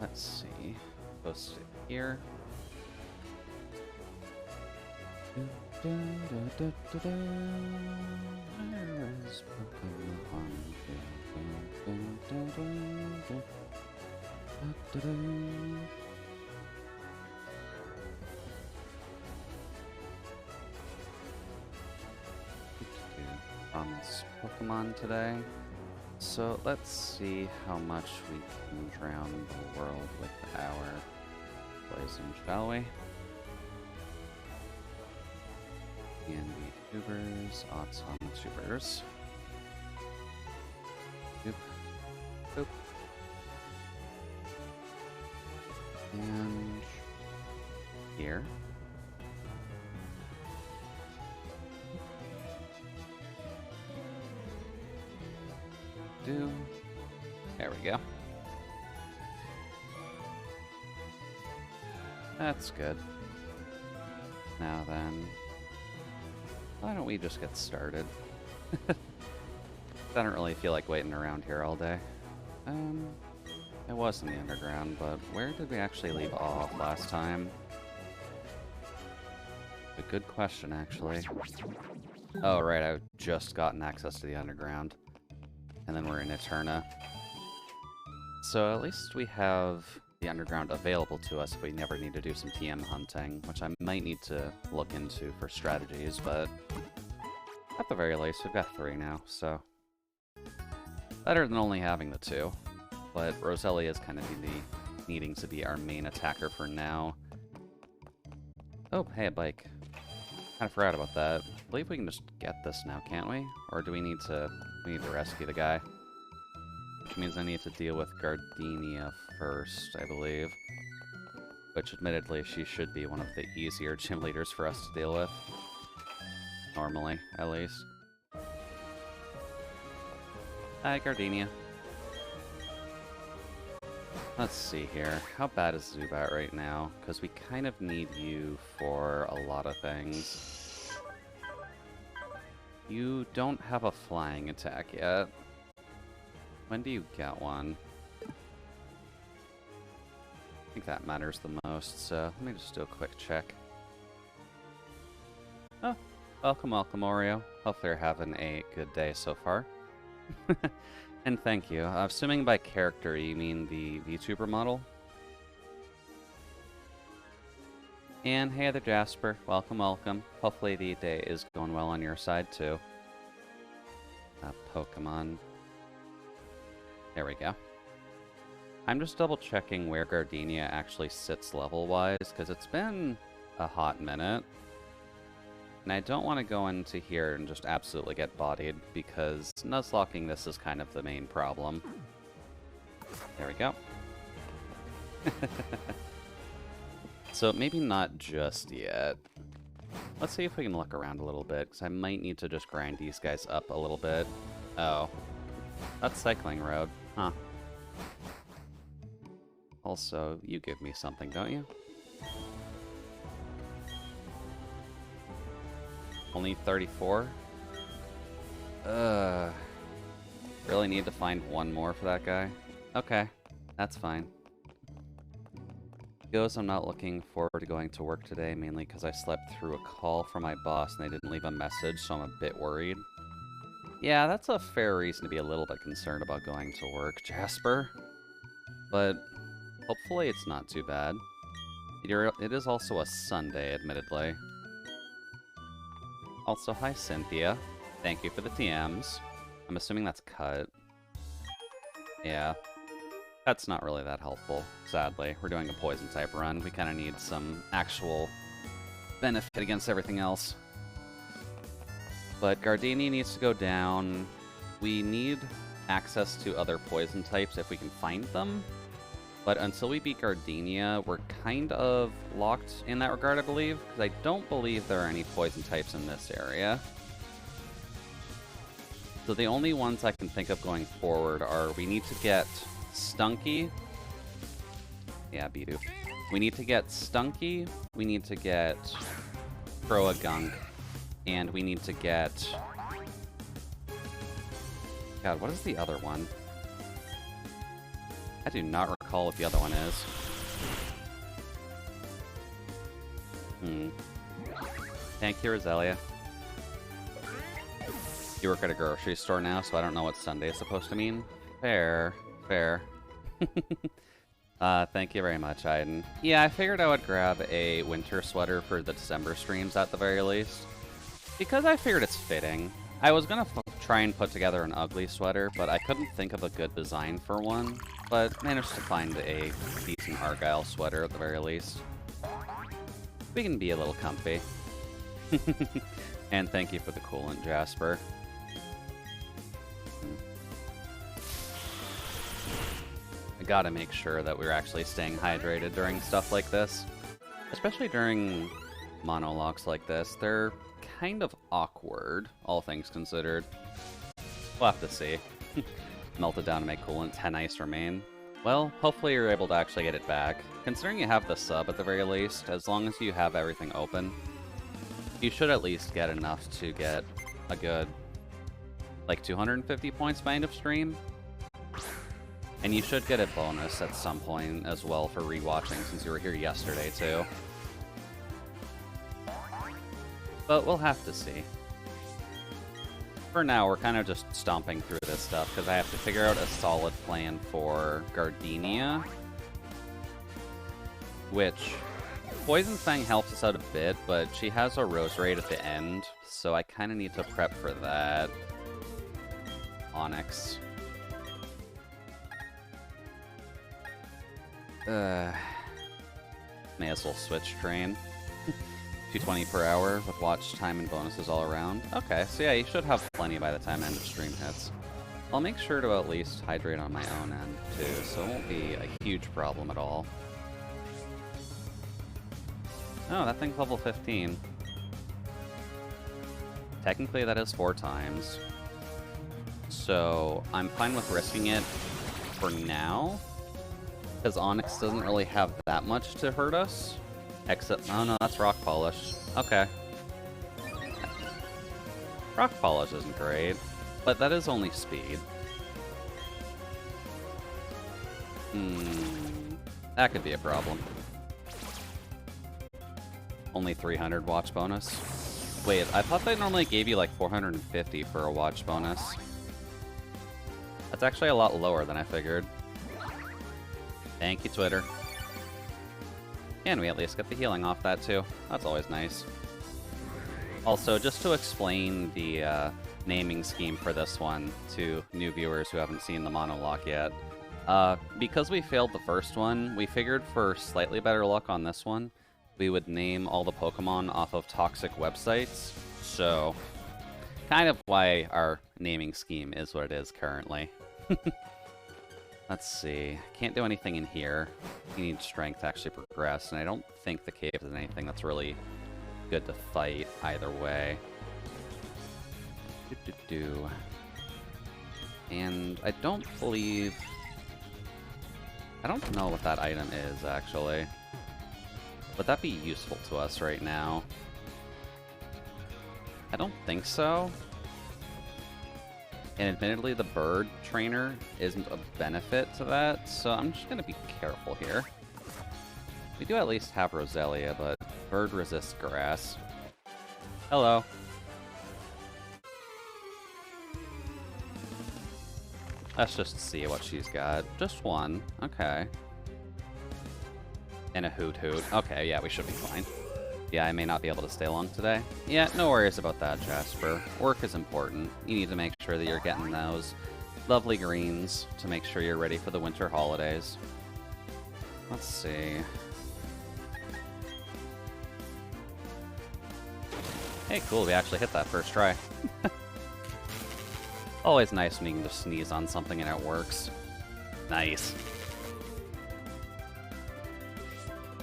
Let's see. Post it here. Where is Pokemon? Promise Pokemon today. So let's see how much we can drown the world with our poison, shall we? And the tubers, odds on the tubers. Boop. Boop. And here. There we go. That's good. Now then, why don't we just get started? I don't really feel like waiting around here all day. I was in the underground, but where did we actually leave off last time? A good question, actually. Oh, right, I've just gotten access to the underground. And then we're in Eterna. So at least we have the underground available to us if we never need to do some TM hunting, which I might need to look into for strategies, but at the very least, we've got 3 now, so better than only having the 2. But Roselia is kind of needing to be our main attacker for now. Oh, hey, a bike. Kind of forgot about that. I believe we can just get this now, can't we? Or do we need to rescue the guy? Which means I need to deal with Gardenia first, I believe. Which, admittedly, she should be one of the easier gym leaders for us to deal with. Normally, at least. Hi, Gardenia. Let's see here. How bad is Zubat right now? Because we kind of need you for a lot of things. You don't have a flying attack yet. When do you get one? I think that matters the most, so let me just do a quick check. Oh, welcome, Oreo. Hopefully you're having a good day so far. And thank you. Assuming by character you mean the VTuber model. And hey there, Jasper. Welcome, welcome. Hopefully the day is going well on your side, too. Pokemon. There we go. I'm just double checking where Gardenia actually sits level-wise, because it's been a hot minute. And I don't want to go into here and just absolutely get bodied, because Nuzlocking this is kind of the main problem. There we go. So maybe not just yet. Let's see if we can look around a little bit, because I might need to just grind these guys up a little bit. Oh. That's Cycling Road. Huh. Also, you give me something, don't you? Only 34? Really need to find one more for that guy? Okay, that's fine. He goes, I'm not looking forward to going to work today, mainly because I slept through a call from my boss and they didn't leave a message, so I'm a bit worried. Yeah, that's a fair reason to be a little bit concerned about going to work, Jasper. But hopefully it's not too bad. It is also a Sunday, admittedly. Also, hi, Cynthia. Thank you for the TMs. I'm assuming that's cut. Yeah. That's not really that helpful, sadly. We're doing a poison-type run. We kind of need some actual benefit against everything else. But Gardenia needs to go down. We need access to other poison types if we can find them. But until we beat Gardenia, we're kind of locked in that regard, I believe. Because I don't believe there are any poison types in this area. So the only ones I can think of going forward are we need to get Stunky. Yeah, Bidoof. We need to get Stunky. We need to get Croagunk. And we need to get... God, what is the other one? I do not recall what the other one is. Thank you, Roselia. You work at a grocery store now, so I don't know what Sunday is supposed to mean. Fair. Fair. Thank you very much, Aiden. Yeah, I figured I would grab a winter sweater for the December streams at the very least. Because I figured it's fitting. I was gonna try and put together an ugly sweater, but I couldn't think of a good design for one. But managed to find a decent Argyle sweater at the very least. We can be a little comfy. And thank you for the coolant, Jasper. I gotta make sure that we're actually staying hydrated during stuff like this. Especially during monologues like this. They're kind of awkward, all things considered. We'll have to see. Melt it down to make coolant, 10 ice remain. Well, hopefully you're able to actually get it back. Considering you have the sub at the very least, as long as you have everything open, you should at least get enough to get a good, like, 250 points by end of stream. And you should get a bonus at some point as well for rewatching, since you were here yesterday too. But we'll have to see. For now, we're kind of just stomping through this stuff, because I have to figure out a solid plan for Gardenia. Which, Poison Fang helps us out a bit, but she has a Rose Raid at the end, so I kind of need to prep for that. Onyx. May as well switch train. 220 per hour with watch time and bonuses all around. Okay, so yeah, you should have plenty by the time end of stream hits. I'll make sure to at least hydrate on my own end too, so it won't be a huge problem at all. Oh, that thing's level 15. Technically that is 4 times. So I'm fine with risking it for now, because Onyx doesn't really have that much to hurt us. Except, oh no, that's Rock Polish. Okay. Rock Polish isn't great, but that is only speed. That could be a problem. Only 300 watch bonus? Wait, I thought they normally gave you like 450 for a watch bonus. That's actually a lot lower than I figured. Thank you, Twitter. And we at least get the healing off that too. That's always nice. Also, just to explain the naming scheme for this one to new viewers who haven't seen the monologue yet. Because we failed the first one, we figured for slightly better luck on this one, we would name all the Pokemon off of toxic websites. So, kind of why our naming scheme is what it is currently. Let's see. Can't do anything in here. You need strength to actually progress, and I don't think the cave is anything that's really good to fight either way. And I don't believe... I don't know what that item is, actually. Would that be useful to us right now? I don't think so. And admittedly, the bird trainer isn't a benefit to that, so I'm just going to be careful here. We do at least have Roselia, but bird resists grass. Hello. Let's just see what she's got. Just one. Okay. And a Hoot Hoot. Okay, yeah, we should be fine. Yeah, I may not be able to stay long today. Yeah, no worries about that, Jasper. Work is important. You need to make sure that you're getting those lovely greens to make sure you're ready for the winter holidays. Let's see. Hey, cool, we actually hit that first try. Always nice when you can just sneeze on something and it works. Nice.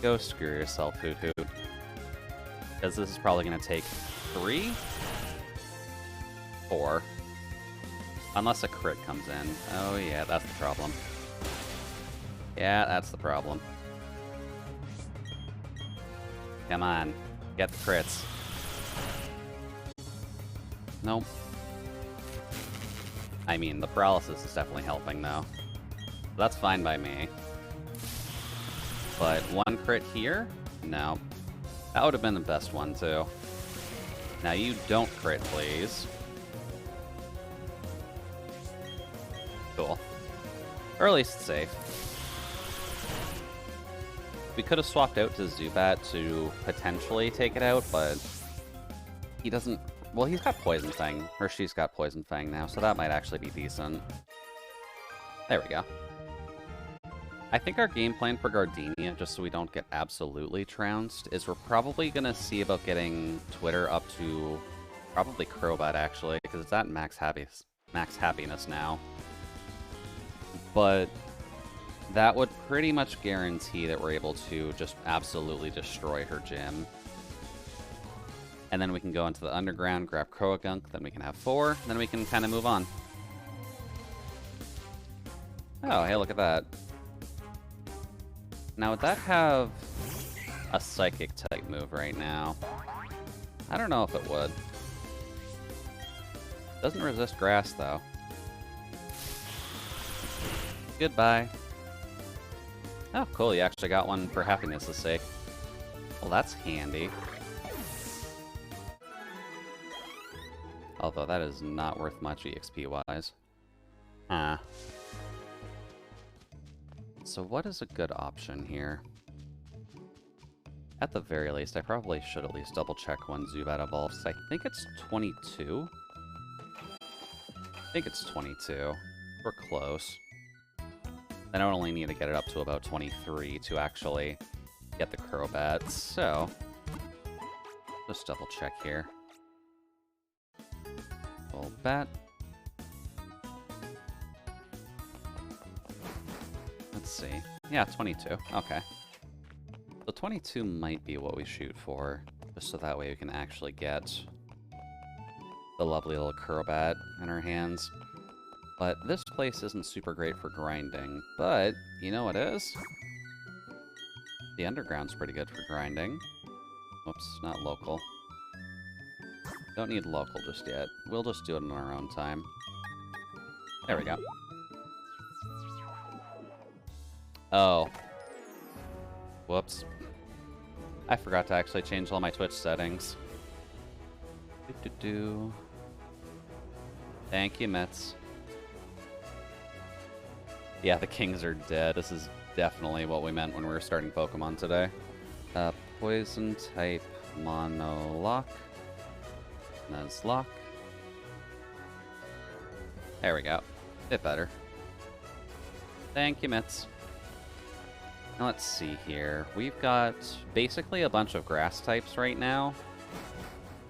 Go screw yourself, Hoot Hoot. Because this is probably going to take 3? 4. Unless a crit comes in. Oh yeah, that's the problem. Yeah, that's the problem. Come on. Get the crits. Nope. I mean, the paralysis is definitely helping, though. That's fine by me. But one crit here? No. That would have been the best one, too. Now you don't crit, please. Cool. Or at least safe. We could have swapped out to Zubat to potentially take it out, but he doesn't... Well, he's got Poison Fang, or she's got Poison Fang now, so that might actually be decent. There we go. I think our game plan for Gardenia, just so we don't get absolutely trounced, is we're probably going to see about getting Twitter up to probably Crobat, actually, because it's at max happiness now. But that would pretty much guarantee that we're able to just absolutely destroy her gym. And then we can go into the underground, grab Croagunk, then we can have 4, then we can kind of move on. Oh, hey, look at that. Now, would that have a Psychic-type move right now? I don't know if it would. Doesn't resist Grass, though. Goodbye. Oh, cool, you actually got one for happiness' sake. Well, that's handy. Although that is not worth much EXP-wise. Huh. So what is a good option here? At the very least, I probably should at least double-check when Zubat evolves. I think it's 22? I think it's 22. We're close. Then I would only need to get it up to about 23 to actually get the Crobat, so... just double-check here. Full bat. Let's see. Yeah, 22. Okay. So 22 might be what we shoot for, just so that way we can actually get the lovely little Crobat in our hands. But this place isn't super great for grinding, but you know what is? The underground's pretty good for grinding. Whoops, not local. Don't need local just yet. We'll just do it in our own time. There we go. Oh. Whoops. I forgot to actually change all my Twitch settings. Thank you, Mets. Yeah, the kings are dead. This is definitely what we meant when we were starting Pokemon today. Poison type Mono Locke. Nuzlocke. There we go. Bit better. Thank you, Mitz. Now let's see here. We've got basically a bunch of grass types right now.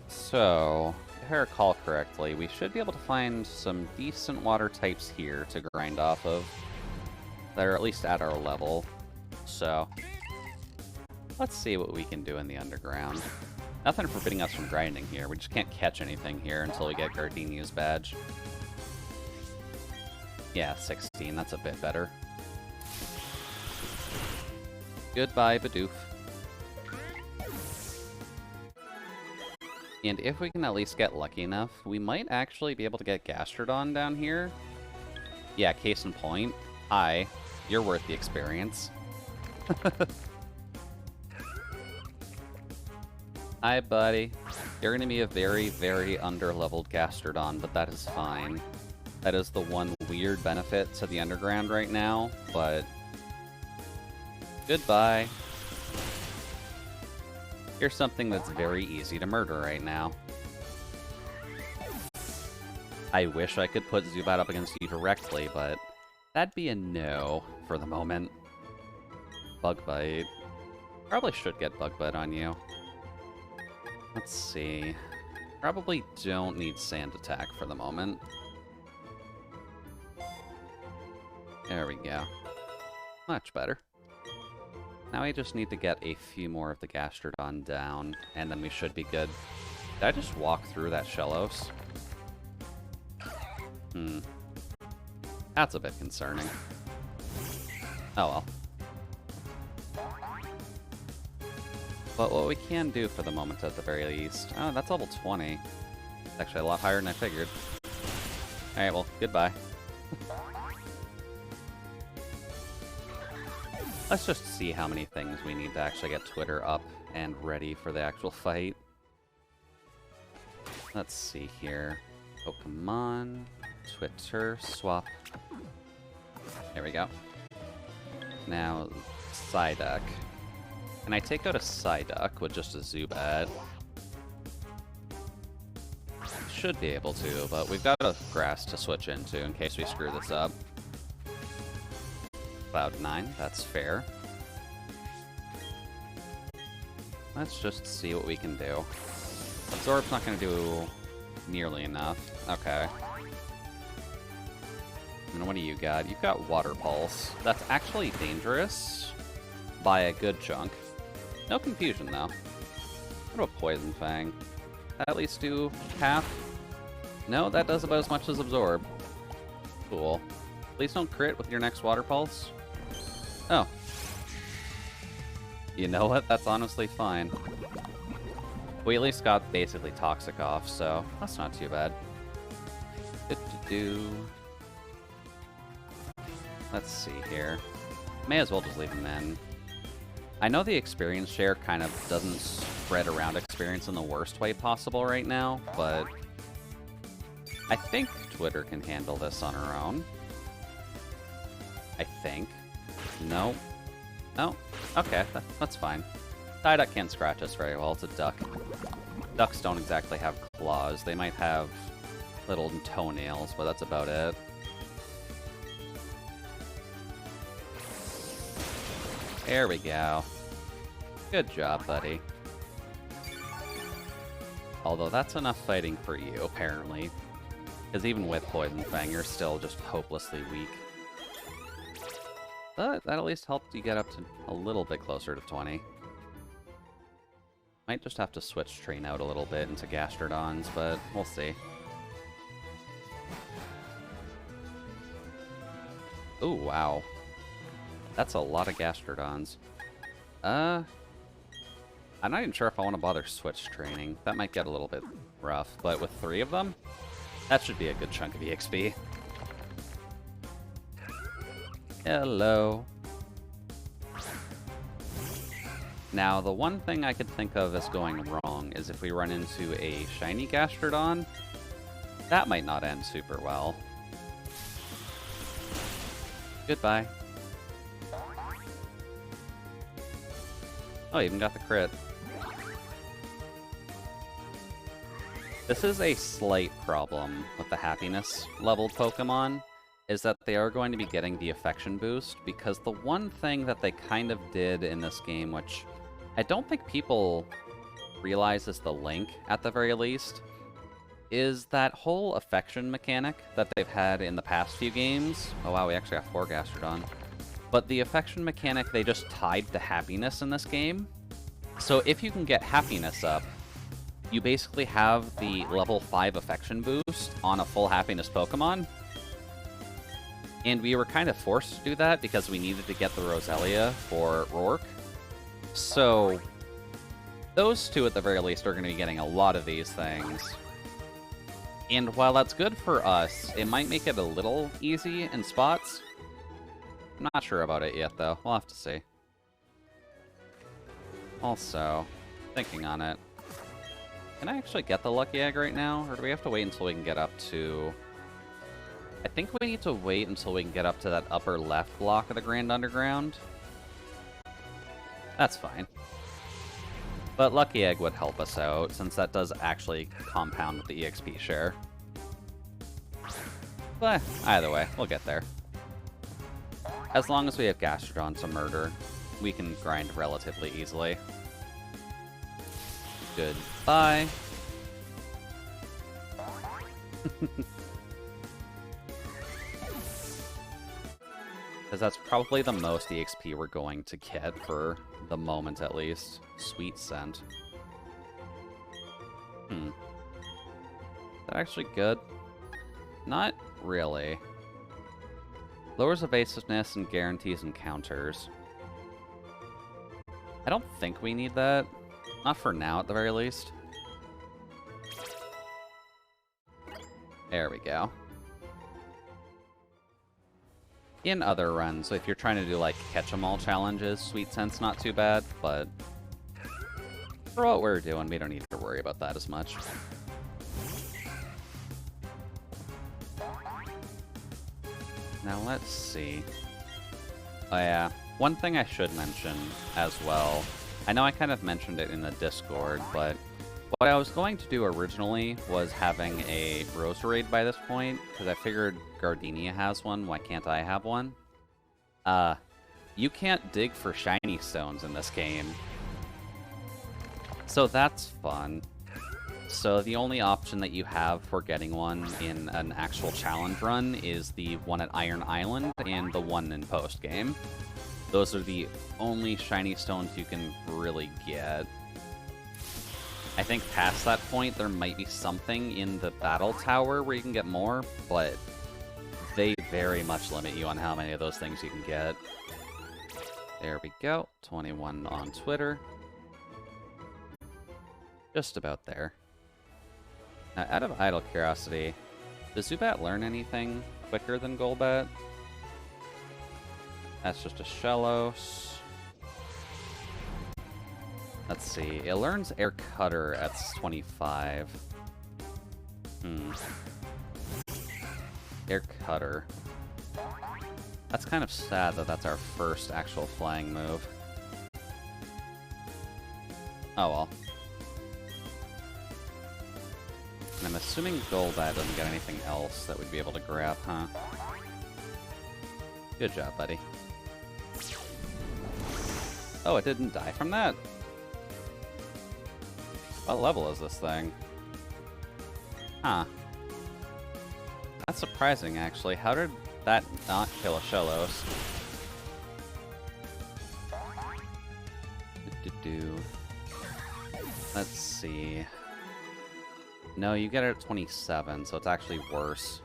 So, if I recall correctly, we should be able to find some decent water types here to grind off of. That are at least at our level. So, let's see what we can do in the underground. Nothing forbidding us from grinding here. We just can't catch anything here until we get Gardenia's badge. Yeah, 16. That's a bit better. Goodbye, Bidoof. And if we can at least get lucky enough, we might actually be able to get Gastrodon down here. Yeah, case in point. Hi. You're worth the experience. Hi, buddy. You're going to be a very, very under-leveled Gastrodon, but that is fine. That is the one weird benefit to the underground right now, but... goodbye. You're something that's very easy to murder right now. I wish I could put Zubat up against you directly, but that'd be a no for the moment. Bug Bite. Probably should get Bug Bite on you. Let's see. Probably don't need Sand Attack for the moment. There we go. Much better. Now we just need to get a few more of the Gastrodon down, and then we should be good. Did I just walk through that Shellos? That's a bit concerning. Oh well. But what we can do for the moment at the very least... oh, that's level 20. It's actually a lot higher than I figured. Alright, well, goodbye. Let's just see how many things we need to actually get Twitter up and ready for the actual fight. Let's see here. Pokemon, Twitter, swap. There we go. Now, Psyduck. Can I take out a Psyduck with just a Zubat? Should be able to, but we've got a grass to switch into in case we screw this up. Cloud9, that's fair. Let's just see what we can do. Absorb's not going to do nearly enough. Okay. And what do you got? You've got Water Pulse. That's actually dangerous by a good chunk. No confusion, though. What about Poison Fang? At least do half? No, that does about as much as Absorb. Cool. Please don't crit with your next Water Pulse. Oh. You know what? That's honestly fine. We at least got basically Toxic off, so that's not too bad. Let's see here. May as well just leave him in. I know the experience share kind of doesn't spread around experience in the worst way possible right now, but I think Twitter can handle this on her own. I think. No. No? Okay, that's fine. Psyduck can't scratch us very well. It's a duck. Ducks don't exactly have claws. They might have little toenails, but that's about it. There we go. Good job, buddy. Although that's enough fighting for you, apparently. Because even with Poison Fang, you're still just hopelessly weak. But that at least helped you get up to a little bit closer to 20. Might just have to switch train out a little bit into Gastrodons, but we'll see. Ooh, wow. That's a lot of Gastrodons. I'm not even sure if I want to bother switch training. That might get a little bit rough, but with 3 of them, that should be a good chunk of EXP. Hello. Now, the one thing I could think of as going wrong is if we run into a shiny Gastrodon. That might not end super well. Goodbye. Oh, even got the crit. This is a slight problem with the happiness leveled Pokemon, is that they are going to be getting the affection boost, because the one thing that they kind of did in this game, which I don't think people realize is the link, at the very least, is that whole affection mechanic that they've had in the past few games. Oh wow, we actually got 4 Gastrodon. But the affection mechanic they just tied to happiness in this game. So if you can get happiness up, you basically have the level 5 affection boost on a full happiness Pokemon. And we were kind of forced to do that because we needed to get the Roselia for Rourke. So those two at the very least are going to be getting a lot of these things. And while that's good for us, it might make it a little easy in spots. I'm not sure about it yet, though. We'll have to see. Also, thinking on it, can I actually get the Lucky Egg right now? Or do we have to wait until we can get up to... I think we need to wait until we can get up to that upper left block of the Grand Underground. That's fine. But Lucky Egg would help us out, since that does actually compound with the EXP share. But either way, we'll get there. As long as we have Gastrodon to murder, we can grind relatively easily. Goodbye. Because that's probably the most EXP we're going to get for the moment, at least. Sweet Scent. Is that actually good? Not really. Lowers evasiveness and guarantees encounters. I don't think we need that. Not for now, at the very least. There we go. in other runs. So if you're trying to do, like, catch-em-all challenges, Sweet Scent's not too bad, but for what we're doing, we don't need to worry about that as much. Now, let's see. Oh, yeah. One thing I should mention as well, I know I kind of mentioned it in the Discord, but what I was going to do originally was having a Roserade by this point, because I figured Gardenia has one, why can't I have one? You can't dig for shiny stones in this game. So that's fun. So the only option that you have for getting one in an actual challenge run is the one at Iron Island and the one in post-game. Those are the only shiny stones you can really get. I think past that point, there might be something in the Battle Tower where you can get more, but they very much limit you on how many of those things you can get. There we go. 21 on Twitter. Just about there. Now, out of idle curiosity, does Zubat learn anything quicker than Golbat? That's just a Shellos. Let's see. It learns Air Cutter at 25. Air Cutter. That's kind of sad that that's our first actual flying move. Oh well. And I'm assuming Golbat doesn't get anything else that we'd be able to grab, huh? Good job, buddy. Oh, it didn't die from that? What level is this thing? Huh. That's surprising, actually. How did that not kill a Shellos? Let's see. No, you get it at 27, so it's actually worse.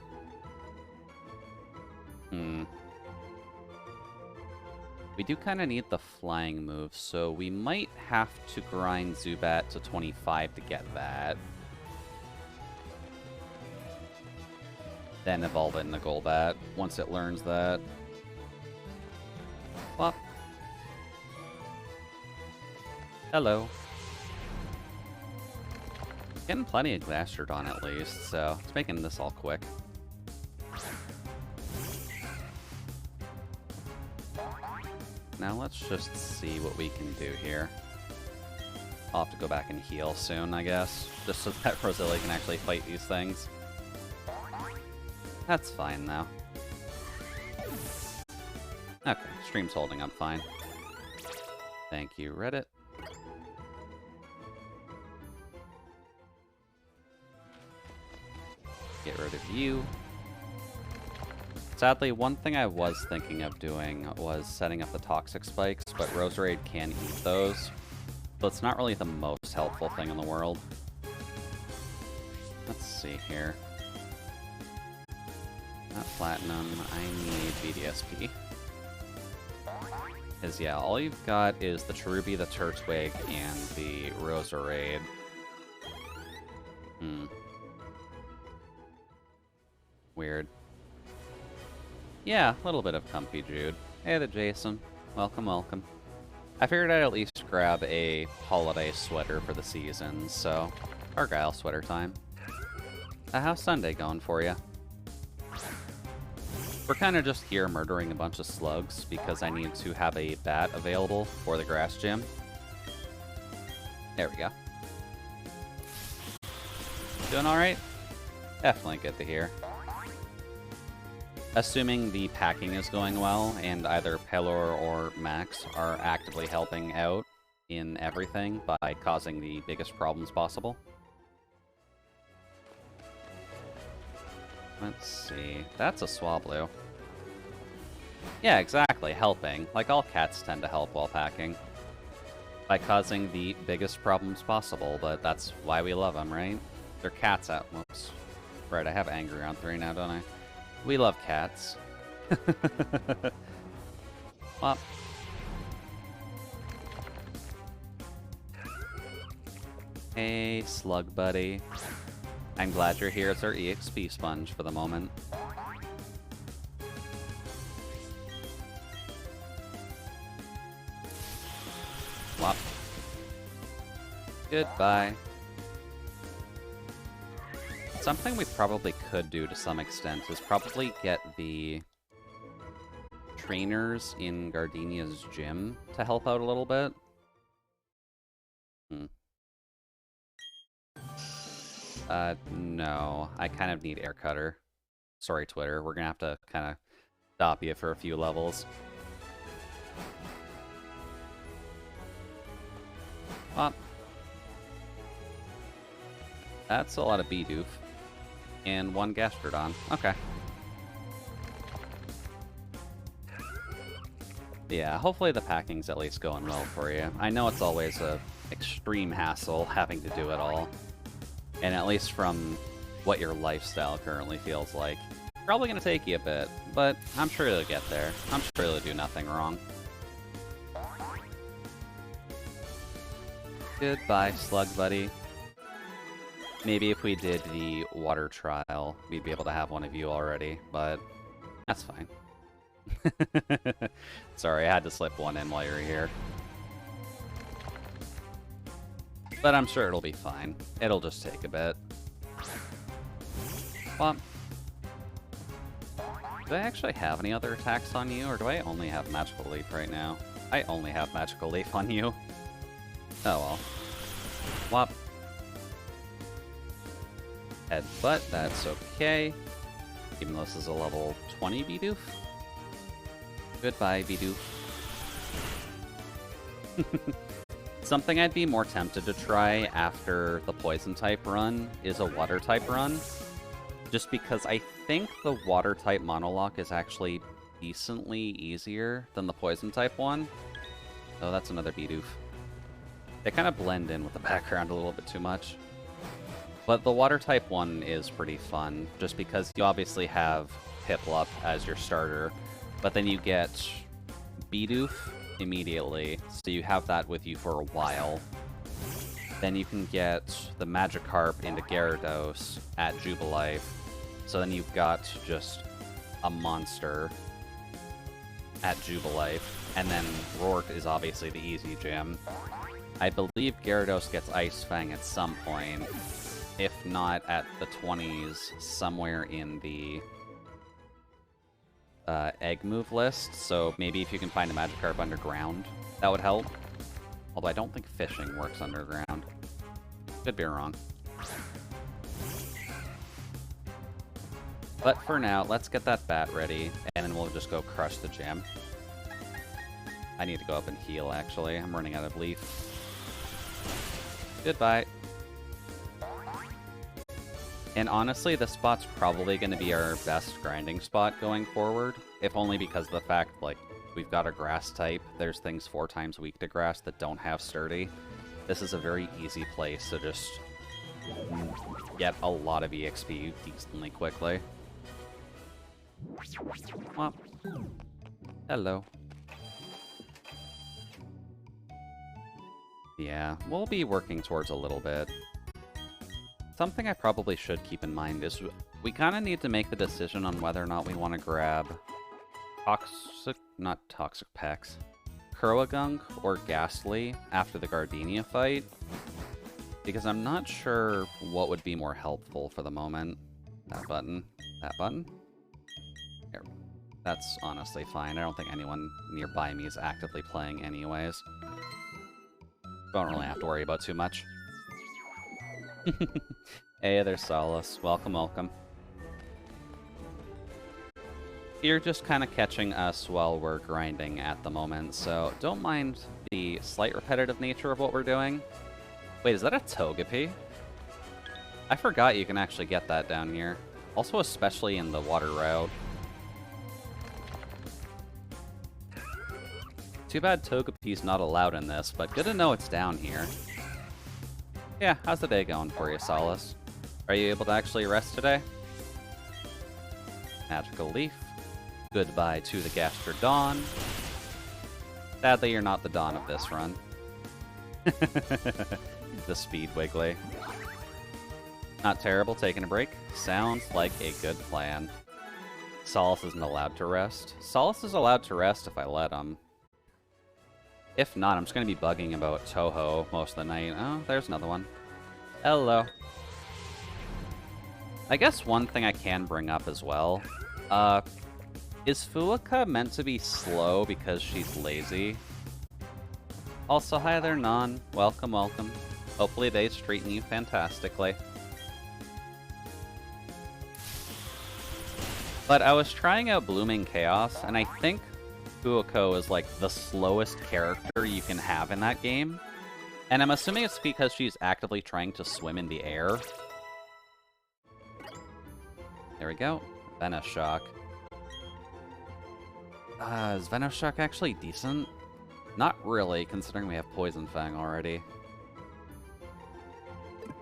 We do kind of need the flying move, so we might have to grind Zubat to 25 to get that. Then evolve it into Golbat once it learns that. Well. Hello. Getting plenty of Gastrodon at least, so it's making this all quick. Now let's just see what we can do here. I'll have to go back and heal soon, I guess, just so that Roselia can actually fight these things. That's fine, though. Okay, stream's holding up fine. Thank you, Reddit. Get rid of you. Sadly, one thing I was thinking of doing was setting up the toxic spikes, but Roserade can eat those, so it's not really the most helpful thing in the world. Let's see here. Not Platinum, I need BDSP. Because, yeah, all you've got is the Cherubi, the Turtwig, and the Roserade. Weird. Yeah, a little bit of Comfy Jude. Hey there, Jason. Welcome, welcome. I figured I'd at least grab a holiday sweater for the season, so Argyle sweater time. How's Sunday going for you? We're kind of just here murdering a bunch of slugs because I need to have a bat available for the grass gym. There we go. Doing alright? Definitely good to hear. Assuming the packing is going well, and either Pelor or Max are actively helping out in everything by causing the biggest problems possible. Let's see. That's a Swablu. Yeah, exactly. Helping. Like, all cats tend to help while packing. By causing the biggest problems possible, but that's why we love them, right? They're cats out. Whoops. Right, I have Angry on 3 now, don't I? We love cats. Well. Hey, Slug Buddy. I'm glad you're here as our EXP sponge for the moment. Swap. Goodbye. Something we probably could do to some extent is probably get the trainers in Gardenia's gym to help out a little bit. No. I kind of need Air Cutter. Sorry, Twitter. We're gonna have to kind of stop you for a few levels. Well, that's a lot of Bidoof. And 1 Gastrodon. Okay. Yeah, hopefully the packing's at least going well for you. I know it's always a extreme hassle having to do it all. And at least from what your lifestyle currently feels like, probably going to take you a bit, but I'm sure you'll get there. I'm sure you'll do nothing wrong. Goodbye, Slug Buddy. Maybe if we did the water trial, we'd be able to have one of you already, but that's fine. Sorry, I had to slip one in while you were here. But I'm sure it'll be fine. It'll just take a bit. Well, do I actually have any other attacks on you, or do I only have Magical Leaf right now? I only have Magical Leaf on you. Oh well. Whop. Headbutt, that's okay. Even though this is a level 20 Bidoof. Goodbye, Bidoof. Something I'd be more tempted to try after the Poison-type run is a Water-type run. Just because I think the Water-type Monolocke is actually decently easier than the Poison-type one. Oh, that's another Bidoof. They kind of blend in with the background a little bit too much. But the Water-type one is pretty fun, just because you obviously have Piplup as your starter, but then you get Bidoof immediately, so you have that with you for a while. Then you can get the Magikarp into Gyarados at Jubilife, so then you've got just a monster at Jubilife, and then Rourke is obviously the easy gym. I believe Gyarados gets Ice Fang at some point, if not at the 20s, somewhere in the egg move list, so maybe if you can find a Magikarp underground, that would help. Although I don't think fishing works underground. Could be wrong. But for now, let's get that bat ready, and then we'll just go crush the gym. I need to go up and heal, actually. I'm running out of leaf. Goodbye. And honestly, this spot's probably going to be our best grinding spot going forward, if only because of the fact, like, we've got a grass type. There's things 4 times weak to grass that don't have sturdy. This is a very easy place to just get a lot of EXP decently quickly. Well, hello. Yeah, we'll be working towards a little bit. Something I probably should keep in mind is we kind of need to make the decision on whether or not we want to grab not Toxic Pex, Kurogunk or Ghastly after the Gardenia fight, because I'm not sure what would be more helpful for the moment. That button. That button? Here. That's honestly fine. I don't think anyone nearby me is actively playing anyways. Don't really have to worry about too much. Hey, there's Solace. Welcome, welcome. You're just kind of catching us while we're grinding at the moment, so don't mind the slight repetitive nature of what we're doing. Wait, is that a Togepi? I forgot you can actually get that down here. Also, especially in the water route. Too bad Togepi's not allowed in this, but good to know it's down here. Yeah, how's the day going for you, Solace? Are you able to actually rest today? Magical Leaf. Goodbye to the Gastrodon. Sadly, you're not the Dawn of this run. The Speed Wiggly. Not terrible, taking a break. Sounds like a good plan. Solace isn't allowed to rest. Solace is allowed to rest if I let him. If not, I'm just going to be bugging about Toho most of the night. Oh, there's another one. Hello. I guess one thing I can bring up as well. Is Fuuka meant to be slow because she's lazy? Also, hi there, Non. Welcome, welcome. Hopefully they're treating you fantastically. But I was trying out Blooming Chaos, and I think Fuuko is like the slowest character you can have in that game. And I'm assuming it's because she's actively trying to swim in the air. There we go. Venoshock. Is Venoshock actually decent? Not really, considering we have Poison Fang already.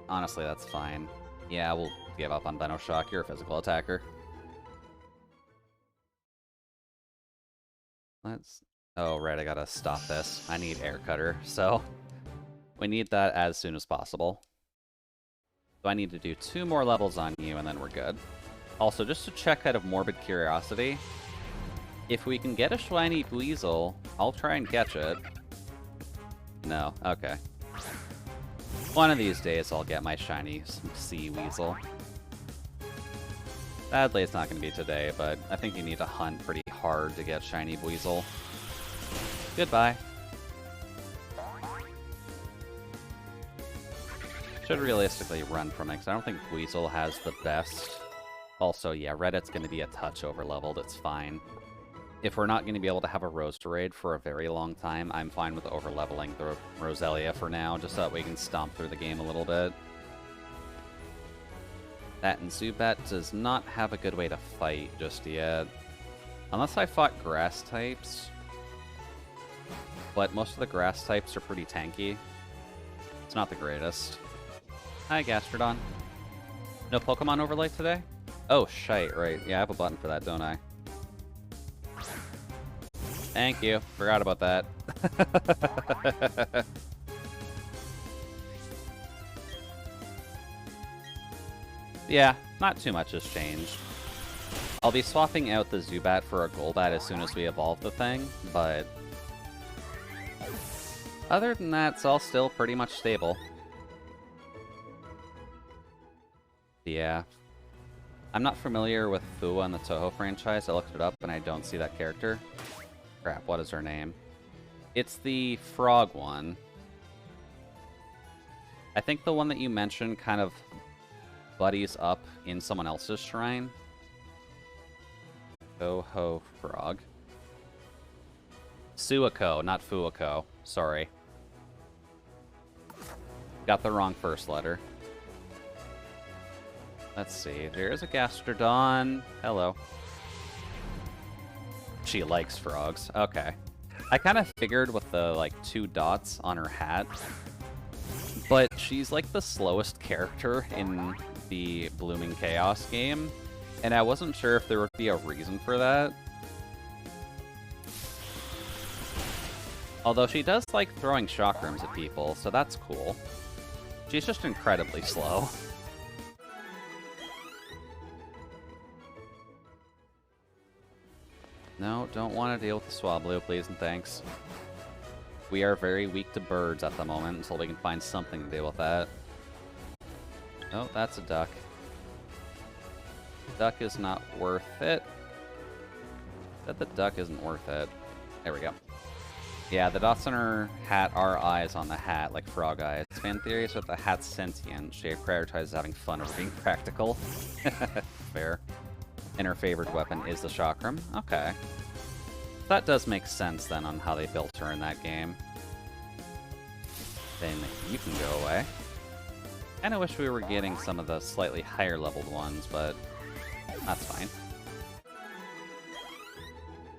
Honestly, that's fine. Yeah, we'll give up on Venoshock. You're a physical attacker. Let's... Oh, right, I gotta stop this. I need Air Cutter, so... We need that as soon as possible. So I need to do 2 more levels on you, and then we're good. Also, just to check out of morbid curiosity, if we can get a shiny Weasel, I'll try and catch it. No, okay. One of these days I'll get my shiny Sea Weasel. Sadly, it's not going to be today, but I think you need to hunt pretty hard to get shiny Weasel. Goodbye. Should realistically run from it, because I don't think Weasel has the best. Also, yeah, Reddit's going to be a touch over-leveled, it's fine. If we're not going to be able to have a Roserade for a very long time, I'm fine with over-leveling the Roselia for now, just so that we can stomp through the game a little bit. That and Zubat does not have a good way to fight just yet. Unless I fought grass types. But most of the grass types are pretty tanky. It's not the greatest. Hi, Gastrodon. No Pokemon overlay today? Oh, shite, right. Yeah, I have a button for that, don't I? Thank you. Forgot about that. Yeah, not too much has changed. I'll be swapping out the Zubat for a Golbat as soon as we evolve the thing, but... Other than that, it's all still pretty much stable. Yeah. I'm not familiar with Fuwa in the Toho franchise. I looked it up and I don't see that character. Crap, what is her name? It's the frog one. I think the one that you mentioned kind of buddies up in someone else's shrine. Toho frog. Suako, not Fuako. Sorry. Got the wrong first letter. Let's see. There's a Gastrodon. Hello. She likes frogs. Okay. I kind of figured with the, like, 2 dots on her hat. But she's, like, the slowest character in the Blooming Chaos game. And I wasn't sure if there would be a reason for that. Although she does like throwing chakrams at people, so that's cool. She's just incredibly slow. No, don't want to deal with the Swablu, please and thanks. We are very weak to birds at the moment until we can find something to deal with that. Oh, that's a duck. Duck is not worth it. That the duck isn't worth it. There we go. Yeah, the dots on her hat are eyes on the hat, like frog eyes. Fan theories that the hat's sentient. She prioritizes having fun over being practical. Fair. And her favorite weapon is the chakram. Okay. That does make sense, then, on how they built her in that game. Then you can go away. Kinda wish we were getting some of the slightly higher leveled ones, but that's fine.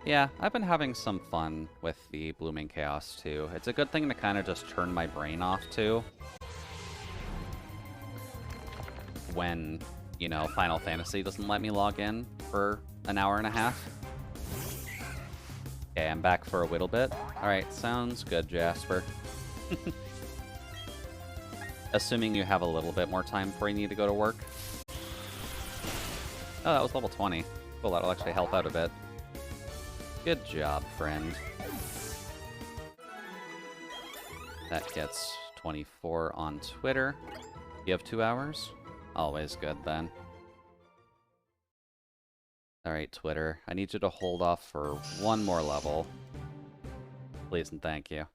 Yeah, I've been having some fun with the Blooming Chaos, too. It's a good thing to kind of just turn my brain off to. When, you know, Final Fantasy doesn't let me log in for an hour and a half. Okay, I'm back for a little bit. Alright, sounds good, Jasper. Assuming you have a little bit more time before you need to go to work. Oh, that was level 20. Cool, that'll actually help out a bit. Good job, friend. That gets 24 on Twitter. You have 2 hours? Always good, then. Alright, Twitter. I need you to hold off for one more level. Please and thank you.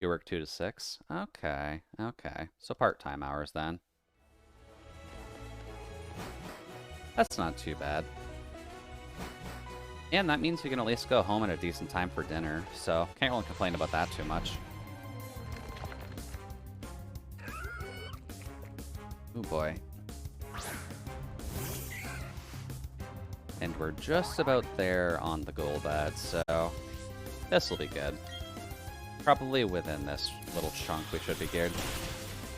You work 2 to 6? Okay, okay. So part-time hours, then. That's not too bad. And that means you can at least go home at a decent time for dinner, so can't really complain about that too much. Oh boy. And we're just about there on the goal bet, so this will be good. Probably within this little chunk we should be good.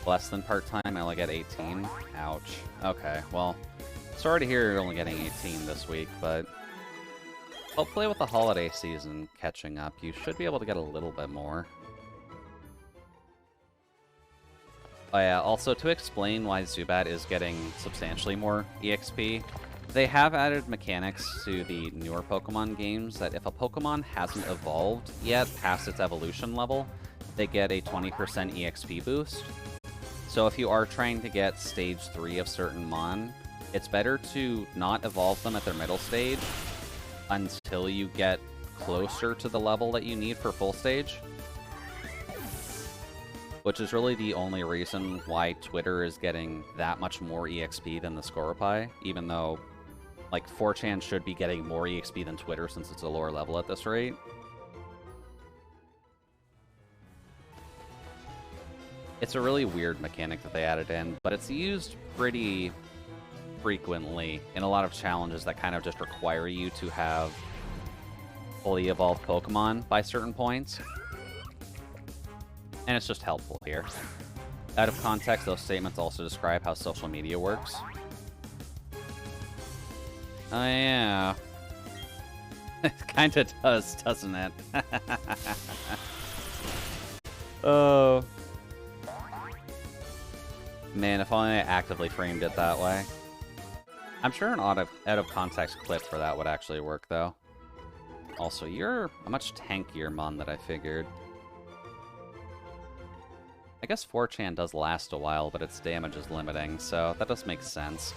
Less than part-time, I only get 18. Ouch. Okay, well, sorry to hear you're only getting 18 this week, but hopefully with the holiday season catching up, you should be able to get a little bit more. Oh yeah, also to explain why Zubat is getting substantially more EXP, they have added mechanics to the newer Pokemon games that if a Pokemon hasn't evolved yet past its evolution level, they get a 20% EXP boost. So if you are trying to get Stage 3 of certain Mon, it's better to not evolve them at their middle stage until you get closer to the level that you need for full stage. Which is really the only reason why Twitter is getting that much more EXP than the Scoropie, even though, like, 4chan should be getting more EXP than Twitter since it's a lower level at this rate. It's a really weird mechanic that they added in, but it's used pretty frequently in a lot of challenges that kind of just require you to have fully evolved Pokemon by certain points. And it's just helpful here. Out of context, those statements also describe how social media works. Oh yeah. It kinda does, doesn't it? Oh. Man, if only I actively framed it that way. I'm sure an out of context clip for that would actually work, though. Also, you're a much tankier Mon than I figured. I guess 4chan does last a while, but its damage is limiting, so that does make sense.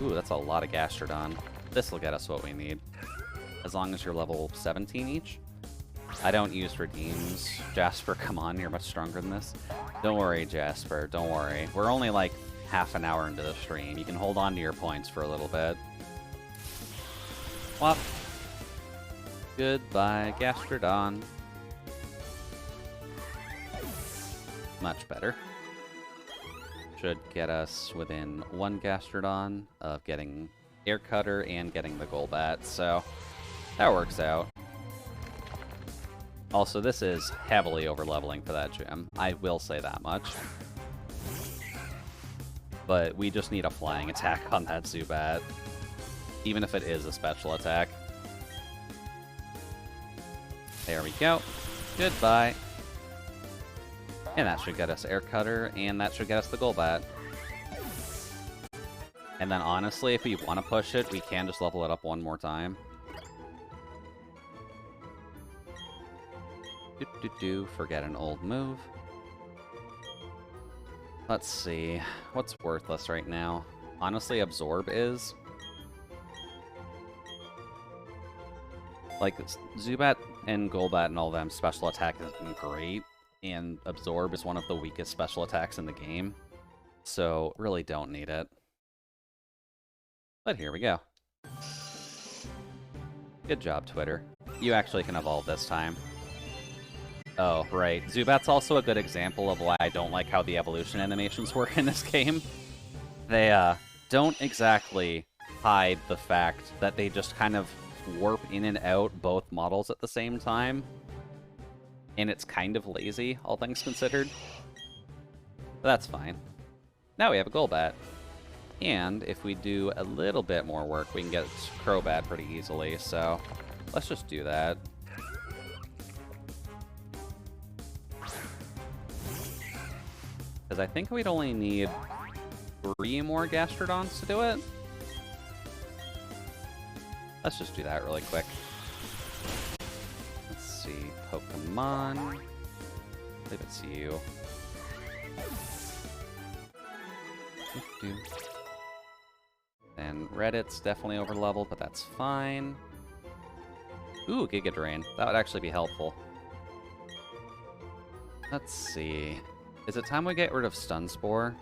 Ooh, that's a lot of Gastrodon. This will get us what we need. As long as you're level 17 each. I don't use redeems. Jasper, come on, you're much stronger than this. Don't worry, Jasper, don't worry. We're only like half an hour into the stream. You can hold on to your points for a little bit. Whop. Goodbye, Gastrodon. Much better. Should get us within 1 Gastrodon of getting Air Cutter and getting the Golbat, so that works out. Also, this is heavily over-leveling for that gym. I will say that much. But we just need a flying attack on that Zubat, even if it is a special attack. There we go. Goodbye. And that should get us Air Cutter, and that should get us the Golbat. And then honestly, if we want to push it, we can just level it up one more time. Forget an old move. Let's see. What's worthless right now? Honestly, Absorb is. Like, Zubat and Golbat and all them special attack has been great. And Absorb is one of the weakest special attacks in the game. So, really don't need it. But here we go. Good job, Twitter. You actually can evolve this time. Oh, right. Zubat's also a good example of why I don't like how the evolution animations work in this game. They, don't exactly hide the fact that they just kind of warp in and out both models at the same time. And it's kind of lazy, all things considered. But that's fine. Now we have a Golbat. And if we do a little bit more work, we can get Crobat pretty easily, so let's just do that. Because I think we'd only need 3 more Gastrodons to do it. Let's just do that really quick. Let's see, Pokemon. I believe it's you. And Reddit's definitely over leveled, but that's fine. Ooh, Giga Drain. That would actually be helpful. Let's see. Is it time we get rid of Stun Spore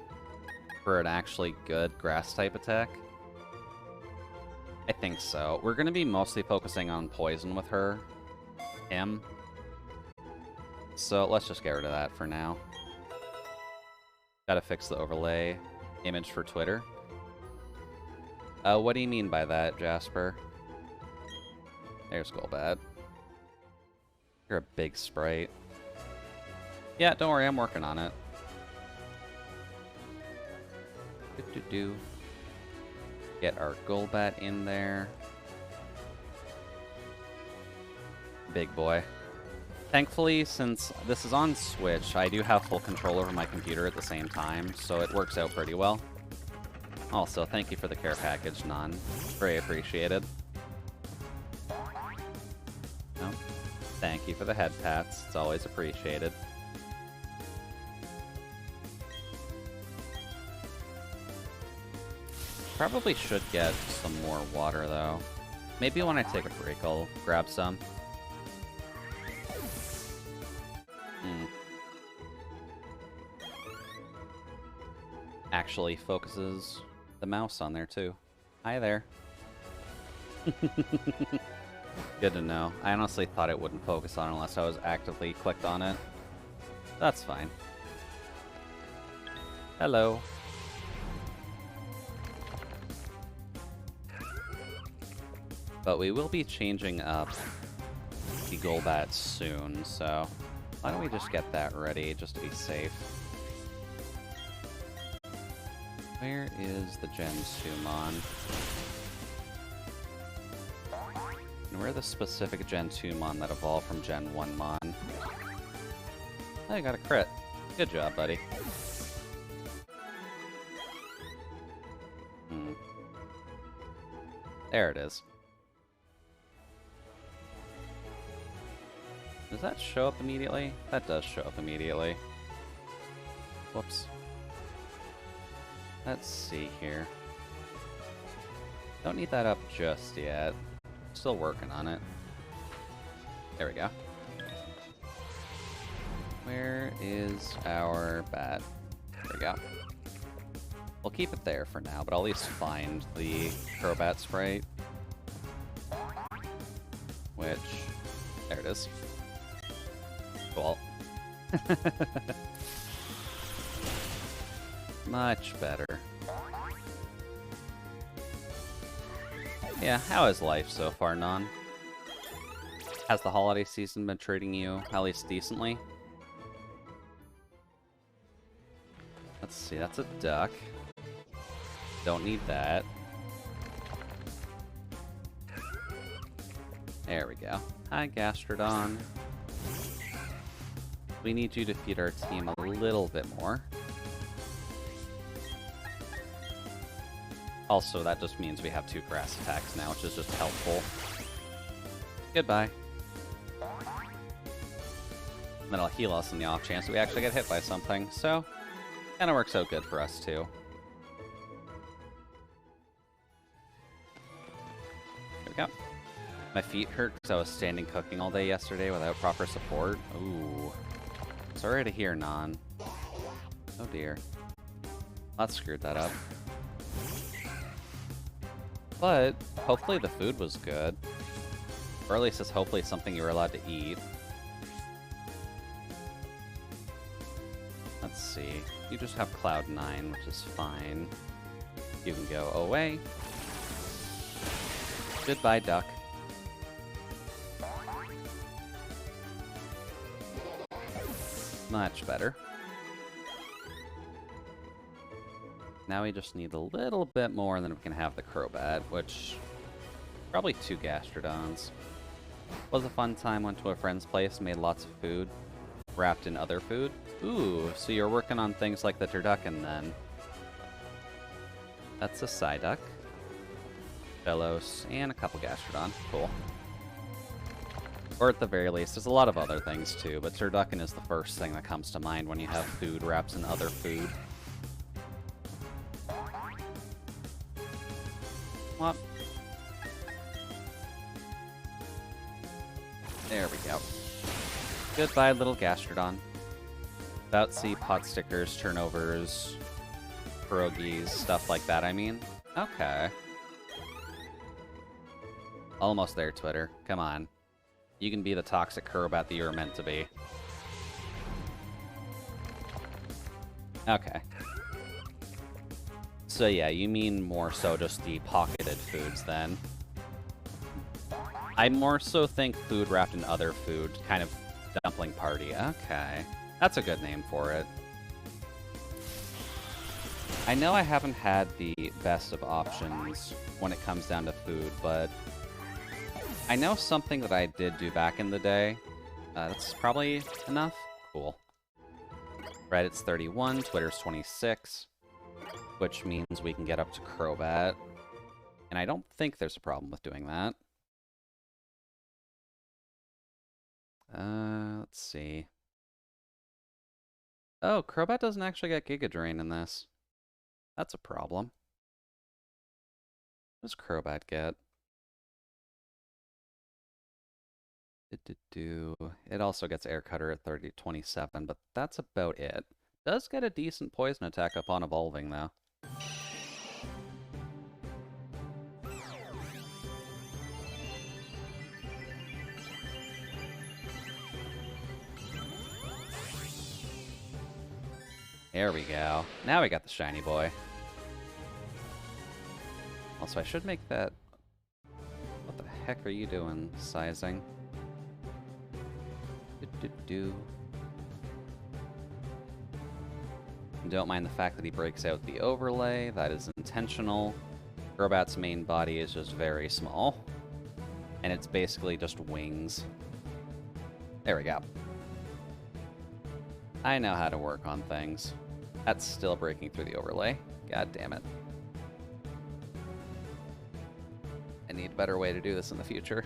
for an actually good grass-type attack? I think so. We're going to be mostly focusing on Poison with him. So let's just get rid of that for now. Gotta fix the overlay image for Twitter. What do you mean by that, Jasper? There's Golbat. You're a big sprite. Yeah, don't worry, I'm working on it. Get our Golbat in there. Big boy. Thankfully, since this is on Switch, I do have full control over my computer at the same time, so it works out pretty well. Also, thank you for the care package, Nan. Very appreciated. No? Thank you for the head pats. It's always appreciated. Probably should get some more water, though. Maybe when I take a break, I'll grab some. Actually focuses the mouse on there, too. Hi there. Good to know. I honestly thought it wouldn't focus on it unless I was actively clicked on it. That's fine. Hello. But we will be changing up the Golbat soon, so why don't we just get that ready just to be safe. Where is the Gen 2 Mon? And where are the specific Gen 2 Mon that evolved from Gen 1 Mon? Oh, you got a crit. Good job, buddy. There it is. Does that show up immediately? That does show up immediately. Whoops. Let's see here. Don't need that up just yet. Still working on it. There we go. Where is our bat? There we go. We'll keep it there for now, but I'll at least find the Crobat sprite. Which... there it is. Cool. Much better. Yeah, how is life so far, Non? Has the holiday season been treating you at least decently? Let's see, that's a duck. Don't need that. There we go. Hi, Gastrodon. We need you to feed our team a little bit more. Also, that just means we have 2 grass attacks now, which is just helpful. Goodbye. And then it'll heal us in the off chance that we actually get hit by something, so kind of works out good for us, too. There we go. My feet hurt because I was standing cooking all day yesterday without proper support. Ooh. Sorry to hear, Non. Oh dear. That screwed that up. But hopefully the food was good. Or at least it's hopefully something you were allowed to eat. Let's see. You just have Cloud 9, which is fine. You can go away. Goodbye, duck. Much better. Now we just need a little bit more, and then we can have the Crobat, which... probably 2 Gastrodons. Was a fun time, went to a friend's place, made lots of food, wrapped in other food. Ooh, so you're working on things like the turducken then. That's a Psyduck. Velos, and a couple Gastrodon. Cool. Or at the very least, there's a lot of other things too, but turducken is the first thing that comes to mind when you have food wraps in other food. What? There we go. Goodbye, little Gastrodon. Bouncy, pot stickers, turnovers, pierogies, stuff like that, I mean. Okay. Almost there, Twitter. Come on. You can be the toxic Crobat that you were meant to be. Okay. So yeah, you mean more so just the pocketed foods then. I more so think food wrapped in other food, kind of dumpling party. Okay. That's a good name for it. I know I haven't had the best of options when it comes down to food, but I know something that I did do back in the day. That's probably enough. Cool. Reddit's 31, Twitter's 26, which means we can get up to Crobat. And I don't think there's a problem with doing that. Let's see. Oh, Crobat doesn't actually get Giga Drain in this. That's a problem. What does Crobat get? It also gets Air Cutter at 27, but that's about it. Does get a decent poison attack upon evolving, though. There we go. Now we got the shiny boy. Also, I should make that... What the heck are you doing, sizing? Don't mind the fact that he breaks out the overlay. That is intentional. Crobat's main body is just very small. And it's basically just wings. There we go. I know how to work on things. That's still breaking through the overlay. God damn it. I need a better way to do this in the future.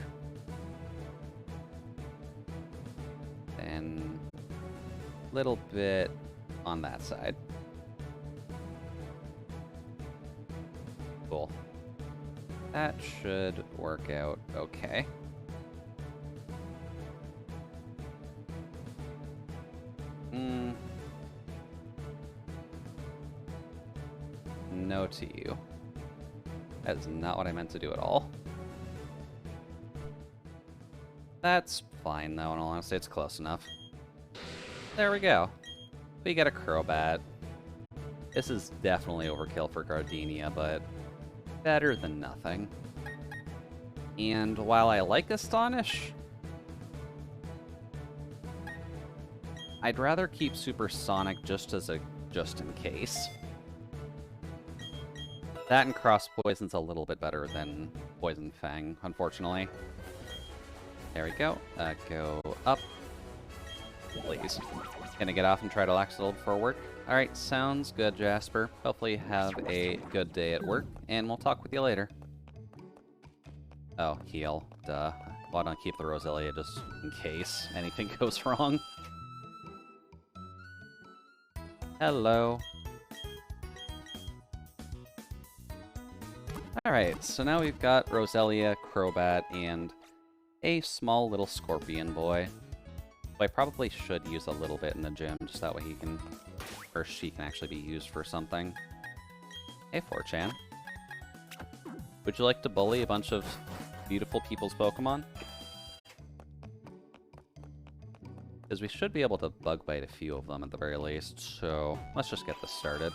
And a little bit on that side. Cool. That should work out okay. No to you. That is not what I meant to do at all. That's fine, though, in all honesty. It's close enough. There we go. We get a Crobat. This is definitely overkill for Gardenia, but better than nothing. And while I like Astonish, I'd rather keep Supersonic just as a just in case. That and Cross Poison's a little bit better than Poison Fang, unfortunately. There we go. Go up. Please. Gonna get off and try to relax a little before work. Alright, sounds good, Jasper. Hopefully have a good day at work, and we'll talk with you later. Oh, heal. Duh. Why don't I keep the Roselia just in case anything goes wrong? Hello. Alright, so now we've got Roselia, Crobat, and a small little Scorpion boy. So I probably should use a little bit in the gym, just that way he can, or she can actually be used for something. Hey, 4chan. Would you like to bully a bunch of beautiful people's Pokemon? Because we should be able to bug bite a few of them at the very least, so let's just get this started.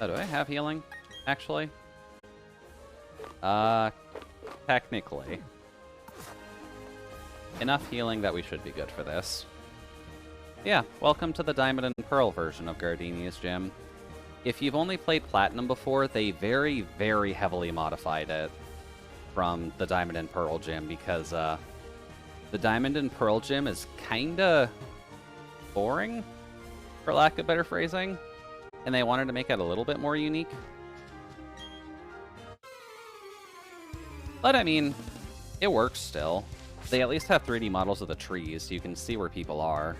Oh, do I have healing, actually? Technically. Enough healing that we should be good for this. Yeah, welcome to the Diamond and Pearl version of Gardenia's gym. If you've only played Platinum before, they very, very heavily modified it from the Diamond and Pearl gym because, the Diamond and Pearl gym is kinda boring, for lack of better phrasing. And they wanted to make it a little bit more unique. But I mean, It works still. They at least have 3D models of the trees, so you can see where people are.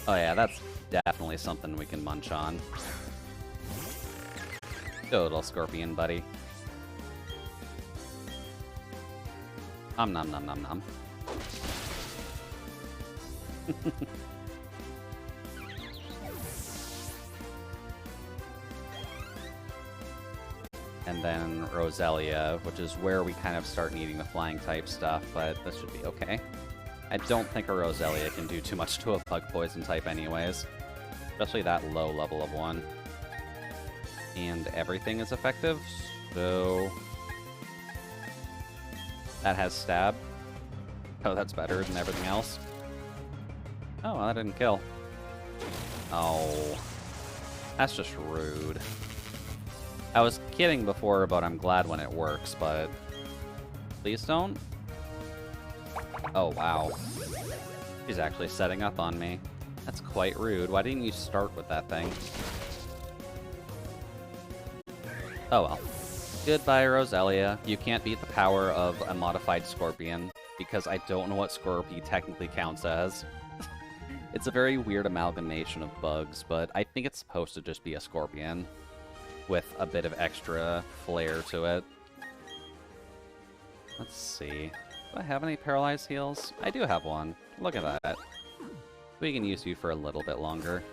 Oh yeah, that's definitely something we can munch on. Go, little scorpion buddy. Nom nom nom nom nom. And then Roselia, which is where we kind of start needing the flying type stuff, but this should be okay. I don't think a Roselia can do too much to a bug poison type anyways. Especially that low level of one. And everything is effective, so... That has stab. Oh, that's better than everything else. Oh, well, that didn't kill. Oh. That's just rude. I was kidding before, but I'm glad when it works, but... Please don't? Oh, wow. She's actually setting up on me. That's quite rude. Why didn't you start with that thing? Oh well. Goodbye, Roselia. You can't beat the power of a modified scorpion, because I don't know what Scorpy technically counts as. It's a very weird amalgamation of bugs, but I think it's supposed to just be a scorpion with a bit of extra flair to it. Let's see. Do I have any paralyzed heals? I do have one. Look at that. We can use you for a little bit longer.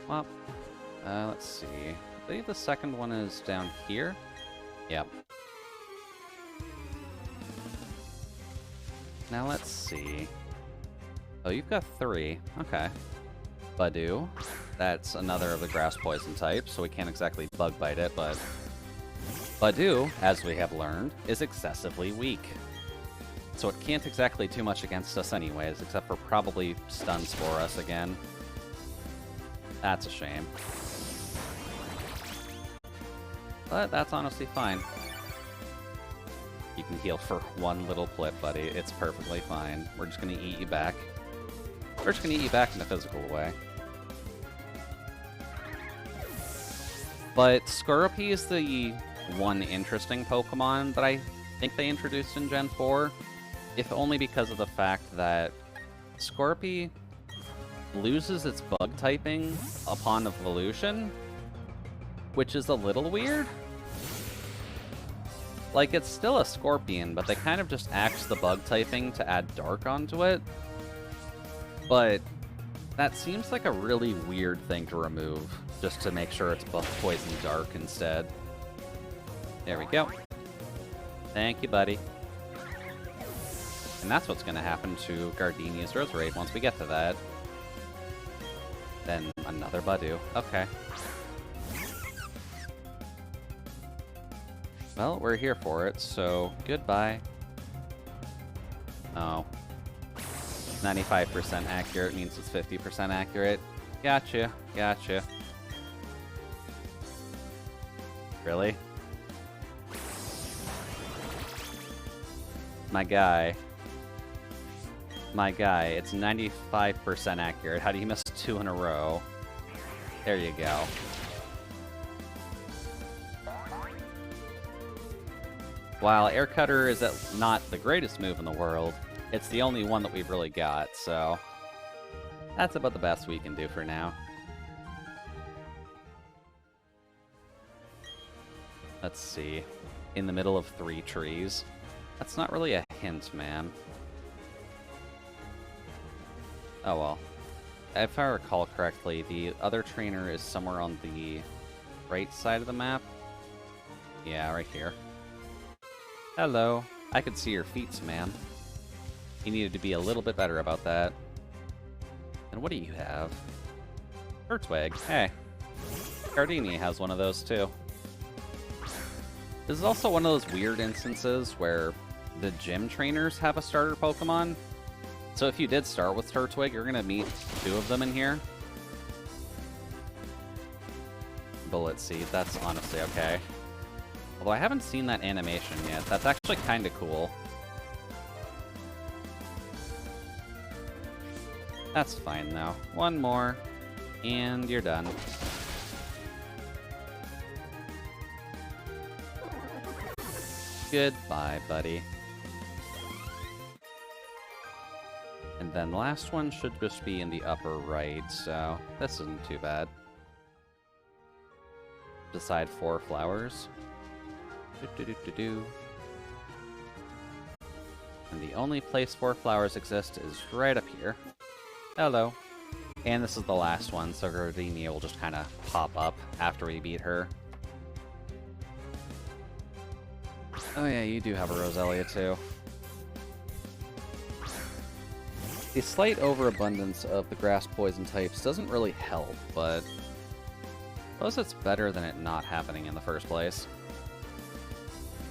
Well, let's see. I believe the second one is down here. Yep. Now let's see. Oh, you've got 3. Okay. Badoo. That's another of the grass poison types, so we can't exactly bug bite it, but... Badoo, as we have learned, is excessively weak. So it can't exactly do much against us anyways, except for probably stuns for us again. That's a shame. But that's honestly fine. You can heal for one little flip, buddy. It's perfectly fine. We're just gonna eat you back. We're just gonna eat you back in a physical way. But Scorpy is the one interesting Pokemon that I think they introduced in Gen 4. If only because of the fact that Scorpy loses its bug typing upon evolution, which is a little weird. Like, it's still a Scorpion, but they kind of just axed the bug typing to add Dark onto it. But that seems like a really weird thing to remove, just to make sure it's Bug Poison Dark instead. There we go. Thank you, buddy. And that's what's going to happen to Gardenia's Roserade once we get to that. Then another Badoo. Okay. Well, we're here for it, so goodbye. Oh. 95% accurate means it's 50% accurate. Gotcha, gotcha. Really? My guy. My guy, it's 95% accurate. How do you miss 2 in a row? There you go. While Air Cutter is not the greatest move in the world, it's the only one that we've really got, so that's about the best we can do for now. Let's see. In the middle of 3 trees. That's not really a hint, man. Oh well. If I recall correctly, the other trainer is somewhere on the right side of the map. Yeah, right here. Hello. I could see your feet, ma'am. You needed to be a little bit better about that. And what do you have? Turtwig. Hey. Gardenia has one of those, too. This is also one of those weird instances where the gym trainers have a starter Pokemon. So if you did start with Turtwig, you're going to meet 2 of them in here. Bullet Seed, that's honestly okay. Although I haven't seen that animation yet. That's actually kind of cool. That's fine, though. One more, and you're done. Goodbye, buddy. And then the last one should just be in the upper right, so this isn't too bad. Decide 4 flowers. And the only place 4 flowers exist is right up here. Hello. And this is the last one, so Gardenia will just kind of pop up after we beat her. Oh yeah, you do have a Roselia too. The slight overabundance of the grass poison types doesn't really help, but I suppose it's better than it not happening in the first place.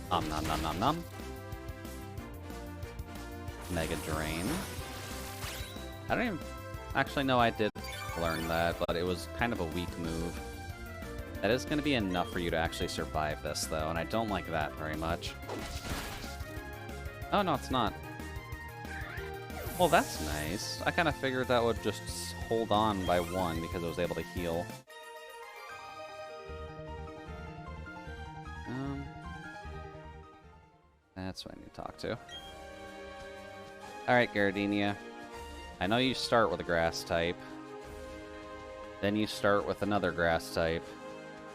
Nom nom nom nom nom. Mega Drain. I don't even actually know I did learn that, but it was kind of a weak move. That is going to be enough for you to actually survive this, though, and I don't like that very much. Oh, no, it's not. Well, that's nice. I kind of figured that would just hold on by 1 because it was able to heal. That's what I need to talk to. Alright, Gardenia. I know you start with a grass type. Then you start with another grass type.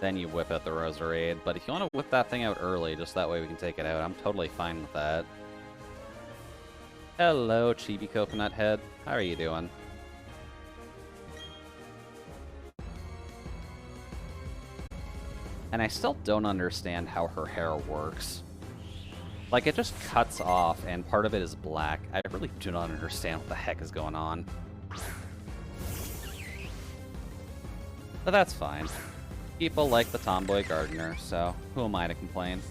Then you whip out the Roserade. But if you want to whip that thing out early, just that way we can take it out, I'm totally fine with that. Hello, Chibi Coconut Head. How are you doing? And I still don't understand how her hair works. Like, it just cuts off, and part of it is black. I really do not understand what the heck is going on. But that's fine. People like the tomboy gardener, so who am I to complain?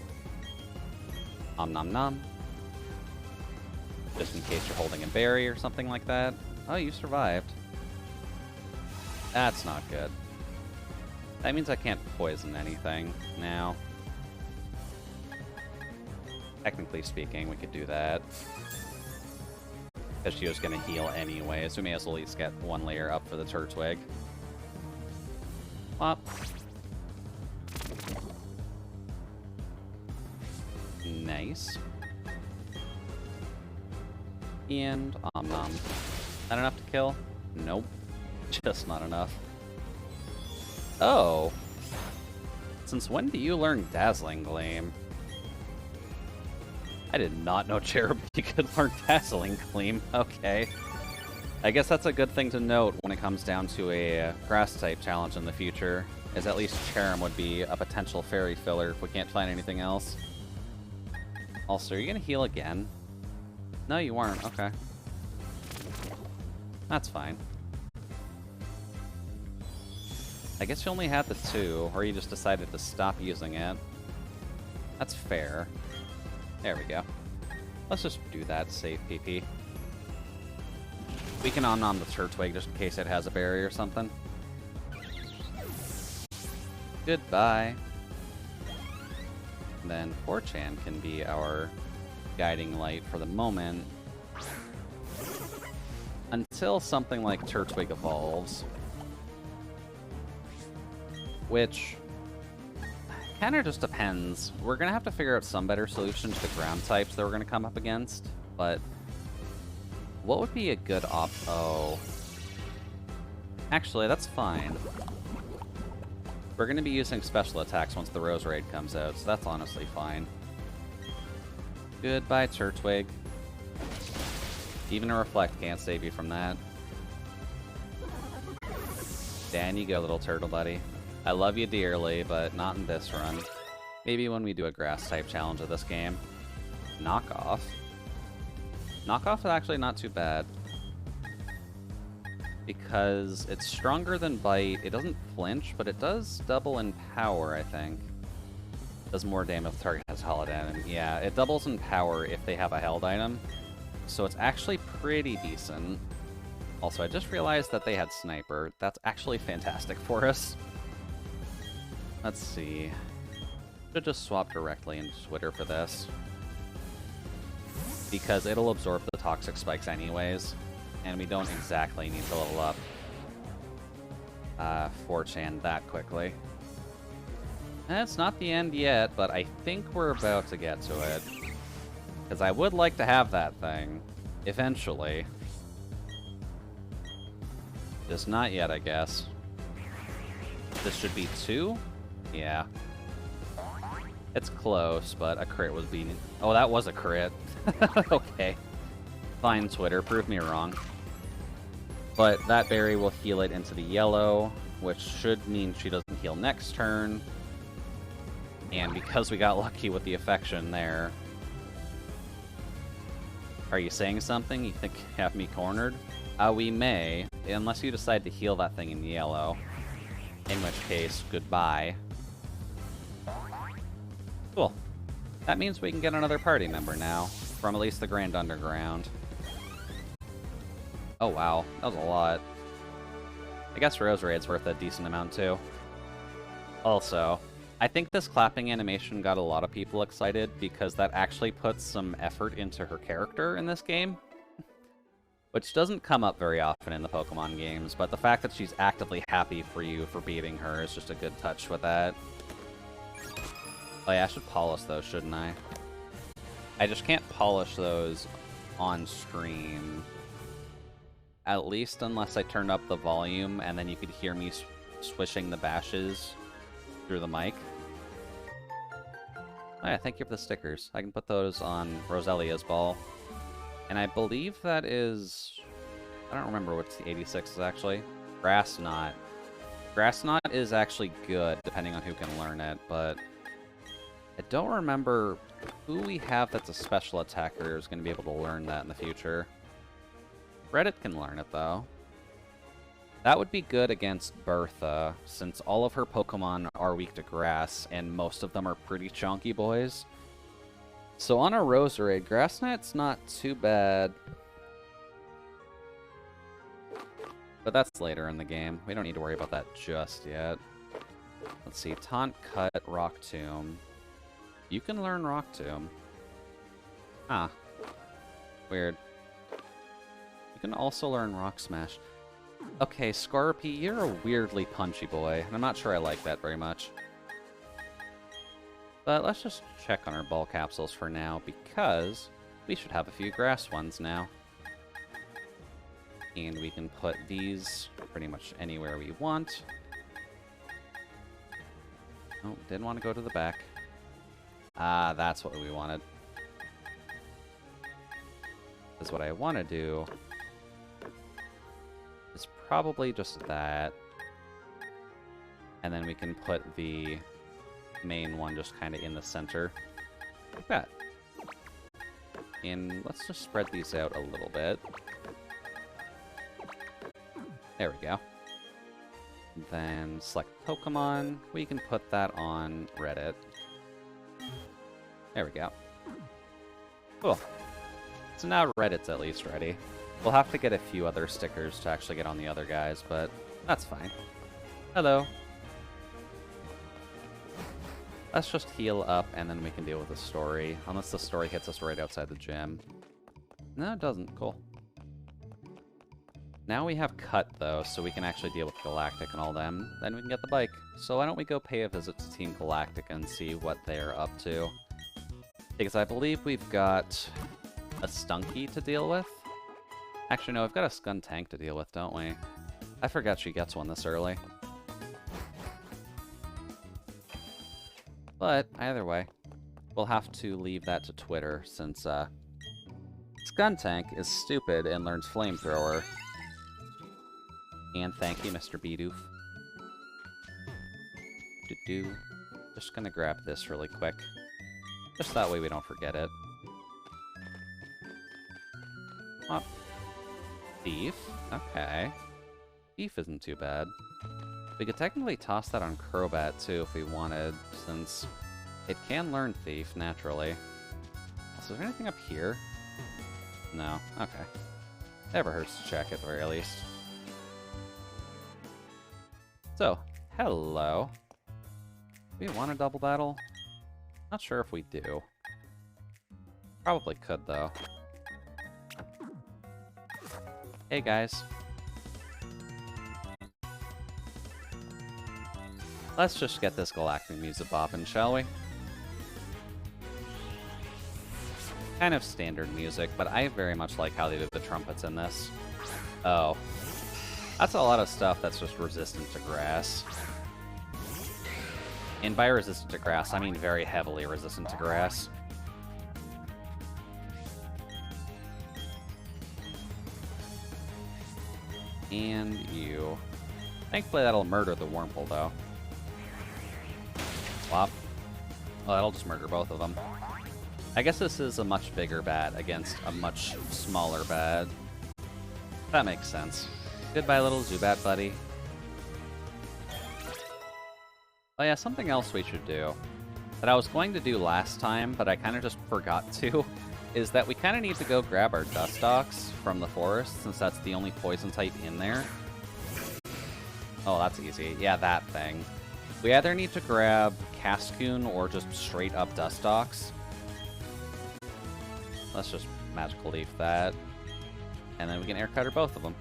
Om nom nom. Just in case you're holding a berry or something like that. Oh, you survived. That's not good. That means I can't poison anything now. Technically speaking, we could do that. Because she was going to heal anyway, so we may as well at least get 1 layer up for the Turtwig. Wop. Nice. And Om Nom. Not enough to kill? Nope. Just not enough. Oh. Since when do you learn Dazzling Gleam? I did not know Cherubi could learn Dazzling Gleam. Okay. I guess that's a good thing to note when it comes down to a grass-type challenge in the future, is at least Cherum would be a potential fairy filler if we can't find anything else. Also, are you going to heal again? No, you weren't. Okay. That's fine. I guess you only had the 2, or you just decided to stop using it. That's fair. There we go. Let's just do that, save PP. We can Om-Nom the Turtwig just in case it has a berry or something. Goodbye. And then 4chan can be our guiding light for the moment. Until something like Turtwig evolves. Which kind of just depends. We're going to have to figure out some better solution to the ground types that we're going to come up against. But what would be a good Oh. Actually, that's fine. We're going to be using special attacks once the Roserade comes out, so that's honestly fine. Goodbye, Turtwig. Even a Reflect can't save you from that. Down you go, little turtle buddy. I love you dearly, but not in this run. Maybe when we do a grass-type challenge of this game. Knockoff. Knockoff is actually not too bad. Because it's stronger than Bite. It doesn't flinch, but it does double in power, I think. Does more damage if the target has held item. Yeah, it doubles in power if they have a held item. So it's actually pretty decent. Also, I just realized that they had Sniper. That's actually fantastic for us. Let's see. Should just swap directly into Twitter for this. Because it'll absorb the toxic spikes anyways. And we don't exactly need to level up 4chan that quickly. It's not the end yet, but I think we're about to get to it. Because I would like to have that thing. Eventually. Just not yet, I guess. This should be 2? Yeah. It's close, but a crit was being... Oh, that was a crit. Okay. Fine, Twitter. Prove me wrong. But that berry will heal it into the yellow, which should mean she doesn't heal next turn. And because we got lucky with the affection there... Are you saying something? You think you have me cornered? We may, unless you decide to heal that thing in yellow. In which case, goodbye. Cool. That means we can get another party member now, from at least the Grand Underground. Oh wow, that was a lot. I guess Roserade's worth a decent amount too. Also, I think this clapping animation got a lot of people excited because that actually puts some effort into her character in this game. Which doesn't come up very often in the Pokemon games, but the fact that she's actively happy for you for beating her is just a good touch with that. Oh yeah, I should polish those, shouldn't I? I just can't polish those on stream. At least unless I turn up the volume, and then you could hear me swishing the bashes through the mic. Oh yeah, thank you for the stickers. I can put those on Roselia's ball. And I believe that is... I don't remember what's the 86 is actually. Grass Knot. Grass Knot is actually good, depending on who can learn it, but... I don't remember who we have that's a special attacker is going to be able to learn that in the future. Reddit can learn it, though. That would be good against Bertha, since all of her Pokemon are weak to grass, and most of them are pretty chonky boys. So on a Roserade, Grass Knot's not too bad. But that's later in the game. We don't need to worry about that just yet. Let's see, Taunt, Cut, Rock Tomb. You can learn Rock Tomb. Ah. Weird. You can also learn Rock Smash. Okay, Scorpy, you're a weirdly punchy boy, and I'm not sure I like that very much. But let's just check on our ball capsules for now, because we should have a few grass ones now. And we can put these pretty much anywhere we want. Oh, didn't want to go to the back. Ah, that's what we wanted. Because what I want to do is probably just that. And then we can put the main one just kind of in the center. Like that. And let's just spread these out a little bit. There we go. Then select Pokemon. We can put that on Reddit. There we go. Cool. So now Reddit's at least ready. We'll have to get a few other stickers to actually get on the other guys, but that's fine. Hello. Let's just heal up, and then we can deal with the story. Unless the story hits us right outside the gym. No, it doesn't. Cool. Now we have Cut, though, so we can actually deal with Galactic and all them. Then we can get the bike. So why don't we go pay a visit to Team Galactic and see what they're up to. Because I believe we've got a Stunky to deal with. Actually, no, we've got a Skuntank to deal with, don't we? I forgot she gets one this early. But, either way, we'll have to leave that to Twitter, since, Skuntank is stupid and learns Flamethrower. And thank you, Mr. Bidoof. Do-do. Just gonna grab this really quick. Just that way we don't forget it. Oh. Thief? Okay. Thief isn't too bad. We could technically toss that on Crobat, too, if we wanted, since it can learn Thief, naturally. Also, is there anything up here? No. Okay. Never hurts to check, at the very least. So, hello. Do we want a double battle? Not sure if we do. Probably could, though. Hey, guys. Let's just get this galactic music bopping, shall we? Kind of standard music, but I very much like how they did the trumpets in this. Oh. That's a lot of stuff that's just resistant to grass. And by resistant to grass, I mean very heavily resistant to grass. And you. Thankfully that'll murder the Wurmple, though. Flop. Well, that'll just murder both of them. I guess this is a much bigger bat against a much smaller bat. That makes sense. Goodbye, little Zubat buddy. Oh yeah, something else we should do, that I was going to do last time, but I kind of just forgot to, is that we kind of need to go grab our Dustox from the forest, since that's the only poison type in there. Oh, that's easy. Yeah, that thing. We either need to grab Cascoon or just straight up Dustox. Let's just Magical Leaf that. And then we can Air Cutter both of them.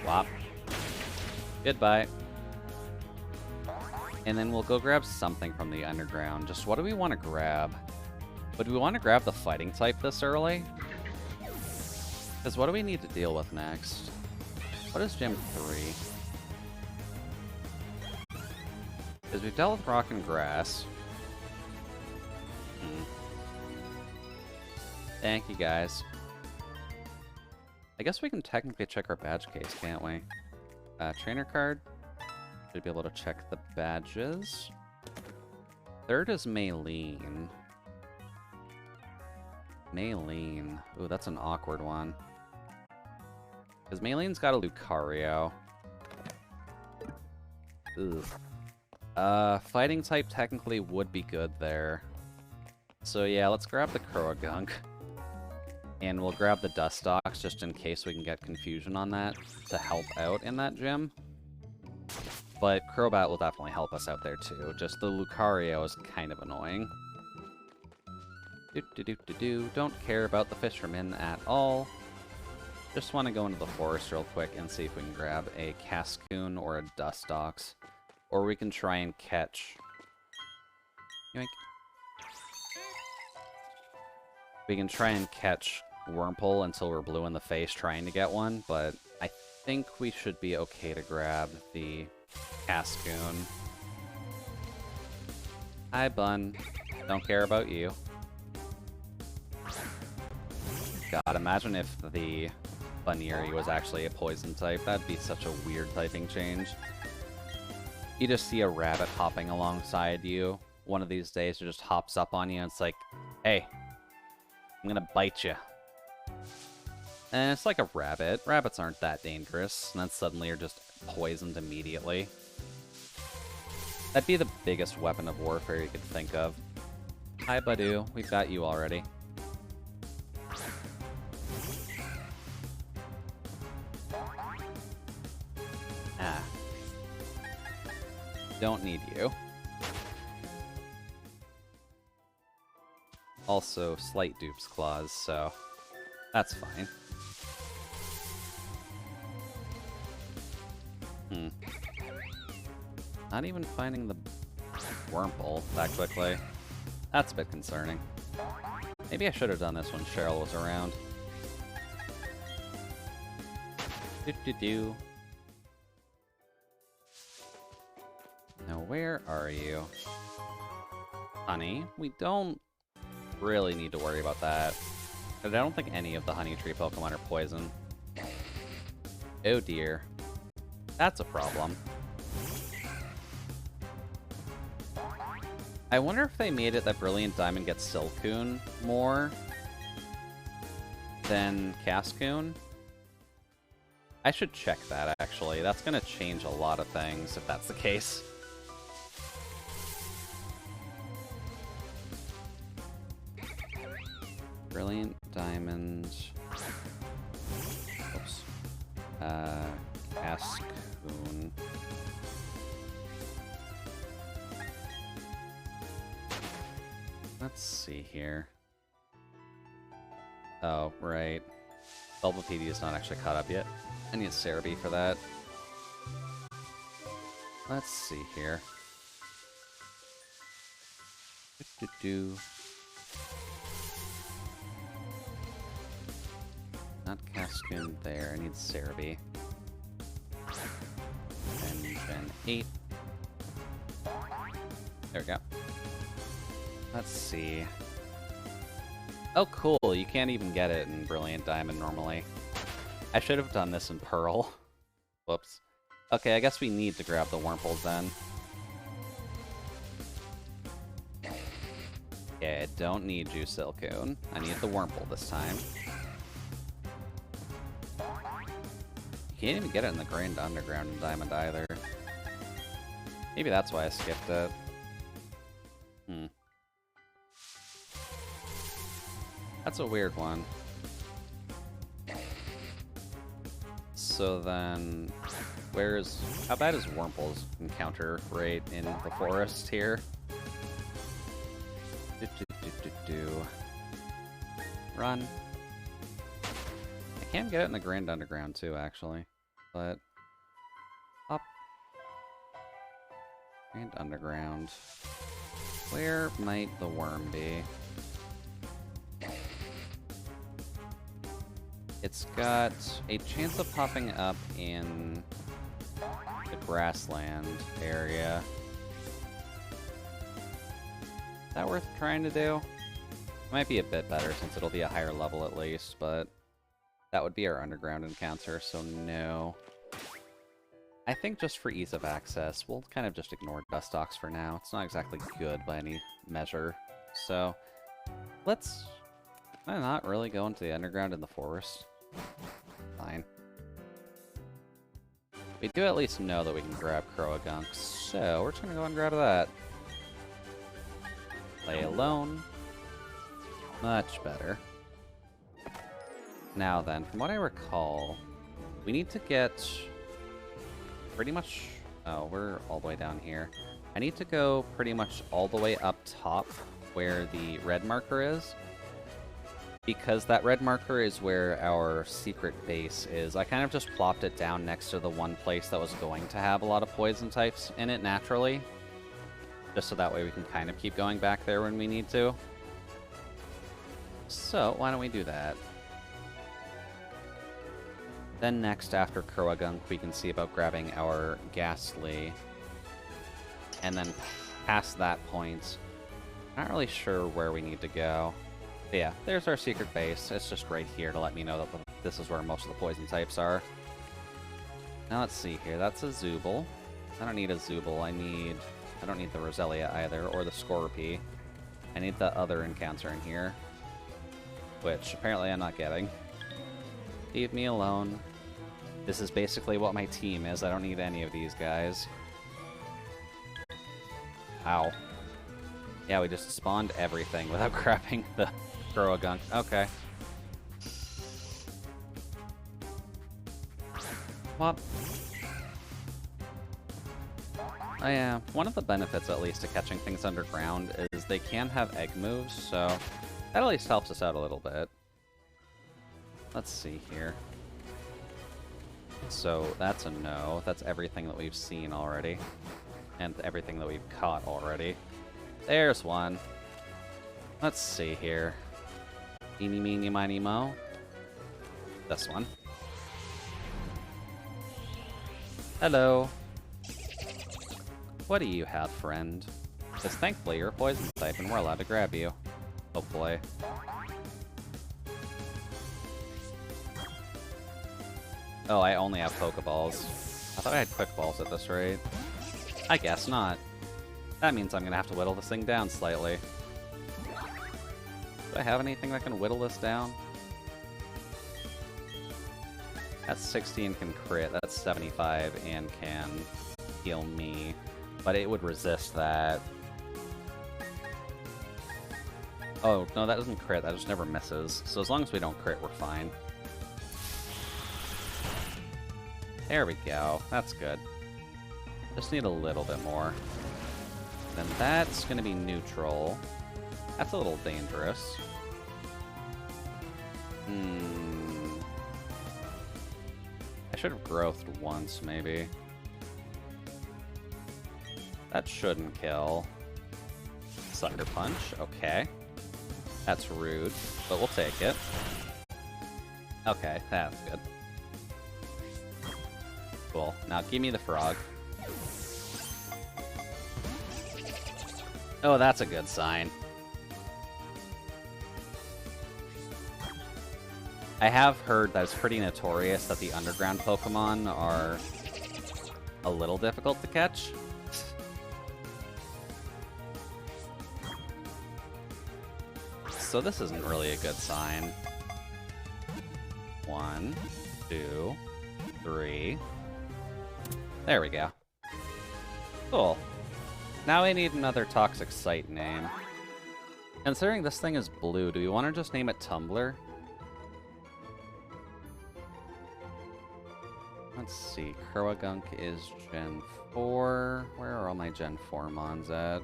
Flop. Goodbye. And then we'll go grab something from the underground. Just what do we want to grab? Would we want to grab the fighting type this early? Because what do we need to deal with next? What is Gym 3? Because we've dealt with rock and grass. Thank you, guys. I guess we can technically check our badge case, can't we? Trainer card. Should be able to check the badges. Third is Maylene. Maylene. Ooh, that's an awkward one. Because Maylene's got a Lucario. Ooh. Fighting type technically would be good there. So yeah, let's grab the Croagunk. And we'll grab the Dustox just in case we can get confusion on that to help out in that gym. But Crobat will definitely help us out there too. Just the Lucario is kind of annoying. Don't care about the fisherman at all. Just want to go into the forest real quick and see if we can grab a Cascoon or a Dustox. Or we can try and catch... Yoink. We can try and catch Wurmple until we're blue in the face trying to get one, but I think we should be okay to grab the Cascoon. Hi, Bun. Don't care about you. God, imagine if the Bunnery was actually a poison type. That'd be such a weird typing change. You just see a rabbit hopping alongside you. One of these days it just hops up on you and it's like, hey, I'm gonna bite you. And it's like a rabbit. Rabbits aren't that dangerous. And then suddenly you're just poisoned immediately. That'd be the biggest weapon of warfare you could think of. Hi, Badoo. We've got you already. Ah. Don't need you. Also, slight dupes clause, so that's fine. Not even finding the Wurmple that quickly. That's a bit concerning. Maybe I should have done this when Cheryl was around. Do-do-do. Now, where are you? Honey, we don't really need to worry about that. But I don't think any of the Honey Tree Pokemon are poison. Oh dear. That's a problem. I wonder if they made it that Brilliant Diamond gets Silcoon more than Cascoon. I should check that, actually. That's gonna change a lot of things if that's the case. Brilliant Diamond. Oops. Cascoon. Let's see here. Oh, right. Bulbapedia is not actually caught up yet. I need Cerebi for that. Let's see here. Do-do-do. Not Cascoon there. I need Cerebi. And Gen 8. There we go. Let's see. Oh, cool. You can't even get it in Brilliant Diamond normally. I should have done this in Pearl. Whoops. Okay, I guess we need to grab the Wurmples then. Okay, I don't need you, Silcoon. I need the Wurmple this time. You can't even get it in the Grand Underground and Diamond either. Maybe that's why I skipped it. That's a weird one. So then, how bad is Wurmple's encounter rate in the forest here? Run. I can get it in the Grand Underground too, actually. But, up. Grand Underground. Where might the worm be? It's got a chance of popping up in the grassland area. Is that worth trying to do? It might be a bit better since it'll be a higher level at least, but that would be our underground encounter, so no. I think just for ease of access, we'll kind of just ignore Dustox for now. It's not exactly good by any measure, so let's not really go into the underground in the forest. Fine. We do at least know that we can grab Croagunk, so we're just gonna go and grab that. Play alone. Much better. Now then, from what I recall, we need to get pretty much... Oh, we're all the way down here. I need to go pretty much all the way up top where the red marker is, because that red marker is where our secret base is. I kind of just plopped it down next to the one place that was going to have a lot of poison types in it naturally, just so that way we can kind of keep going back there when we need to. So, why don't we do that? Then next, after Croagunk, we can see about grabbing our Ghastly. And then past that point, not really sure where we need to go. But yeah, there's our secret base. It's just right here to let me know that this is where most of the poison types are. Now let's see here. That's a Zooble. I don't need a Zooble. I don't need the Roselia either, or the Scorpy. I need the other encounter in here, which apparently I'm not getting. Leave me alone. This is basically what my team is. I don't need any of these guys. Ow. Yeah, we just spawned everything without grabbing the Croagunk. Okay. Well, one of the benefits, at least, to catching things underground is they can have egg moves, so that at least helps us out a little bit. Let's see here. So that's a no. That's everything that we've seen already. And everything that we've caught already. There's one. Let's see here. Eeny, meeny, miny, mo. This one. Hello. What do you have, friend? Because thankfully you're a poison type and we're allowed to grab you. Hopefully. Oh, I only have Pokeballs. I thought I had Quick Balls at this rate. I guess not. That means I'm gonna have to whittle this thing down slightly. Do I have anything that can whittle this down? That's 60 and can crit. That's 75 and can heal me. But it would resist that. Oh, no, that doesn't crit. That just never misses. So as long as we don't crit, we're fine. There we go. That's good. Just need a little bit more. Then that's going to be neutral. That's a little dangerous. I should have growthed once, maybe. That shouldn't kill. Sucker Punch, okay. That's rude, but we'll take it. Okay, that's good. Cool. Now give me the frog. Oh, that's a good sign. I have heard that it's pretty notorious that the underground Pokemon are a little difficult to catch. So this isn't really a good sign. 1, 2, 3. There we go. Cool. Now we need another Toxic Site name. Considering this thing is blue, do we want to just name it Tumbler? Let's see. Croagunk is Gen 4. Where are all my Gen 4 mons at?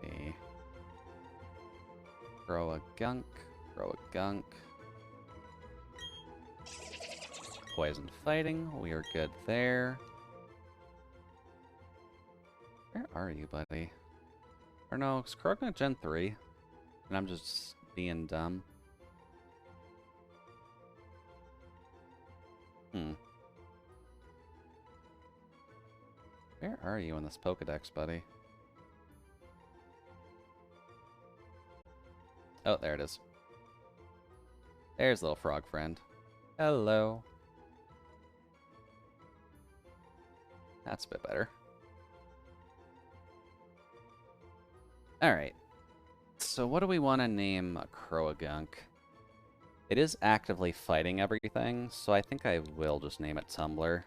Okay. Croagunk. Croagunk. Poison fighting. We are good there. Where are you, buddy? Or no, it's Croagunk Gen 3. And I'm just being dumb. Where are you in this Pokedex, buddy? Oh, there it is. There's little frog friend. Hello. That's a bit better. Alright. So what do we want to name Croagunk? It is actively fighting everything, so I think I will just name it Tumbler.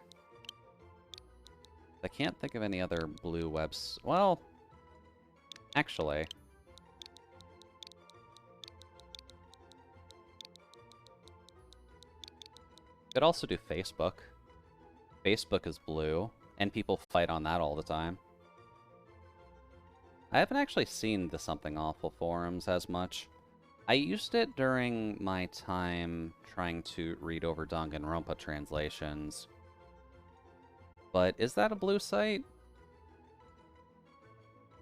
I can't think of any other blue webs. Well, actually. Could also do Facebook. Facebook is blue, and people fight on that all the time. I haven't actually seen the Something Awful forums as much. I used it during my time trying to read over Danganronpa translations. But is that a blue site?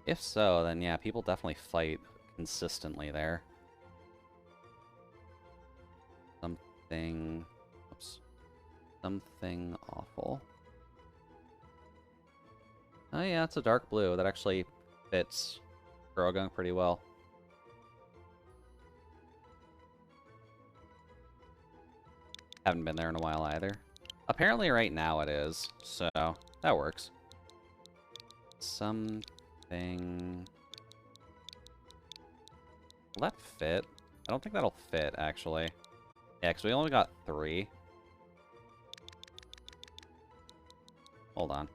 If so, then yeah, people definitely fight consistently there. Something... Oops. Something awful. Oh yeah, it's a dark blue. That actually fits Croagunk pretty well. Haven't been there in a while either. Apparently right now it is, so that works. Something... Will that fit? I don't think that'll fit, actually. Yeah, because we only got 3. Hold on.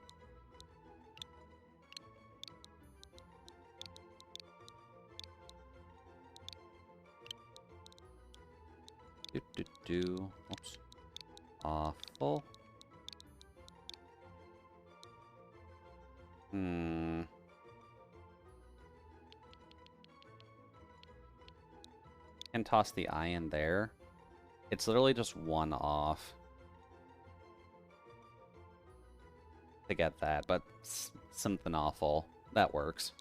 Oops. Awful. Can toss the eye in there. It's literally just 1 off to get that, but something awful. That works.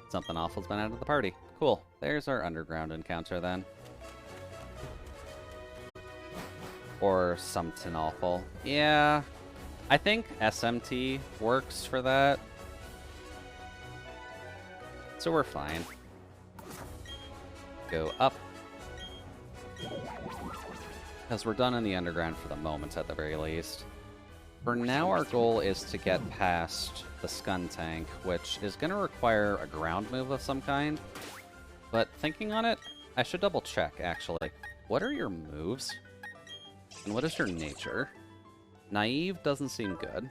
Something awful's been out of the party. Cool. There's our underground encounter then. Or something awful. Yeah. I think SMT works for that. So we're fine. Go up. Because we're done in the underground for the moment at the very least. For now, our goal is to get past the Skuntank, which is going to require a ground move of some kind. But thinking on it, I should double check, actually. What are your moves? And what is your nature? Naive doesn't seem good.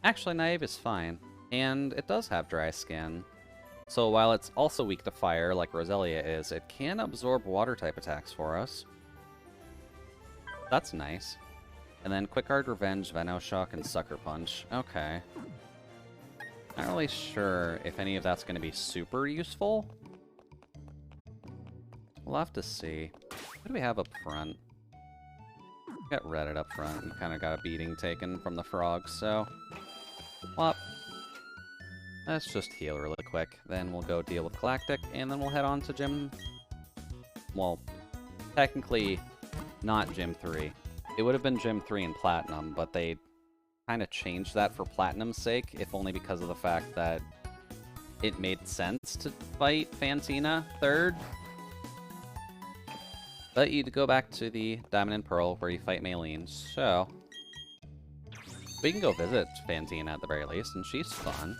Actually, Naive is fine. And it does have dry skin. So while it's also weak to fire, like Roselia is, it can absorb water-type attacks for us. That's nice. And then Quick Guard, Revenge, Venoshock, and Sucker Punch. Okay. Not really sure if any of that's going to be super useful. We'll have to see. What do we have up front? Got Reddit up front. We kind of got a beating taken from the frogs, so... Well, let's just heal really quick. Then we'll go deal with Galactic, and then we'll head on to Gym... Well, technically, not Gym 3. It would have been Gym 3 in Platinum, but they kind of changed that for Platinum's sake, if only because of the fact that it made sense to fight Fantina third. But you'd go back to the Diamond and Pearl where you fight Maylene, so... We can go visit Fantina at the very least, and she's fun.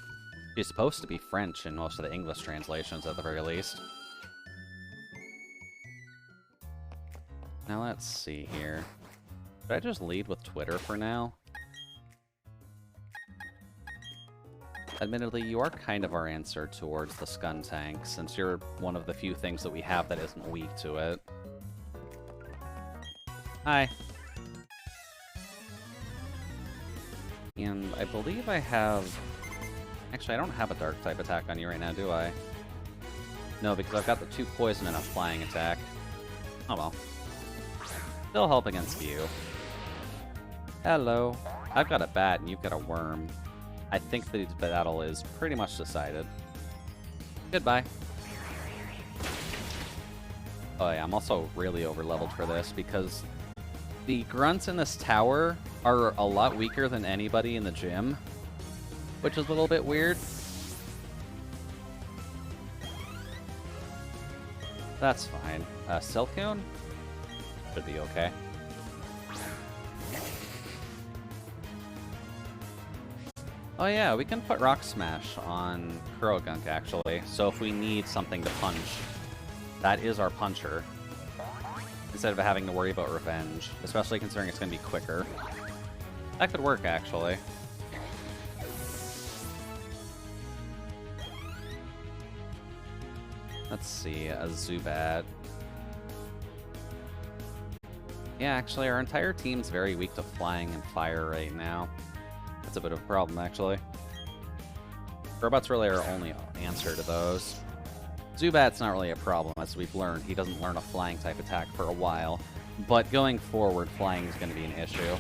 She's supposed to be French in most of the English translations at the very least. Now let's see here. Should I just lead with Twitter for now? Admittedly, you are kind of our answer towards the Scun tank, since you're one of the few things that we have that isn't weak to it. Hi. And I believe I have... Actually, I don't have a dark type attack on you right now, do I? No, because I've got the 2 poison and a flying attack. Oh well. Still help against you. Hello. I've got a bat and you've got a worm. I think the battle is pretty much decided. Goodbye. Oh yeah, I'm also really over-leveled for this because the grunts in this tower are a lot weaker than anybody in the gym, which is a little bit weird. That's fine. Silcoon? Should be okay. Oh yeah, we can put Rock Smash on Kurogunk, actually. So if we need something to punch, that is our puncher. Instead of having to worry about revenge, especially considering it's going to be quicker. That could work, actually. Let's see, a Zubat. Yeah, actually, our entire team's very weak to flying and fire right now. That's a bit of a problem, actually. Robots really are our only answer to those. Zubat's not really a problem, as we've learned. He doesn't learn a flying type attack for a while. But going forward, flying is going to be an issue.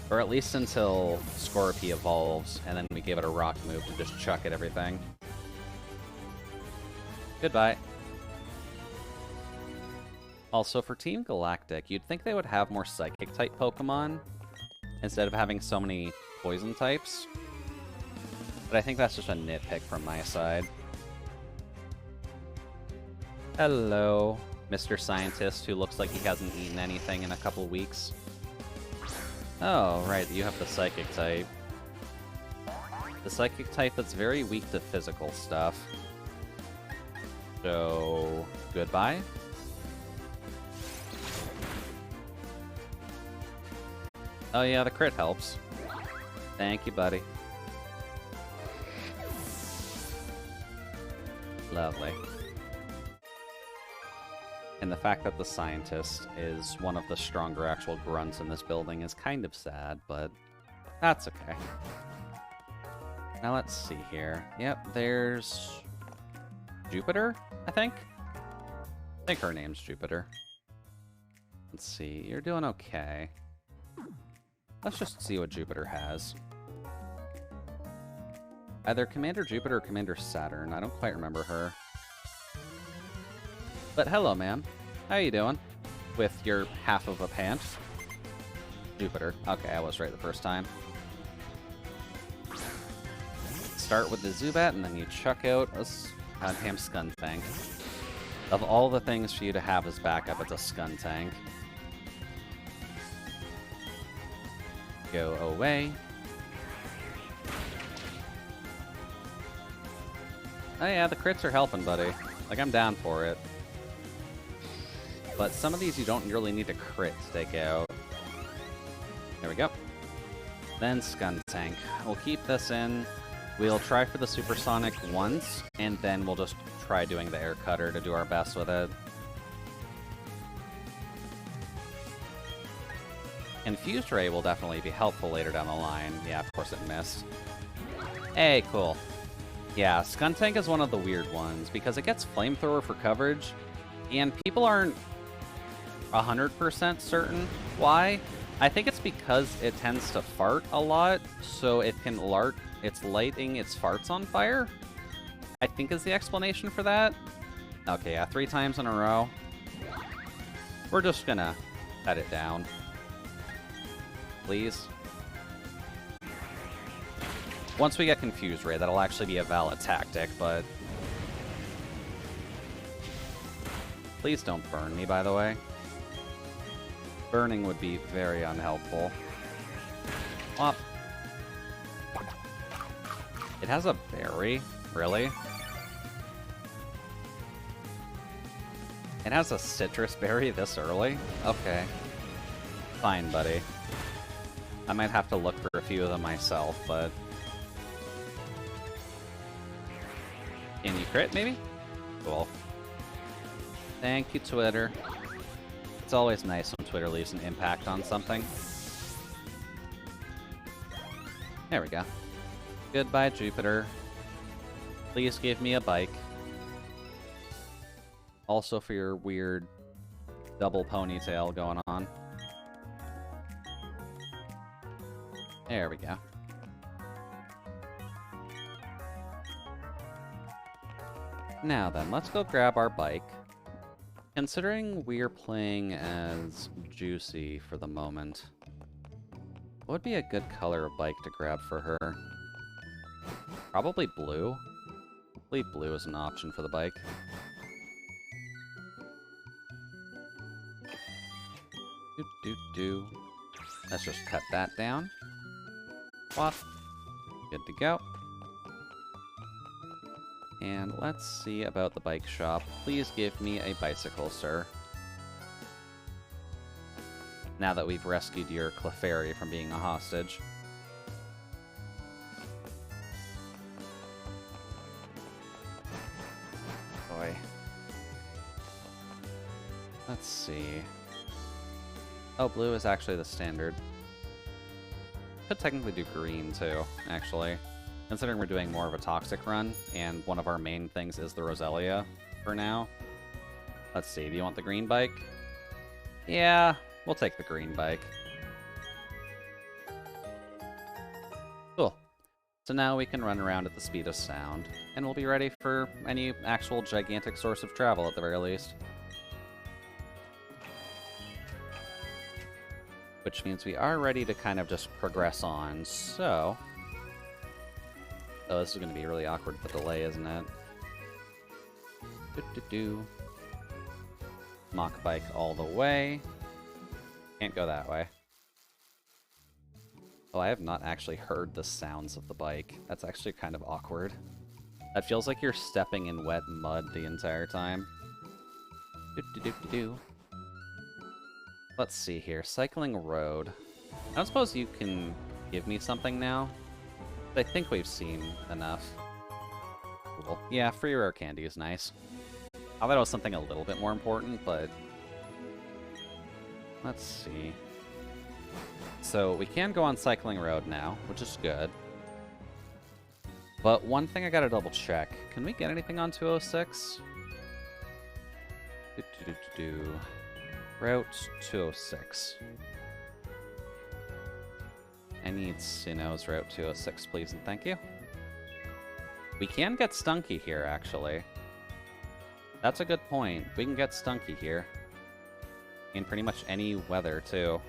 Or at least until Scorpy evolves, and then we give it a rock move to just chuck at everything. Goodbye. Also, for Team Galactic, you'd think they would have more Psychic-type Pokemon, instead of having so many Poison types. But I think that's just a nitpick from my side. Hello, Mr. Scientist, who looks like he hasn't eaten anything in a couple weeks. Oh, right, you have the Psychic type. The Psychic type that's very weak to physical stuff. So, goodbye. Oh yeah, the crit helps. Thank you, buddy. Lovely. And the fact that the Scientist is one of the stronger actual grunts in this building is kind of sad, but that's okay. Now let's see here. Yep, there's Jupiter, I think? I think her name's Jupiter. Let's see, you're doing okay. Let's just see what Jupiter has. Either Commander Jupiter or Commander Saturn. I don't quite remember her. But hello, ma'am. How you doing? With your half of a pant? Jupiter. Okay, I was right the first time. Start with the Zubat, and then you chuck out a goddamn Scun tank. Of all the things for you to have as backup, it's a Scun tank. Go away. Oh yeah, the crits are helping, buddy. Like, I'm down for it. But some of these you don't really need a crit to take out. There we go. Then Scun Tank. We'll keep this in. We'll try for the Supersonic once, and then we'll just try doing the Air Cutter to do our best with it. And Fused Ray will definitely be helpful later down the line. Yeah, of course it missed. Hey, cool. Yeah, Scun Tank is one of the weird ones, because it gets Flamethrower for coverage, and people aren't 100% certain why. I think it's because it tends to fart a lot, so it can it's lighting its farts on fire. I think is the explanation for that. Okay, yeah, 3 times in a row. We're just gonna cut it down. Please. Once we get Confuse Ray, that'll actually be a valid tactic, but... Please don't burn me, by the way. Burning would be very unhelpful. Whop. It has a berry? Really? It has a citrus berry this early? Okay. Fine, buddy. I might have to look for a few of them myself, but... Can you crit, maybe? Cool. Thank you, Twitter. It's always nice when Twitter leaves an impact on something. There we go. Goodbye, Jupiter. Please give me a bike. Also for your weird double ponytail going on. There we go. Now then, let's go grab our bike. Considering we're playing as Juicy for the moment, what would be a good color of bike to grab for her? Probably blue. I believe blue is an option for the bike. Let's just cut that down. Whop. Good to go. And let's see about the bike shop. Please give me a bicycle, sir. Now that we've rescued your Clefairy from being a hostage. Boy. Let's see. Oh, blue is actually the standard. Could technically do green, too, actually. Considering we're doing more of a toxic run, and one of our main things is the Roselia for now. Let's see, do you want the green bike? Yeah, we'll take the green bike. Cool. So now we can run around at the speed of sound, and we'll be ready for any actual gigantic source of travel at the very least. Which means we are ready to kind of just progress on, so... Oh, this is going to be really awkward with the delay, isn't it? Mock bike all the way. Can't go that way. Oh, I have not actually heard the sounds of the bike. That's actually kind of awkward. That feels like you're stepping in wet mud the entire time. Let's see here. Cycling road. I don't suppose you can give me something now? I think we've seen enough. Cool. Yeah, free rare candy is nice. I thought it was something a little bit more important, but... Let's see. So, we can go on Cycling Road now, which is good. But one thing I gotta double check. Can we get anything on 206? Route 206. I need Sinnoh's Route 206, please, and thank you. We can get Stunky here, actually. That's a good point. We can get Stunky here. In pretty much any weather, too.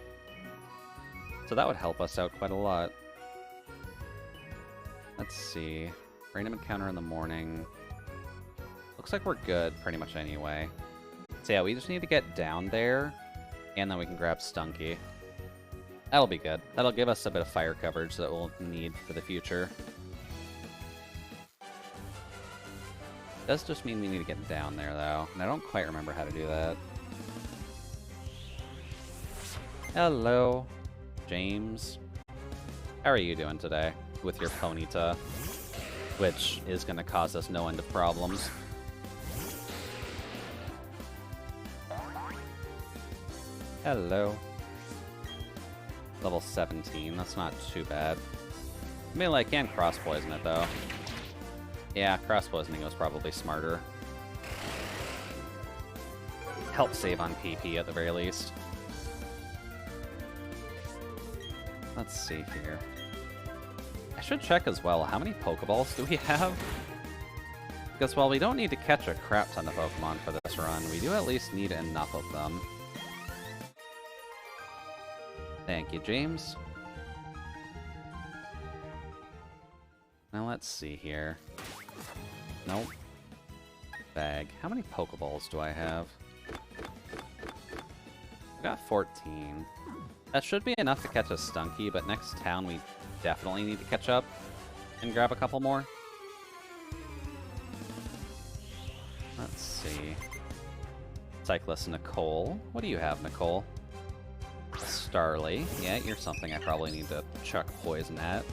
So that would help us out quite a lot. Let's see. Random encounter in the morning. Looks like we're good pretty much anyway. So yeah, we just need to get down there, and then we can grab Stunky. That'll be good. That'll give us a bit of fire coverage that we'll need for the future. Does just mean we need to get down there, though, and I don't quite remember how to do that. Hello, James. How are you doing today with your Ponyta, which is going to cause us no end of problems? Hello. Level 17, that's not too bad. Melee can cross-poison it, though. Yeah, cross-poisoning was probably smarter. help save on PP at the very least. Let's see here. I should check as well, how many Pokeballs do we have? Because while we don't need to catch a crap ton of Pokemon for this run, we do at least need enough of them. Thank you, James. Now let's see here. Nope. Bag. How many Pokeballs do I have? I've got 14. That should be enough to catch a Stunky, but next town we definitely need to catch up and grab a couple more. Let's see. Cyclist Nicole. What do you have, Nicole? Starly. Yeah, you're something I probably need to chuck poison at.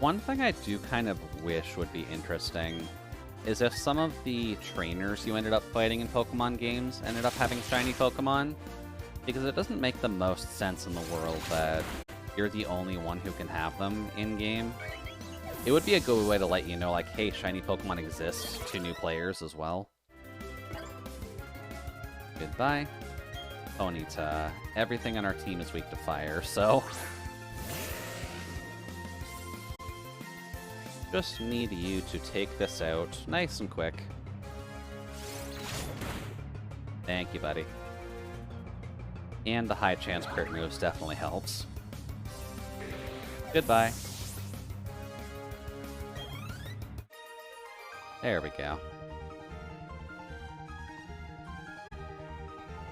One thing I do kind of wish would be interesting is if some of the trainers you ended up fighting in Pokemon games ended up having shiny Pokemon, because it doesn't make the most sense in the world that you're the only one who can have them in-game. It would be a good way to let you know, like, hey, shiny Pokemon exists to new players as well. Goodbye. Ponyta. Everything on our team is weak to fire, so... just need you to take this out nice and quick. Thank you, buddy. And the high chance crit moves definitely helps. Goodbye. There we go.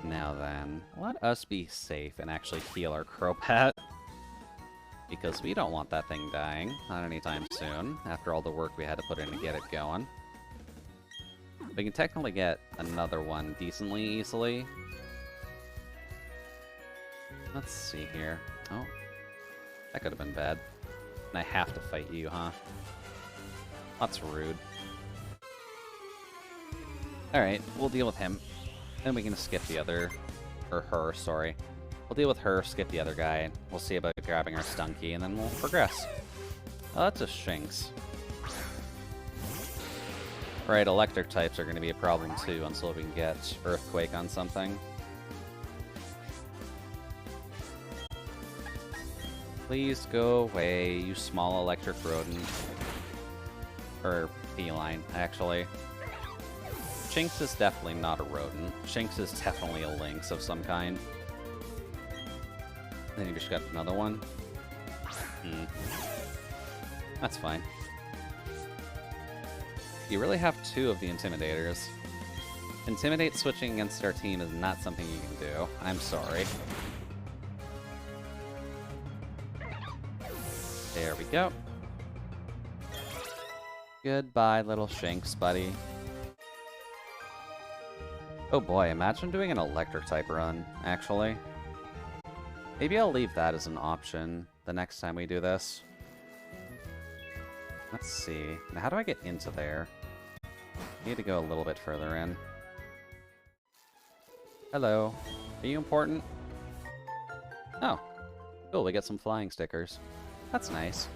Now then, let us be safe and actually heal our Crobat. Because we don't want that thing dying, not anytime soon, after all the work we had to put in to get it going. We can technically get another one decently easily. Let's see here. Oh, that could have been bad. And I have to fight you, huh? That's rude. Alright, we'll deal with him. Then we can skip the other... or her, sorry. We'll deal with her, skip the other guy. We'll see about grabbing our Stunky, and then we'll progress. Oh, that's a Shinx. Right, electric types are going to be a problem too until we can get Earthquake on something. Please go away, you small electric rodent. Or feline, actually. Shinx is definitely not a rodent. Shinx is definitely a lynx of some kind. Then you just got another one. That's fine. You really have two of the Intimidators. Intimidate switching against our team is not something you can do. I'm sorry. There we go. Goodbye, little Shinx, buddy. Oh boy, imagine doing an electric type run, actually. Maybe I'll leave that as an option the next time we do this. Let's see. Now, how do I get into there? I need to go a little bit further in. Hello. Are you important? Oh. Cool, we get some flying stickers. That's nice.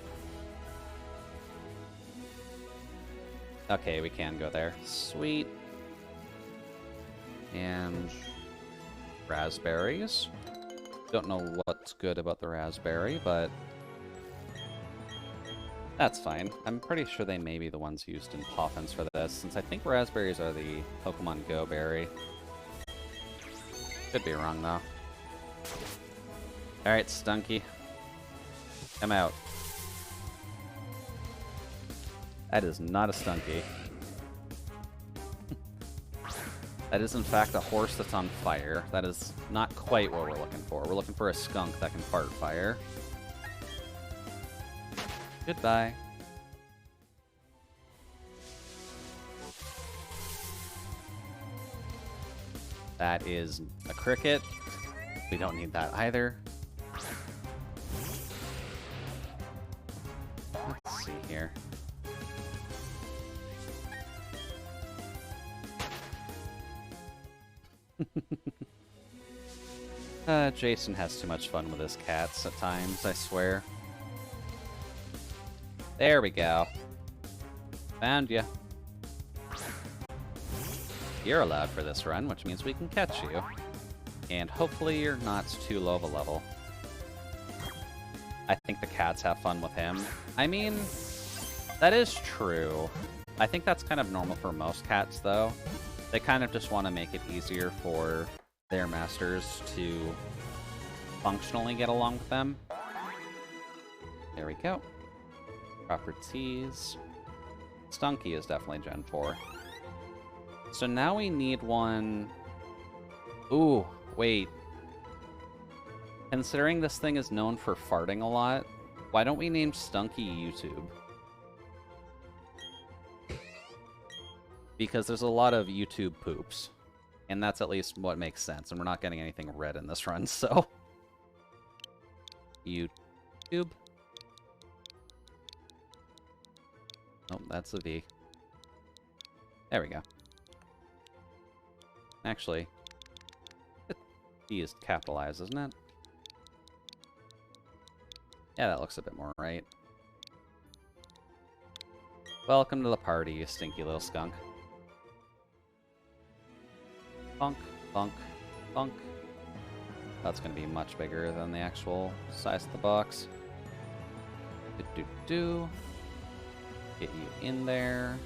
Okay, we can go there. Sweet. And... raspberries. Don't know what's good about the raspberry, but that's fine. I'm pretty sure they may be the ones used in Poffins for this, since I think raspberries are the Pokemon Go berry. Could be wrong, though. Alright, Stunky. Come out. That is not a Stunky. That is, in fact, a horse that's on fire. That is not quite what we're looking for. We're looking for a skunk that can fart fire. Goodbye. That is a cricket. We don't need that either. Let's see here. Jason has too much fun with his cats at times, I swear. There we go. Found ya. You're allowed for this run, which means we can catch you. And hopefully you're not too low of a level. I think the cats have fun with him. I mean, that is true. I think that's kind of normal for most cats, though. They kind of just want to make it easier for their masters to functionally get along with them. There we go. Properties. Stunky is definitely Gen 4. So now we need one... Ooh, wait. Considering this thing is known for farting a lot, why don't we name Stunky YouTube? Because there's a lot of YouTube poops. And that's at least what makes sense. And we're not getting anything red in this run, so... YouTube. Oh, that's a V. There we go. Actually, V is capitalized, isn't it? Yeah, that looks a bit more right. Welcome to the party, you stinky little skunk. Funk, funk, funk. That's going to be much bigger than the actual size of the box. Do-do-do. Get you in there.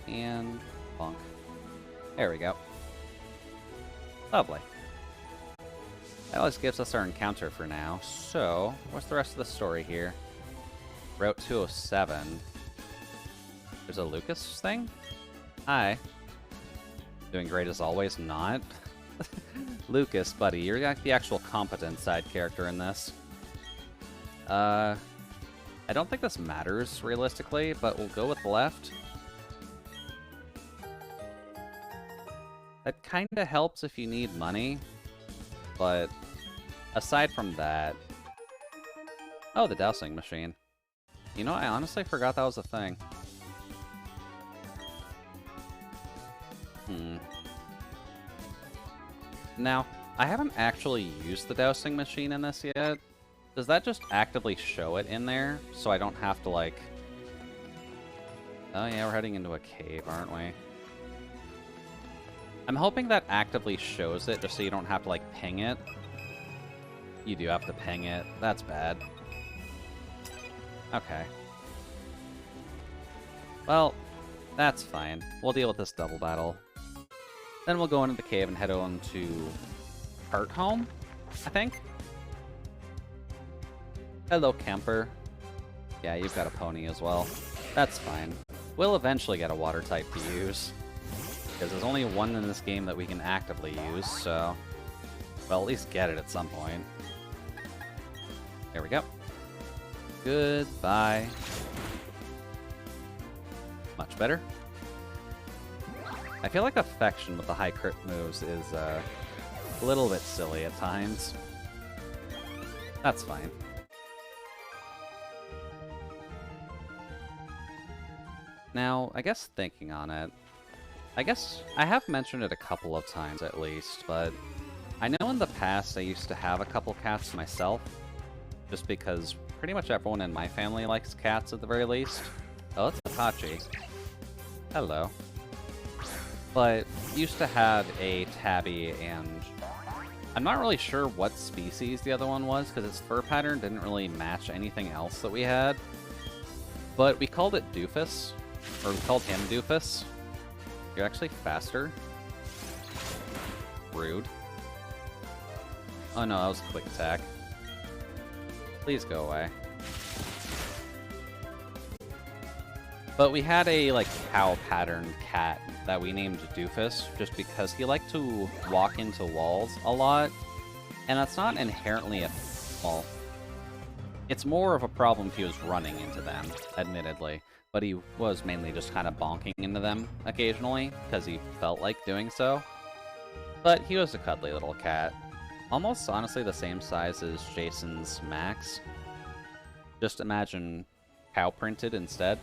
And funk. There we go. Lovely. That always gives us our encounter for now. So, what's the rest of the story here? Route 207. There's a Lucas thing? Hi. Doing great as always? Not. Lucas, buddy, you're like the actual competent side character in this. I don't think this matters, realistically, but we'll go with left. That kinda helps if you need money, but aside from that... Oh, the dowsing machine. You know, I honestly forgot that was a thing. Now, I haven't actually used the dowsing machine in this yet. Does that just actively show it in there, so I don't have to, like... Oh yeah, we're heading into a cave, aren't we? I'm hoping that actively shows it, just so you don't have to, like, ping it. You do have to ping it. That's bad. Okay. Well, that's fine. We'll deal with this double battle. Then we'll go into the cave and head on to Cart Home, I think? Hello, camper. Yeah, you've got a pony as well. That's fine. We'll eventually get a water type to use. Because there's only one in this game that we can actively use, so... Well, at least get it at some point. There we go. Goodbye. Much better. I feel like Affection with the high crit moves is a little bit silly at times. That's fine. Now, I guess thinking on it, I guess I have mentioned it a couple of times at least, but I know in the past I used to have a couple cats myself, just because pretty much everyone in my family likes cats at the very least. Oh, it's Apache. Hello. But used to have a tabby, and I'm not really sure what species the other one was, because its fur pattern didn't really match anything else that we had. But we called it Doofus, or we called him Doofus. You're actually faster. Rude. Oh no, that was a quick attack. Please go away. But we had a, like, cow-patterned cat that we named Doofus, just because he liked to walk into walls a lot, and that's not inherently a... well, it's more of a problem if he was running into them, admittedly, but he was mainly just kind of bonking into them occasionally, because he felt like doing so. But he was a cuddly little cat. Almost, honestly, the same size as Jason's Max. Just imagine cow-printed instead.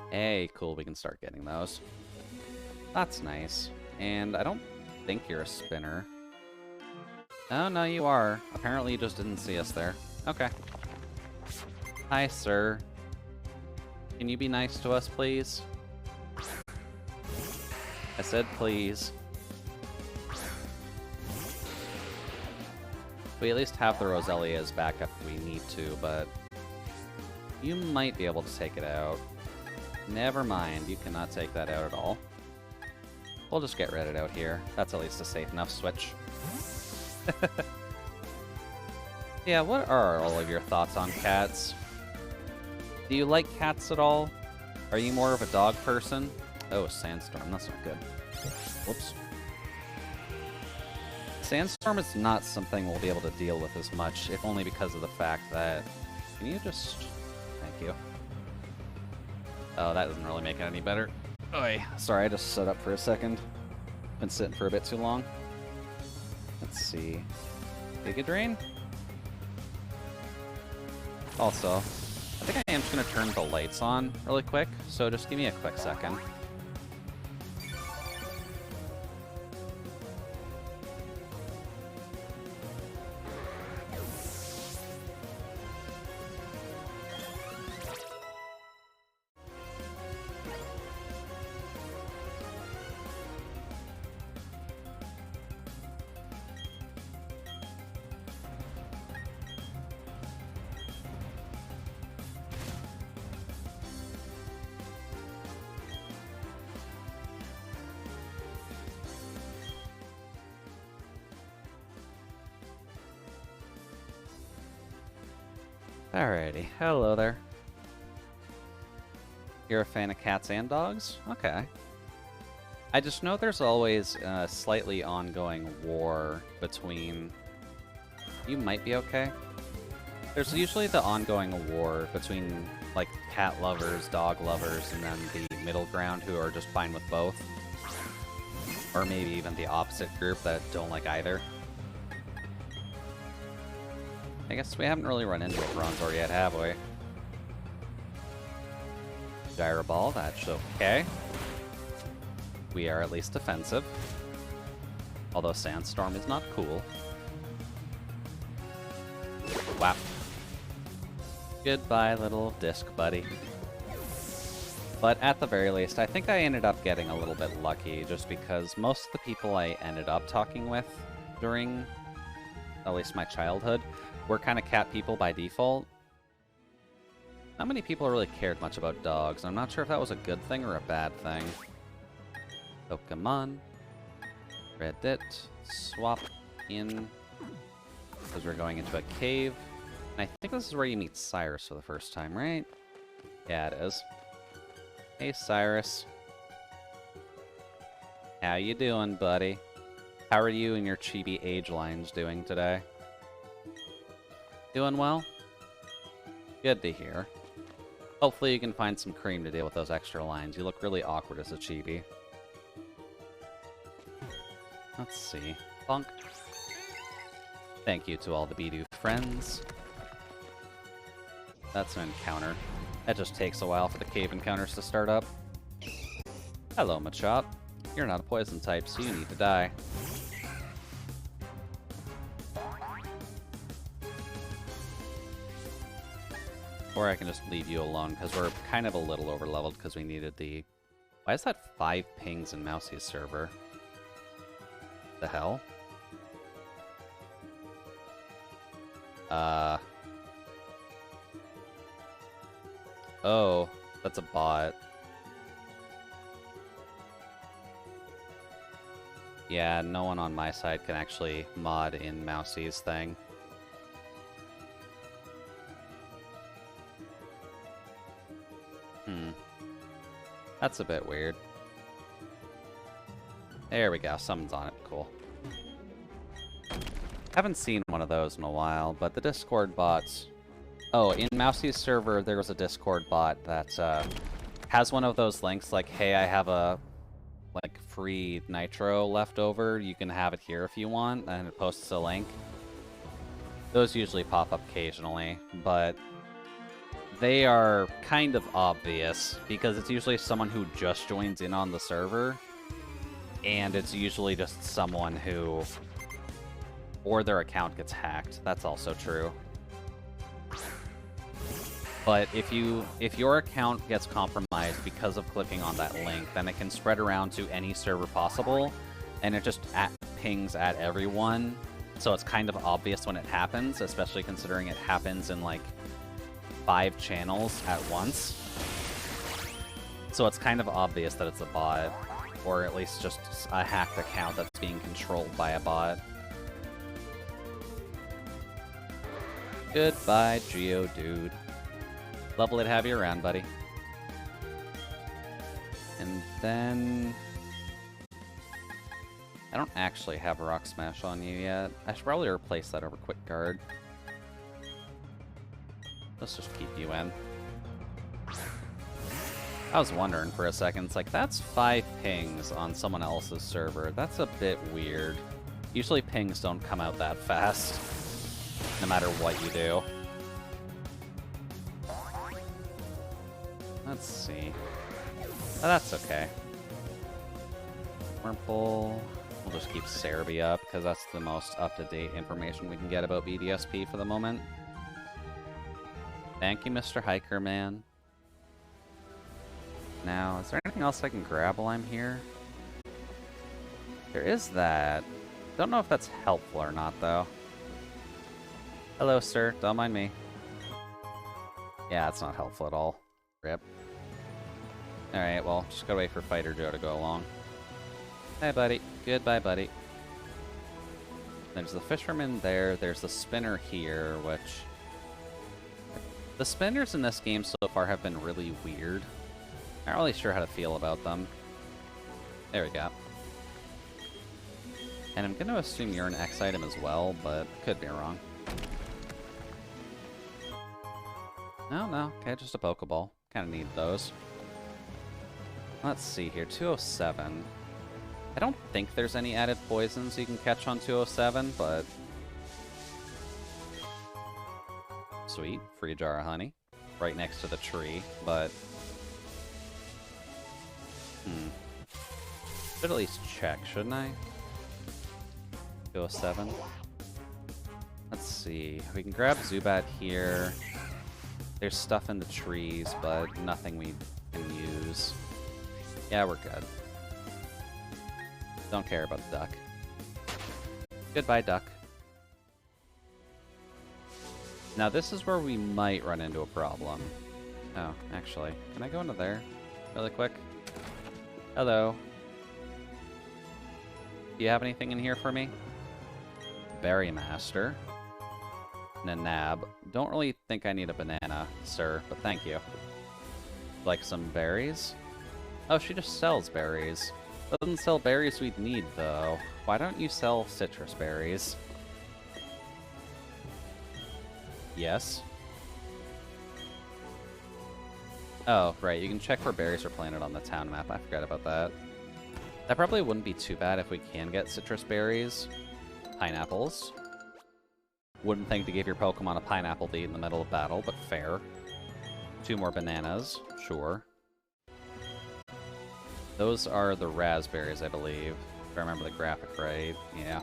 Hey, cool, we can start getting those. That's nice. And I don't think you're a spinner. Oh, no, you are. Apparently you just didn't see us there. Okay. Hi, sir. Can you be nice to us, please? I said please. We at least have the Roselia's back if we need to, but you might be able to take it out. Never mind, you cannot take that out at all. We'll just get rid of it out here. That's at least a safe enough switch. Yeah, what are all of your thoughts on cats? Do you like cats at all? Are you more of a dog person? Oh, Sandstorm, that's not good. Whoops. Sandstorm is not something we'll be able to deal with as much, if only because of the fact that... Can you just... Thank you. Oh, that doesn't really make it any better. Oy. Sorry, I just stood up for a second. Been sitting for a bit too long. Let's see. Giga Drain? Also, I think I am just going to turn the lights on really quick, so just give me a quick second. Alrighty, hello there. You're a fan of cats and dogs? Okay. I just know there's always a slightly ongoing war between... You might be okay. There's usually the ongoing war between, like, cat lovers, dog lovers, and then the middle ground who are just fine with both. Or maybe even the opposite group that don't like either. I guess we haven't really run into a Bronzor yet, have we? Gyro Ball, that's okay. We are at least defensive. Although Sandstorm is not cool. Wow. Goodbye, little disc buddy. But at the very least, I think I ended up getting a little bit lucky, just because most of the people I ended up talking with during, at least my childhood, were kind of cat people by default. Not many people really cared much about dogs. I'm not sure if that was a good thing or a bad thing. Pokemon. Reddit. Swap in. Because we're going into a cave. And I think this is where you meet Cyrus for the first time, right? Yeah, it is. Hey, Cyrus. How you doing, buddy? How are you and your chibi age lines doing today? Doing well? Good to hear. Hopefully you can find some cream to deal with those extra lines. You look really awkward as a chibi. Let's see. Bonk. Thank you to all the Bidoof friends. That's an encounter. That just takes a while for the cave encounters to start up. Hello, Machop. You're not a poison type, so you need to die. Or I can just leave you alone, because we're kind of a little over-leveled because we needed the... Why is that 5 pings in Mousie's server? The hell? Oh, that's a bot. Yeah, no one on my side can actually mod in Mousie's thing. That's a bit weird. There we go, someone's on it, cool. Haven't seen one of those in a while, but the Discord bots... Oh, in Mousie's server, there was a Discord bot that has one of those links like, hey, I have a like free nitro left over, you can have it here if you want, and it posts a link. Those usually pop up occasionally, but they are kind of obvious, because it's usually someone who just joins in on the server, and it's usually just someone who... Or their account gets hacked. That's also true. But if your account gets compromised because of clicking on that link, then it can spread around to any server possible, and it just pings at everyone. So it's kind of obvious when it happens, especially considering it happens in like 5 channels at once. So it's kind of obvious that it's a bot, or at least just a hacked account that's being controlled by a bot. Goodbye, Geodude. Lovely to have you around, buddy. And then... I don't actually have Rock Smash on you yet. I should probably replace that over Quick Guard. Let's just keep you in. I was wondering for a second, it's like, that's 5 pings on someone else's server. That's a bit weird. Usually pings don't come out that fast, no matter what you do. Let's see. Oh, that's okay. Purple. We'll just keep Cerebi up, because that's the most up-to-date information we can get about BDSP for the moment. Thank you, Mr. Hiker Man. Now, is there anything else I can grab while I'm here? There is that. Don't know if that's helpful or not, though. Hello, sir. Don't mind me. Yeah, it's not helpful at all. Rip. Alright, well, just gotta wait for Fighter Joe to go along. Hi, buddy. Goodbye, buddy. There's the fisherman there. There's the spinner here, which... The spinners in this game so far have been really weird. Not really sure how to feel about them. There we go. And I'm going to assume you're an X item as well, but could be wrong. No. Okay, just a Pokeball. Kind of need those. Let's see here. 207. I don't think there's any added poisons you can catch on 207, but... Sweet. Free jar of honey. Right next to the tree, but... Should at least check, shouldn't I? 207. Let's see. We can grab Zubat here. There's stuff in the trees, but nothing we can use. Yeah, we're good. Don't care about the duck. Goodbye, duck. Now this is where we might run into a problem. Oh, actually, can I go into there really quick? Hello. Do you have anything in here for me? Berry Master. Nanab. Don't really think I need a banana, sir, but thank you. Like some berries? Oh, she just sells berries. Doesn't sell berries we'd need, though. Why don't you sell citrus berries? Yes? Oh, right, you can check where berries are planted on the town map. I forgot about that. That probably wouldn't be too bad if we can get citrus berries. Pineapples. Wouldn't think to give your Pokemon a pineapple to eat in the middle of battle, but fair. 2 more bananas, sure. Those are the raspberries, I believe. If I remember the graphic right, yeah.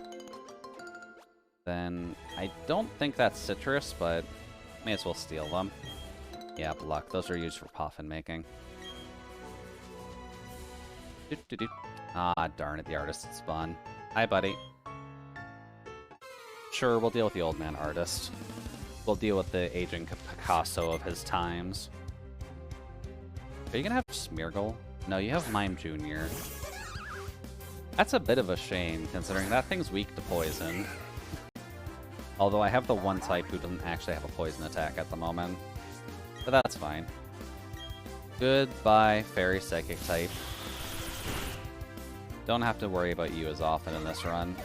Then, I don't think that's citrus, but may as well steal them. Yeah, luck. Those are used for puffin making. Ah, darn it, the artist spawn. Hi, buddy. Sure, we'll deal with the old man artist. We'll deal with the aging Picasso of his times. Are you gonna have Smeargle? No, you have Mime Jr. That's a bit of a shame, considering that thing's weak to poison. Although I have the one type who doesn't actually have a poison attack at the moment. But that's fine. Goodbye, Fairy Psychic type. Don't have to worry about you as often in this run.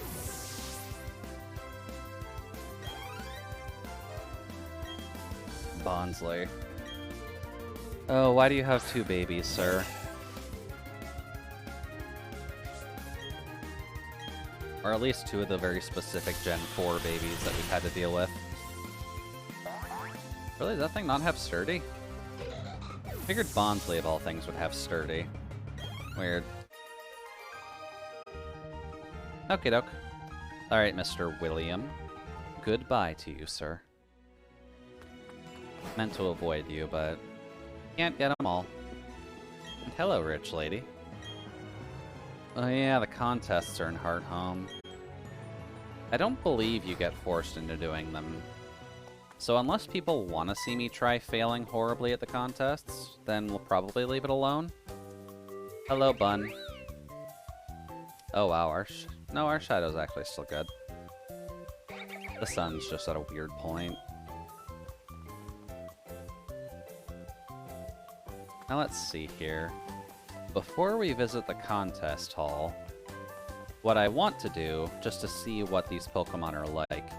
Bonsly. Oh, why do you have 2 babies, sir? Or at least 2 of the very specific Gen 4 babies that we've had to deal with. Really, does that thing not have Sturdy? Figured Bonsly, of all things, would have Sturdy. Weird. Okie doke. Alright, Mr. William. Goodbye to you, sir. Meant to avoid you, but can't get them all. And hello, rich lady. Oh yeah, the contests are in Heart Home. I don't believe you get forced into doing them. So unless people want to see me try failing horribly at the contests, then we'll probably leave it alone. Hello, Bun. Oh wow, our shadow's actually still good. The sun's just at a weird point. Now let's see here. Before we visit the contest hall, what I want to do, just to see what these Pokemon are like,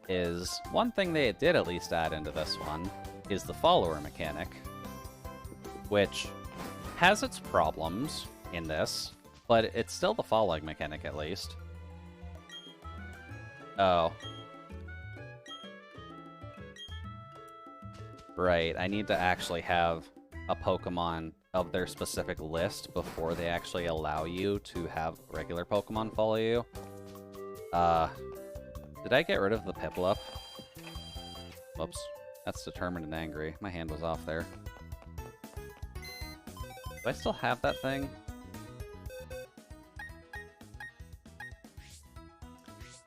is one thing they did at least add into this one, is the follower mechanic, which has its problems in this, but it's still the following mechanic at least. Oh. Right, I need to actually have a Pokemon of their specific list before they actually allow you to have regular Pokemon follow you. Did I get rid of the Piplup? Whoops. That's determined and angry. My hand was off there. Do I still have that thing?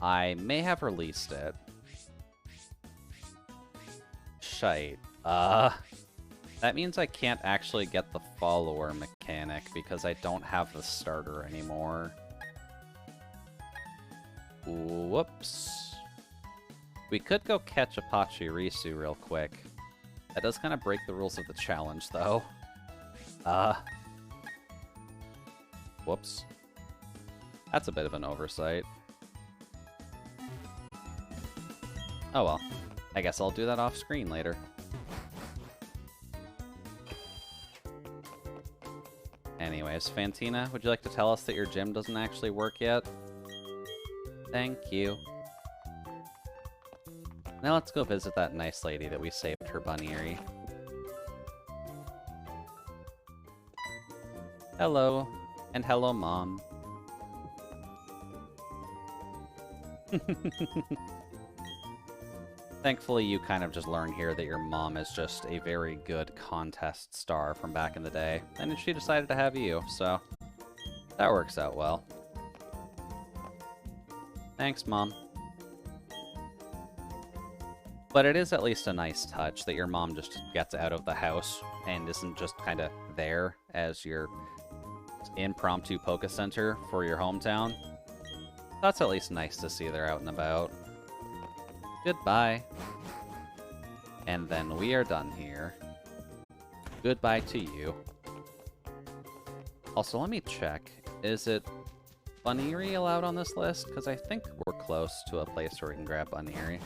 I may have released it. Shite. That means I can't actually get the follower mechanic because I don't have the starter anymore. Whoops. We could go catch a Pachirisu real quick. That does kind of break the rules of the challenge, though. Whoops. That's a bit of an oversight. Oh well. I guess I'll do that off screen later. Anyways, Fantina, would you like to tell us that your gym doesn't actually work yet? Thank you. Now let's go visit that nice lady that we saved her bunny-erie. Hello. And hello, Mom. Thankfully, you kind of just learn here that your mom is just a very good contest star from back in the day, and she decided to have you, so that works out well. Thanks, Mom. But it is at least a nice touch that your mom just gets out of the house and isn't just kind of there as your impromptu Poke Center for your hometown. That's at least nice to see they're out and about. Goodbye. And then we are done here. Goodbye to you. Also, let me check. Is it Bunnery allowed on this list? Because I think we're close to a place where we can grab Bunnery.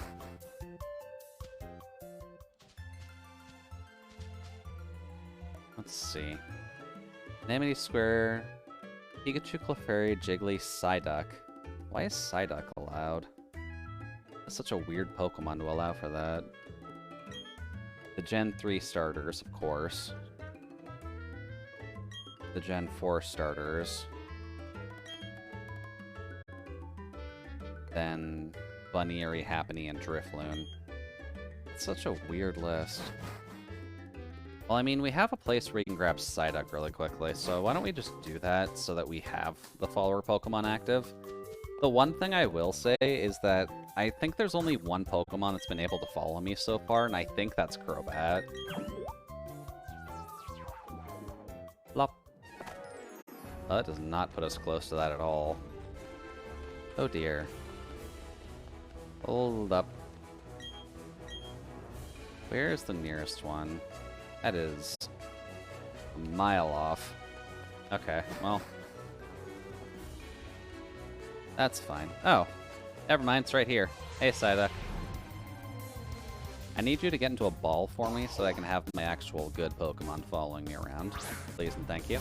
Let's see. Amity Square, Pikachu, Clefairy, Jiggly, Psyduck. Why is Psyduck allowed? That's such a weird Pokemon to allow for that. The Gen 3 starters, of course. The Gen 4 starters. Then Bunnery, Happiny, and Drifloon. It's such a weird list. Well, I mean, we have a place where we can grab Psyduck really quickly, so why don't we just do that so that we have the follower Pokemon active? The one thing I will say is that I think there's only one Pokemon that's been able to follow me so far, and I think that's Crobat. Plop. Oh, that does not put us close to that at all. Oh dear. Hold up. Where is the nearest one? That is a mile off. Okay, well. That's fine. Oh, never mind, it's right here. Hey, Psyduck. I need you to get into a ball for me so I can have my actual good Pokemon following me around. Please and thank you.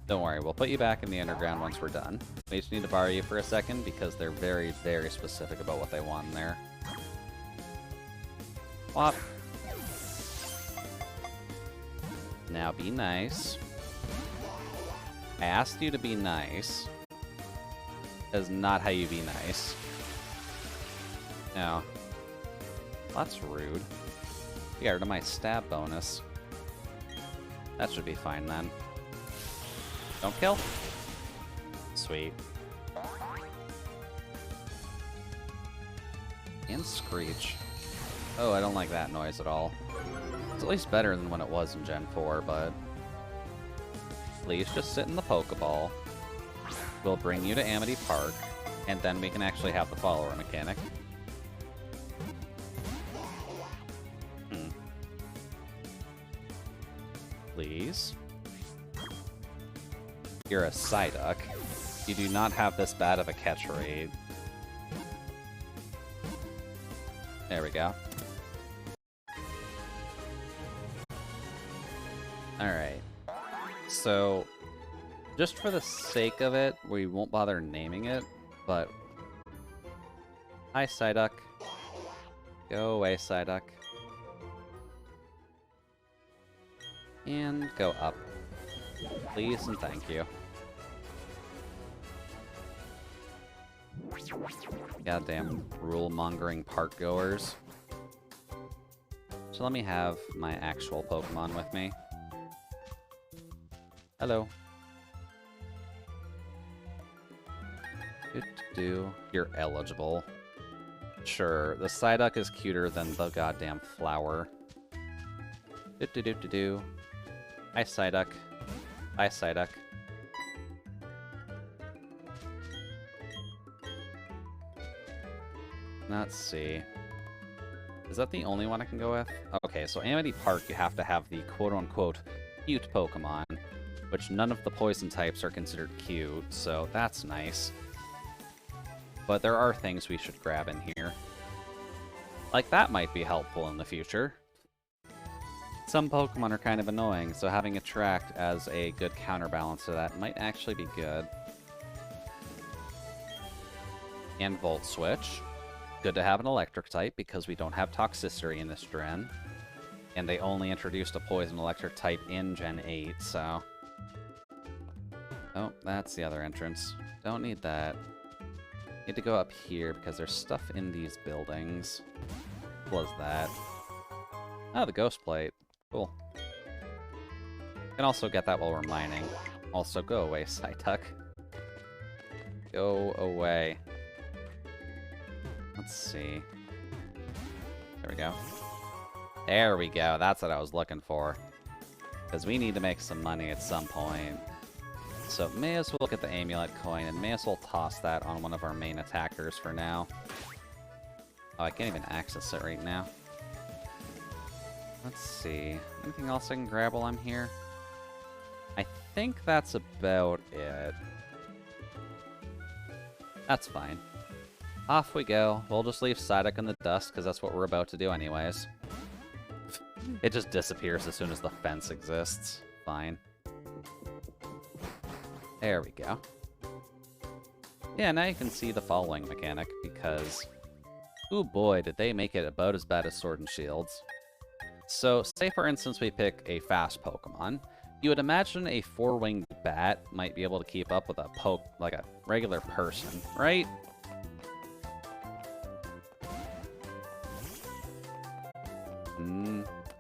Don't worry, we'll put you back in the underground once we're done. We just need to borrow you for a second because they're very, very specific about what they want in there. Whop. Now be nice. I asked you to be nice. That's not how you be nice. No. That's rude. You got rid of my stab bonus. That should be fine then. Don't kill? Sweet. And Screech. Oh, I don't like that noise at all. It's at least better than when it was in Gen 4, but... Please just sit in the Pokeball. We'll bring you to Amity Park, and then we can actually have the follower mechanic. Please. You're a Psyduck. You do not have this bad of a catch rate. There we go. Alright. So, just for the sake of it, we won't bother naming it, but... Hi, Psyduck. Go away, Psyduck. And go up. Please and thank you. Goddamn rule-mongering park-goers. So let me have my actual Pokemon with me. Hello. You're eligible. Sure, the Psyduck is cuter than the goddamn flower. Hi, Psyduck. Hi, Psyduck. Let's see. Is that the only one I can go with? Okay, so Amity Park, you have to have the quote-unquote cute Pokemon, which none of the poison types are considered cute, so that's nice. But there are things we should grab in here. Like, that might be helpful in the future. Some Pokemon are kind of annoying, so having Attract as a good counterbalance to that might actually be good. And Volt Switch. Good to have an electric type, because we don't have Toxicity in this gen. And they only introduced a poison electric type in Gen 8, so... Oh, that's the other entrance. Don't need that. Need to go up here, because there's stuff in these buildings. What was that? Oh, the Ghost Plate. Cool. Can also get that while we're mining. Also, go away, Psyduck. Go away. Let's see. There we go. There we go. That's what I was looking for. Because we need to make some money at some point. So may as well get the Amulet Coin, and may as well toss that on one of our main attackers for now. Oh, I can't even access it right now. Let's see. Anything else I can grab while I'm here? I think that's about it. That's fine. Off we go. We'll just leave Psyduck in the dust, because that's what we're about to do anyways. It just disappears as soon as the fence exists. Fine. There we go. Yeah, now you can see the following mechanic, because... ooh boy, did they make it about as bad as Sword and Shields. So, say for instance we pick a fast Pokemon. You would imagine a four-winged bat might be able to keep up with a like a regular person, right?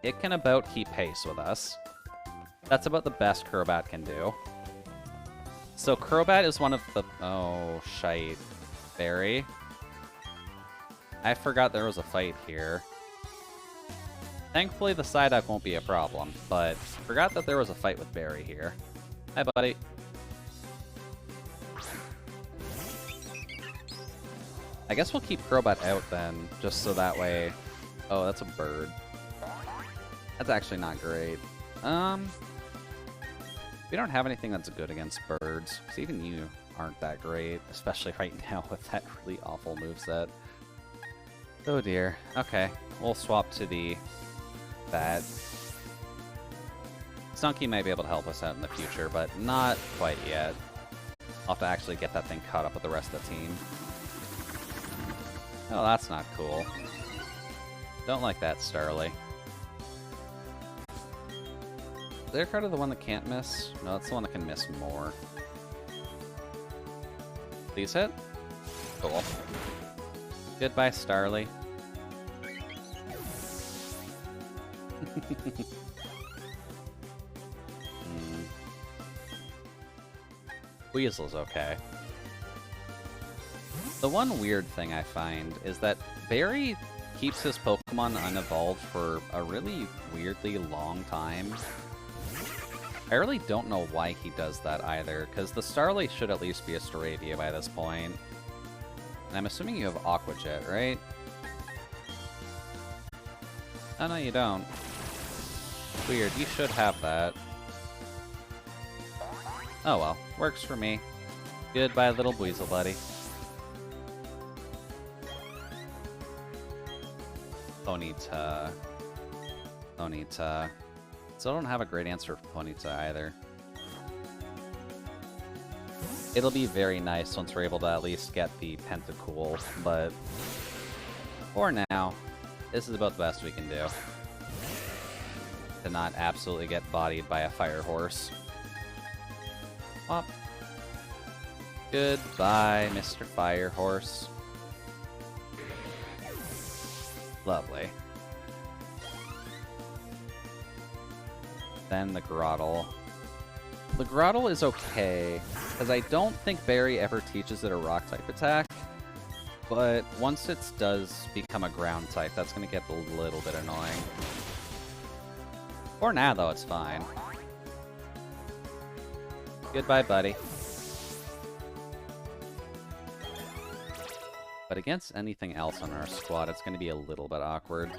It can about keep pace with us. That's about the best Crobat can do. So Crobat is one of the... oh, shite. Berry. I forgot there was a fight here. Thankfully the Psyduck won't be a problem, but forgot that there was a fight with Berry here. Hi, buddy. I guess we'll keep Crobat out then, just so that way... oh, that's a bird. That's actually not great. We don't have anything that's good against birds, because even you aren't that great, especially right now with that really awful moveset. Oh dear. Okay, we'll swap to the bat. Stunky might be able to help us out in the future, but not quite yet. I'll have to actually get that thing caught up with the rest of the team. Oh, that's not cool. Don't like that, Starly. Is their card the one that can't miss? No, that's the one that can miss more. Please hit. Cool. Goodbye, Starly. Weasel's okay. The one weird thing I find is that Barry keeps his Pokemon unevolved for a really weirdly long time. I really don't know why he does that either, because the Starly should at least be a Staravia by this point. And I'm assuming you have Aqua Jet, right? Oh, no, you don't. Weird, you should have that. Oh well, works for me. Goodbye, little Weasel buddy. Ponyta. Ponyta. Still don't have a great answer for Ponyta either. It'll be very nice once we're able to at least get the Pentacool, but for now, this is about the best we can do. To not absolutely get bodied by a fire horse. Well, goodbye, Mr. Fire Horse. Lovely. Then the Grottle. The Grottle is okay, because I don't think Barry ever teaches it a Rock-type attack, but once it does become a Ground-type, that's going to get a little bit annoying. For now, though, it's fine. Goodbye, buddy. But against anything else on our squad, it's going to be a little bit awkward.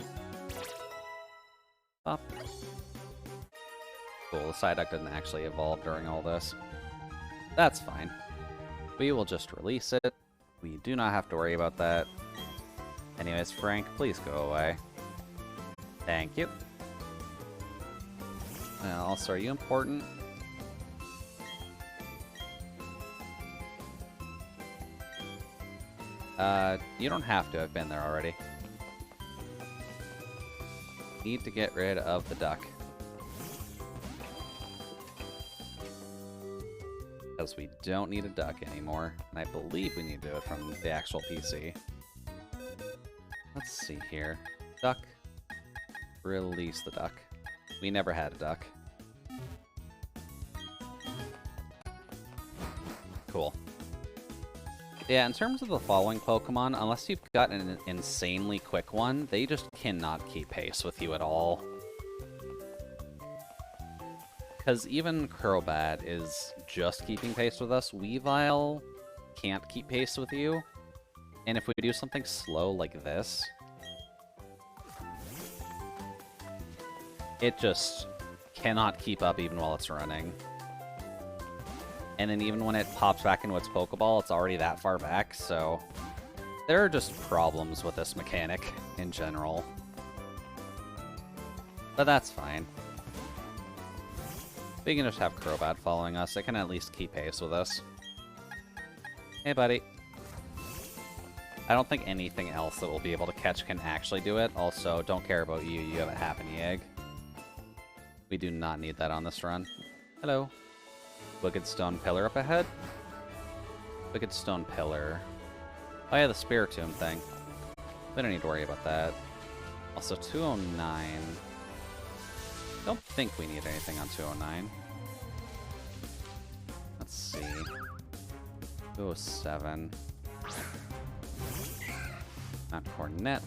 Up. Cool, the Psyduck didn't actually evolve during all this. That's fine. We will just release it. We do not have to worry about that. Anyways, Frank, please go away. Thank you. Also, are you important? You don't have to. I've been there already. Need to get rid of the duck. Because we don't need a duck anymore. And I believe we need to do it from the actual PC. Let's see here. Duck. Release the duck. We never had a duck. Cool. Yeah, in terms of the following Pokemon, unless you've got an insanely quick one, they just cannot keep pace with you at all. Because even Crobat is just keeping pace with us. Weavile can't keep pace with you. And if we do something slow like this, it just cannot keep up even while it's running. And then even when it pops back into its Pokeball, it's already that far back, so there are just problems with this mechanic in general. But that's fine. We can just have Crobat following us. It can at least keep pace with us. Hey, buddy. I don't think anything else that we'll be able to catch can actually do it. Also, don't care about you. You have a Happiny Egg. We do not need that on this run. Hello. Wicked Stone Pillar up ahead. Wicked Stone Pillar. Oh yeah, the Spiritomb thing. We don't need to worry about that. Also, 209. Don't think we need anything on 209. Let's see. 207. Not Cornet.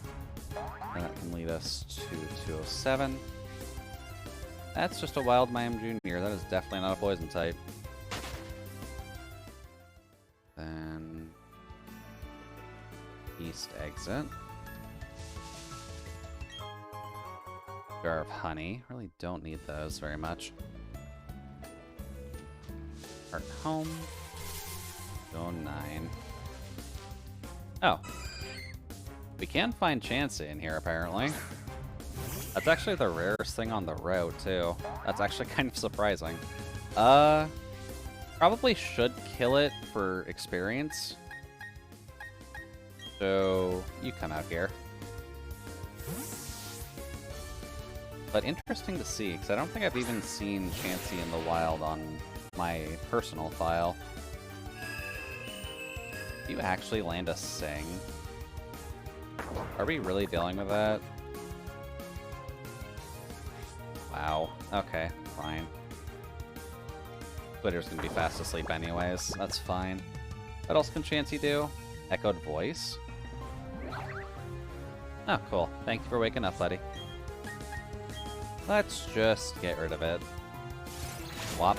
And that can lead us to 207. That's just a Wild Mayhem Jr. That is definitely not a poison type. Then East exit. Jar of Honey. Really don't need those very much. Heart Home. 209. Oh. We can find Chansey in here, apparently. That's actually the rarest thing on the route, too. That's actually kind of surprising. Probably should kill it for experience. So, you come out here. But interesting to see, because I don't think I've even seen Chansey in the wild on my personal file. Do you actually land a Sing? Are we really dealing with that? Wow. Okay, fine. Twitter's gonna be fast asleep anyways. That's fine. What else can Chansey do? Echoed voice? Oh, cool. Thank you for waking up, buddy. Let's just get rid of it. Whop.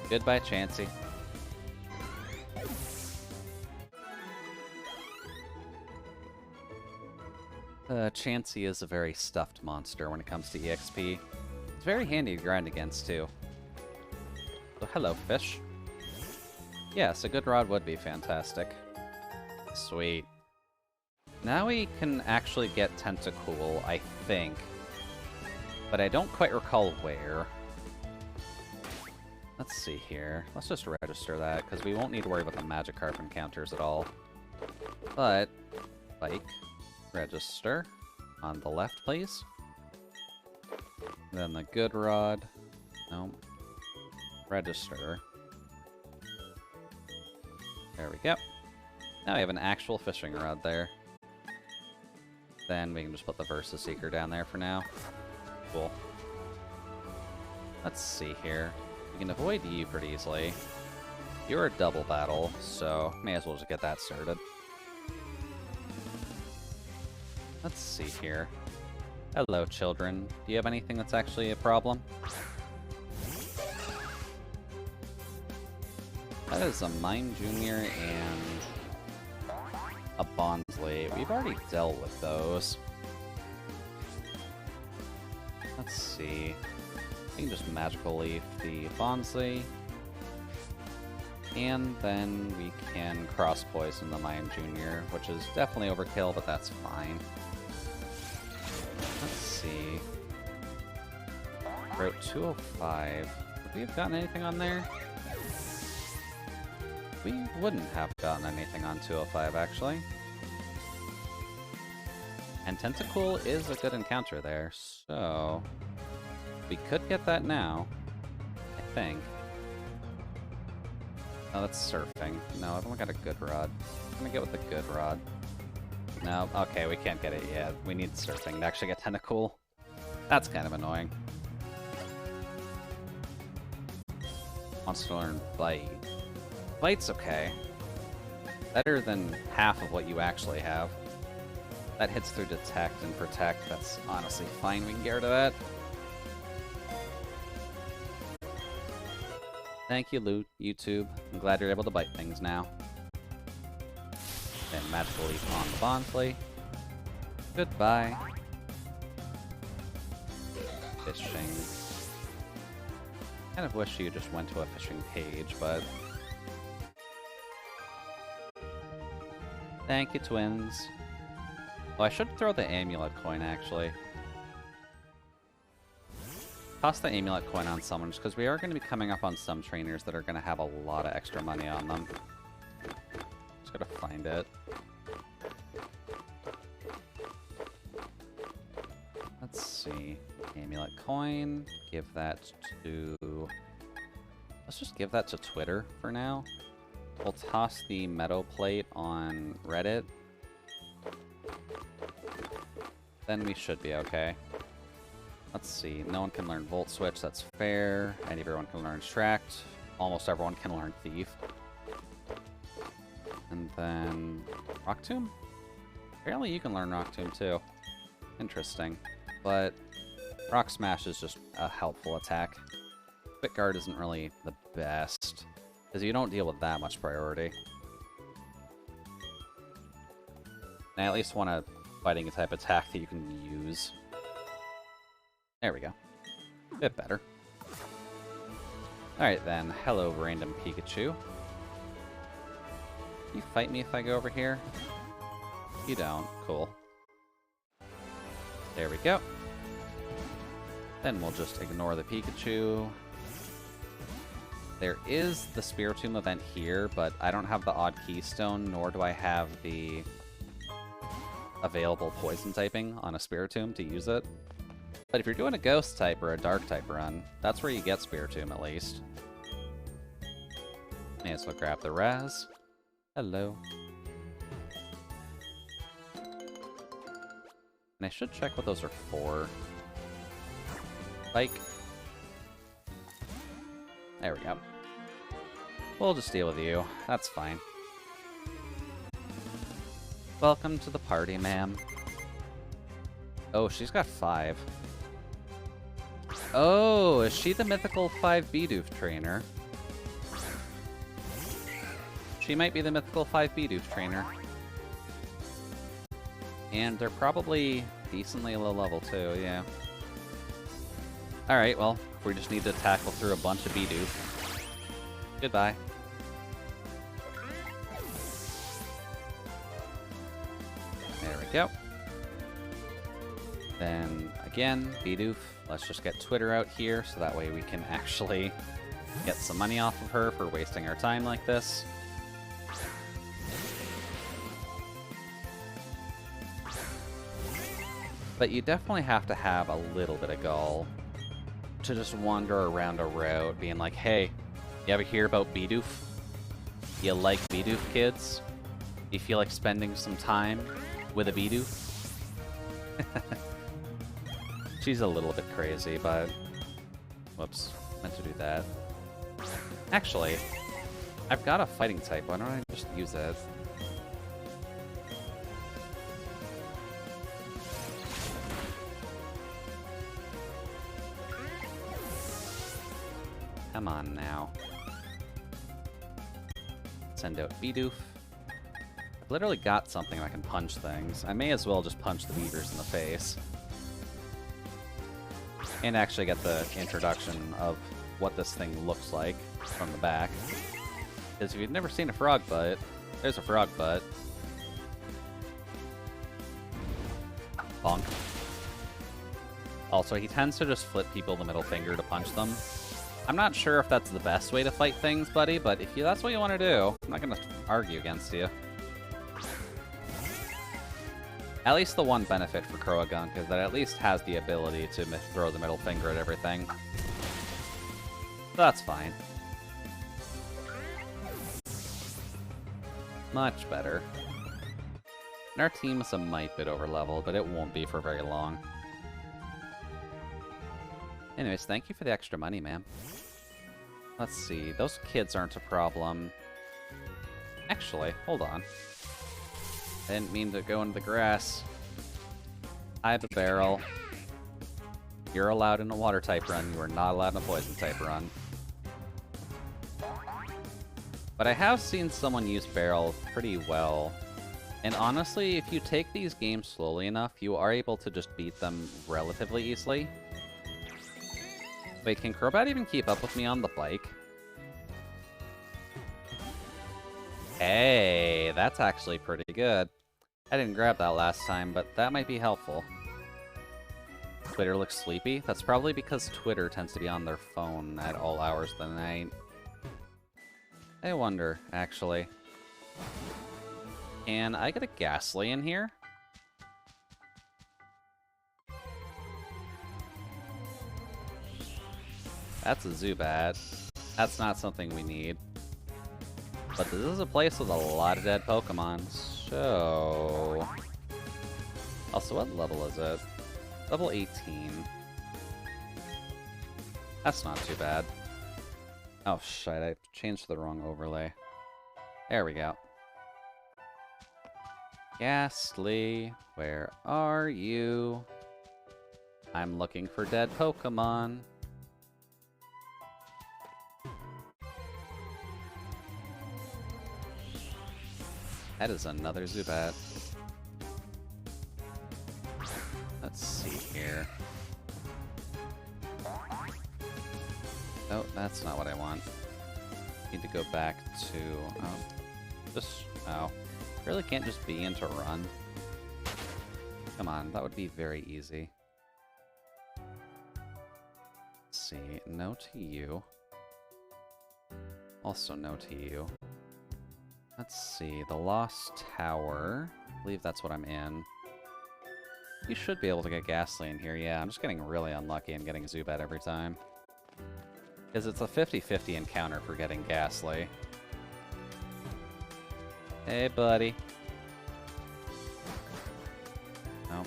Goodbye, Chansey. Chansey is a very stuffed monster when it comes to EXP. It's very handy to grind against, too. So, hello, fish. Yes, a good rod would be fantastic. Sweet. Now we can actually get Tentacool, I think. But I don't quite recall where. Let's see here. Let's just register that, because we won't need to worry about the Magikarp encounters at all. But, like, register on the left, please. Then the good rod. Nope. Register. There we go. Now we have an actual fishing rod there. Then we can just put the Versus Seeker down there for now. Cool. Let's see here. We can avoid you pretty easily. You're a double battle, so may as well just get that started. Let's see here. Hello, children. Do you have anything that's actually a problem? That is a Mime Junior and a Bonsly. We've already dealt with those. Let's see. We can just Magical Leaf the Bonsly. And then we can Cross Poison the Mime Junior, which is definitely overkill, but that's fine. Let's see. Route 205. Would we have gotten anything on there? We wouldn't have gotten anything on 205, actually. And Tentacool is a good encounter there, so we could get that now, I think. Oh, that's surfing. No, I've only got a good rod. I'm gonna get with the good rod. No, okay, we can't get it yet. We need surfing to actually get Tentacool. That's kind of annoying. Wants to learn Bite. Bite's okay. Better than half of what you actually have. That hits through Detect and Protect. That's honestly fine. We can get rid of that. Thank you, YouTube. I'm glad you're able to bite things now. And Magical Leaf on the Bonsly. Goodbye. Fishing. Kind of wish you just went to a fishing page, but... Thank you, twins. Oh, I should throw the Amulet coin, actually. Toss the Amulet coin on someone, just because we are going to be coming up on some trainers that are going to have a lot of extra money on them. Just gotta find it. Let's see. Amulet coin. Give that to... Let's just give that to Twitter for now. We'll toss the Meadow Plate on Reddit. Then we should be okay. Let's see. No one can learn Volt Switch. That's fair. And everyone can learn Extract. Almost everyone can learn Thief. And then... Rock Tomb? Apparently you can learn Rock Tomb too. Interesting. But Rock Smash is just a helpful attack. Quick Guard isn't really the best, because you don't deal with that much priority. And I at least want a fighting type attack that you can use. There we go. Bit better. Alright then, hello random Pikachu. Can you fight me if I go over here? You don't. Cool. There we go. Then we'll just ignore the Pikachu. There is the Spiritomb event here, but I don't have the Odd Keystone, nor do I have the available Poison typing on a Spiritomb to use it. But if you're doing a Ghost type or a Dark type run, that's where you get Spiritomb at least. May as well grab the Raz. Hello. And I should check what those are for. Bike. There we go. We'll just deal with you. That's fine. Welcome to the party, ma'am. Oh, she's got 5. Oh, is she the mythical 5 Bidoof trainer? She might be the mythical 5 Bidoof trainer. And they're probably decently low level too, yeah. Alright, well, we just need to tackle through a bunch of Bidoof. Goodbye. There we go. Then, again, Bidoof. Let's just get Twitter out here, so that way we can actually get some money off of her for wasting our time like this. But you definitely have to have a little bit of gall to just wander around a route being like, hey, you ever hear about Bidoof? You like Bidoof, kids? You feel like spending some time with a Bidoof? She's a little bit crazy, but... Whoops. Meant to do that. Actually, I've got a fighting type. Why don't I just use it? Come on now. Send out Bidoof. I've literally got something that can punch things. I may as well just punch the beavers in the face. And actually get the introduction of what this thing looks like from the back. Because if you've never seen a frog butt, there's a frog butt. Bonk. Also, he tends to just flip people the middle finger to punch them. I'm not sure if that's the best way to fight things, buddy, but if that's what you want to do, I'm not going to argue against you. At least the one benefit for Croagunk is that it at least has the ability to throw the middle finger at everything. So that's fine. Much better. And our team is a mite bit over level, but it won't be for very long. Anyways, thank you for the extra money, ma'am. Let's see, those kids aren't a problem. Actually, hold on. I didn't mean to go into the grass. I have a barrel. You're allowed in a water type run. You are not allowed in a poison type run. But I have seen someone use barrel pretty well. And honestly, if you take these games slowly enough, you are able to just beat them relatively easily. Wait, can Crobat even keep up with me on the bike? Hey, that's actually pretty good. I didn't grab that last time, but that might be helpful. Twitter looks sleepy. That's probably because Twitter tends to be on their phone at all hours of the night. I wonder, actually. Can I get a Ghastly in here? That's a Zubat. That's not something we need. But this is a place with a lot of dead Pokemon, so... Also, what level is it? Level 18. That's not too bad. Oh, shit, I changed the wrong overlay. There we go. Ghastly, where are you? I'm looking for dead Pokemon. That is another Zubat. Let's see here. Oh, that's not what I want. Need to go back to... Oh. Really can't just be into run. Come on, that would be very easy. Let's see. No to you. Also no to you. Let's see, the Lost Tower. I believe that's what I'm in. You should be able to get Ghastly in here. Yeah, I'm just getting really unlucky and getting Zubat every time. Because it's a 50-50 encounter for getting Ghastly. Hey, buddy. No.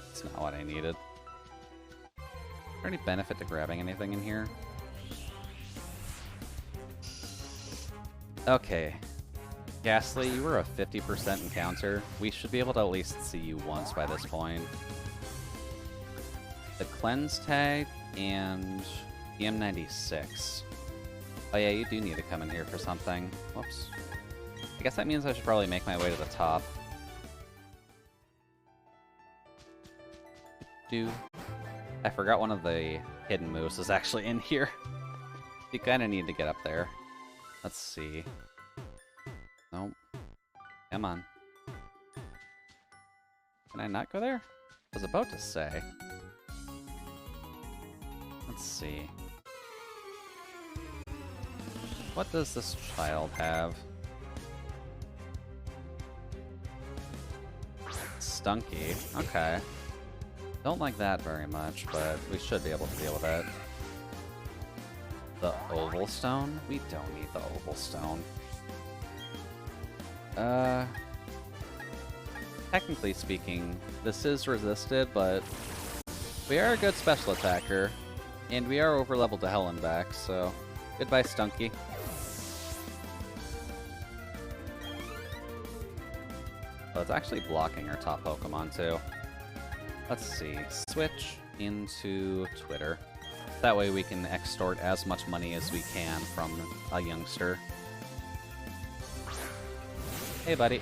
That's not what I needed. there any benefit to grabbing anything in here? Okay. Ghastly, you were a 50% encounter. We should be able to at least see you once by this point. The cleanse tag and the M96. Oh yeah, you do need to come in here for something. Whoops. I guess that means I should probably make my way to the top. I forgot one of the hidden moves is actually in here. You kind of need to get up there. Let's see. Nope. Come on. Can I not go there? I was about to say. Let's see. What does this child have? Stunky. Okay. Don't like that very much, but we should be able to deal with it. The oval stone? We don't need the oval stone. Technically speaking, this is resisted, but we are a good special attacker, and we are over-leveled to hell and back, so goodbye, Stunky. Oh, it's actually blocking our top Pokemon, too. Let's see. Switch into Twitter. That way we can extort as much money as we can from a youngster. Hey, buddy.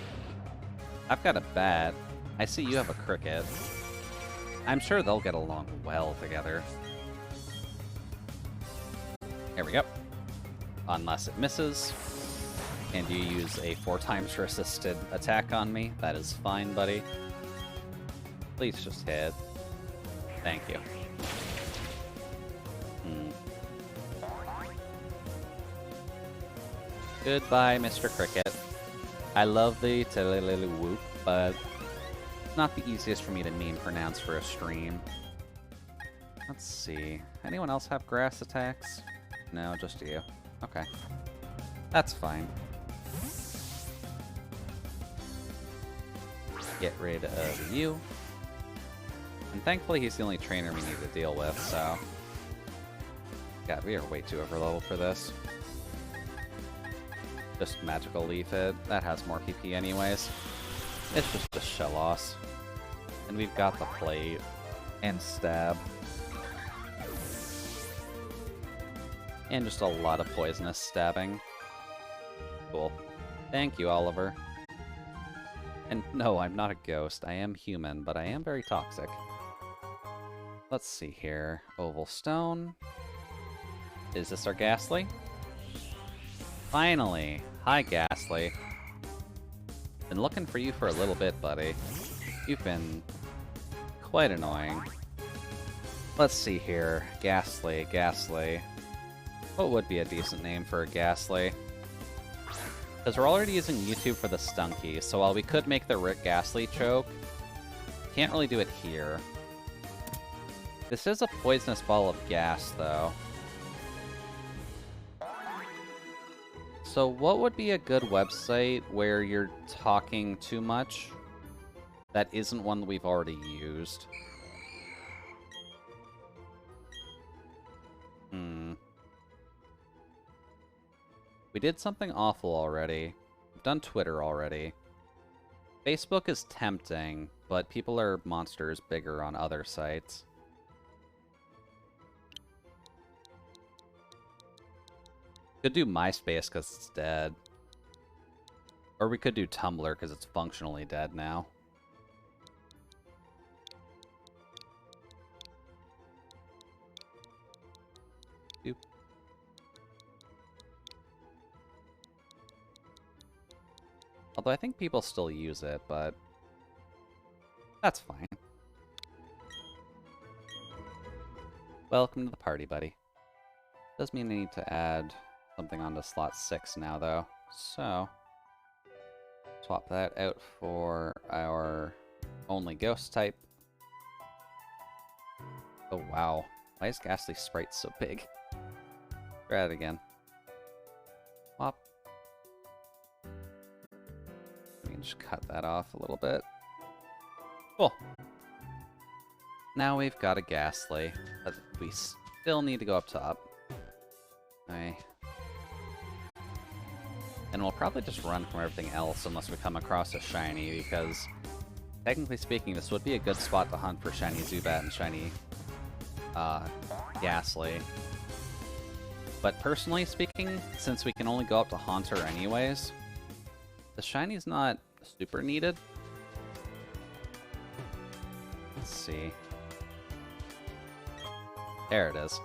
I've got a bat. I see you have a cricket. I'm sure they'll get along well together. Here we go. Unless it misses, and you use a 4 times resisted attack on me. That is fine, buddy. Please just hit. Thank you. Goodbye, Mr. Cricket. I love the tilly whoop, but it's not the easiest for me to name pronounce for a stream. Let's see. Anyone else have grass attacks? No, just you. Okay. That's fine. Get rid of you. And thankfully he's the only trainer we need to deal with, so... God, we are way too overleveled for this. Just Magical Leaf it. That has more PP anyways. It's just a shell loss. And we've got the plate. And stab. And just a lot of poisonous stabbing. Cool. Thank you, Oliver. And no, I'm not a ghost. I am human, but I am very toxic. Let's see here. Oval Stone. Is this our Ghastly? Finally! Hi, Ghastly. Been looking for you for a little bit, buddy. You've been quite annoying. Let's see here. Ghastly, Ghastly. What would be a decent name for a Ghastly? Because we're already using YouTube for the Stunky, so while we could make the Rick Ghastly choke, can't really do it here. This is a poisonous ball of gas, though. So what would be a good website where you're talking too much that isn't one that we've already used? We did something awful already. We've done Twitter already. Facebook is tempting, but people are monsters bigger on other sites. Could do MySpace because it's dead. Or we could do Tumblr because it's functionally dead now. Doop. Although I think people still use it, but that's fine. Welcome to the party, buddy. Does mean I need to add something onto slot 6 now, though. So, swap that out for our only ghost type. Oh, wow. Why is Ghastly Sprite so big? Try it again. Swap. Let me just cut that off a little bit. Cool. Now we've got a Ghastly, but we still need to go up top. Okay. And we'll probably just run from everything else unless we come across a shiny, because technically speaking, this would be a good spot to hunt for shiny Zubat and shiny Ghastly. But personally speaking, since we can only go up to Haunter anyways, the shiny's not super needed. Let's see. There it is.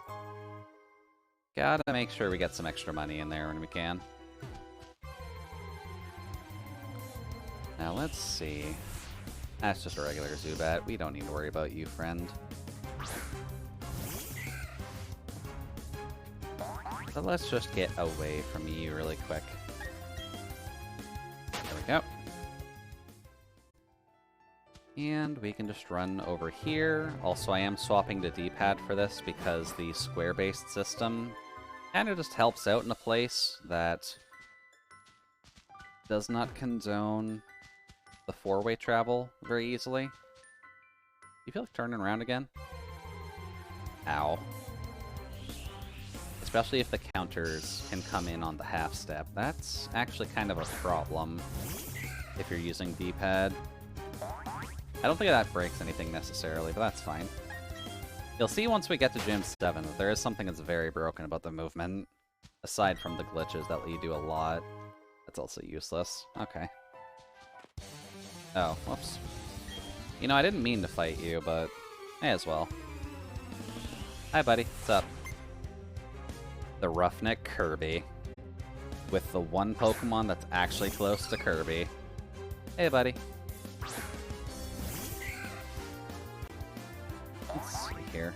Gotta make sure we get some extra money in there when we can. Now let's see. That's just a regular Zubat. We don't need to worry about you, friend. So let's just get away from you really quick. There we go. And we can just run over here. Also, I am swapping to D-pad for this because the square-based system kind of just helps out in a place that does not condone the four-way travel very easily. You feel like turning around again? Ow. Especially if the counters can come in on the half step. That's actually kind of a problem if you're using D-pad. I don't think that breaks anything necessarily, but that's fine. You'll see once we get to Gym 7 that there is something that's very broken about the movement. Aside from the glitches that let you do a lot. That's also useless. Okay. Oh, whoops. You know, I didn't mean to fight you, but may as well. Hi, buddy. What's up? The Roughneck Kirby. With the one Pokemon that's actually close to Kirby. Hey, buddy. Let's see here.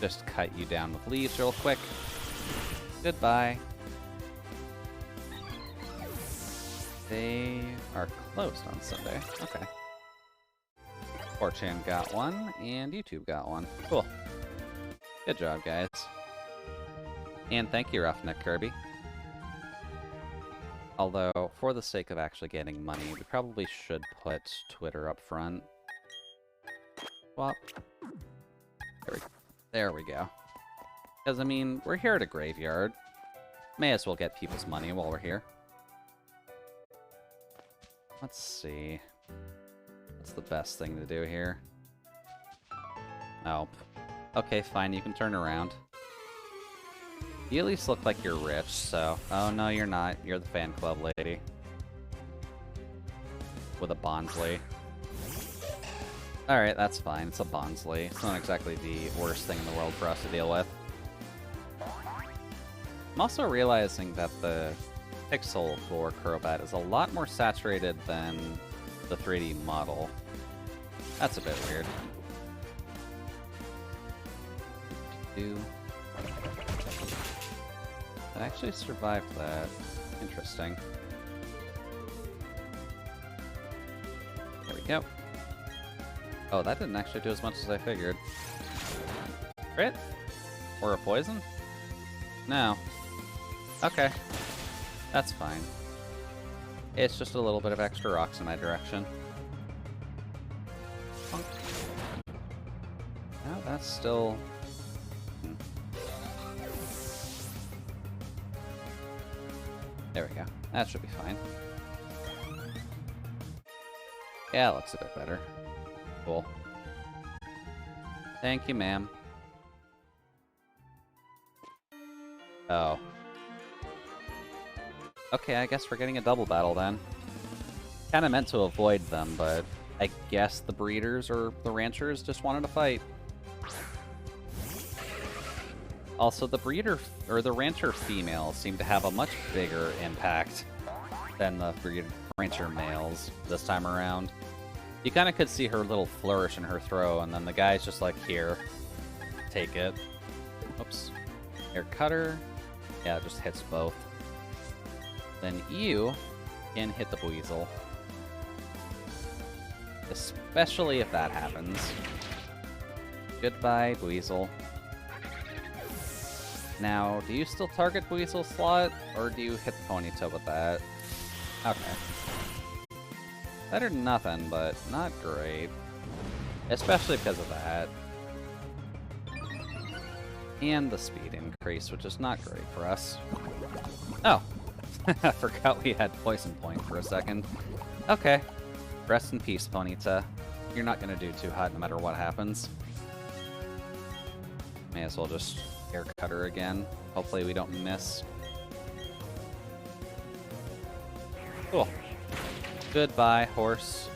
Just cut you down with leaves real quick. Goodbye. They are closed on Sunday. Okay. 4chan got one, and YouTube got one. Cool. Good job, guys. And thank you, Roughneck Kirby. Although, for the sake of actually getting money, we probably should put Twitter up front. Swap. There we go. Because, I mean, we're here at a graveyard. May as well get people's money while we're here. Let's see. What's the best thing to do here? Oh. Okay, fine, you can turn around. You at least look like you're rich, so... Oh, no, you're not. You're the fan club lady. With a Bonsly. Alright, that's fine. It's a Bonsly. It's not exactly the worst thing in the world for us to deal with. I'm also realizing that the pixel for Crobat is a lot more saturated than the 3D model. That's a bit weird. It actually survived that. Interesting. There we go. Oh, that didn't actually do as much as I figured. Crit? Or a poison? No. Okay. That's fine. It's just a little bit of extra rocks in my direction. Punk. No, that's still... There we go. That should be fine. Yeah, it looks a bit better. Cool. Thank you, ma'am. Oh. Okay, I guess we're getting a double battle then. Kinda meant to avoid them, but I guess the breeders or the ranchers just wanted to fight. Also, the breeder, or the rancher females seem to have a much bigger impact than the rancher males this time around. You kind of could see her little flourish in her throw, and then the guy's just like, here, take it. Oops. Air cutter. Yeah, it just hits both. Then you can hit the Buizel. Especially if that happens. Goodbye, Buizel. Now, do you still target Buizel slot, or do you hit the Ponyta with that? Okay. Better than nothing, but not great. Especially because of that. And the speed increase, which is not great for us. Oh! I forgot we had Poison Point for a second. Okay. Rest in peace, Ponyta. You're not gonna do too hot no matter what happens. May as well just air cut her again. Hopefully we don't miss. Cool. Goodbye, horse.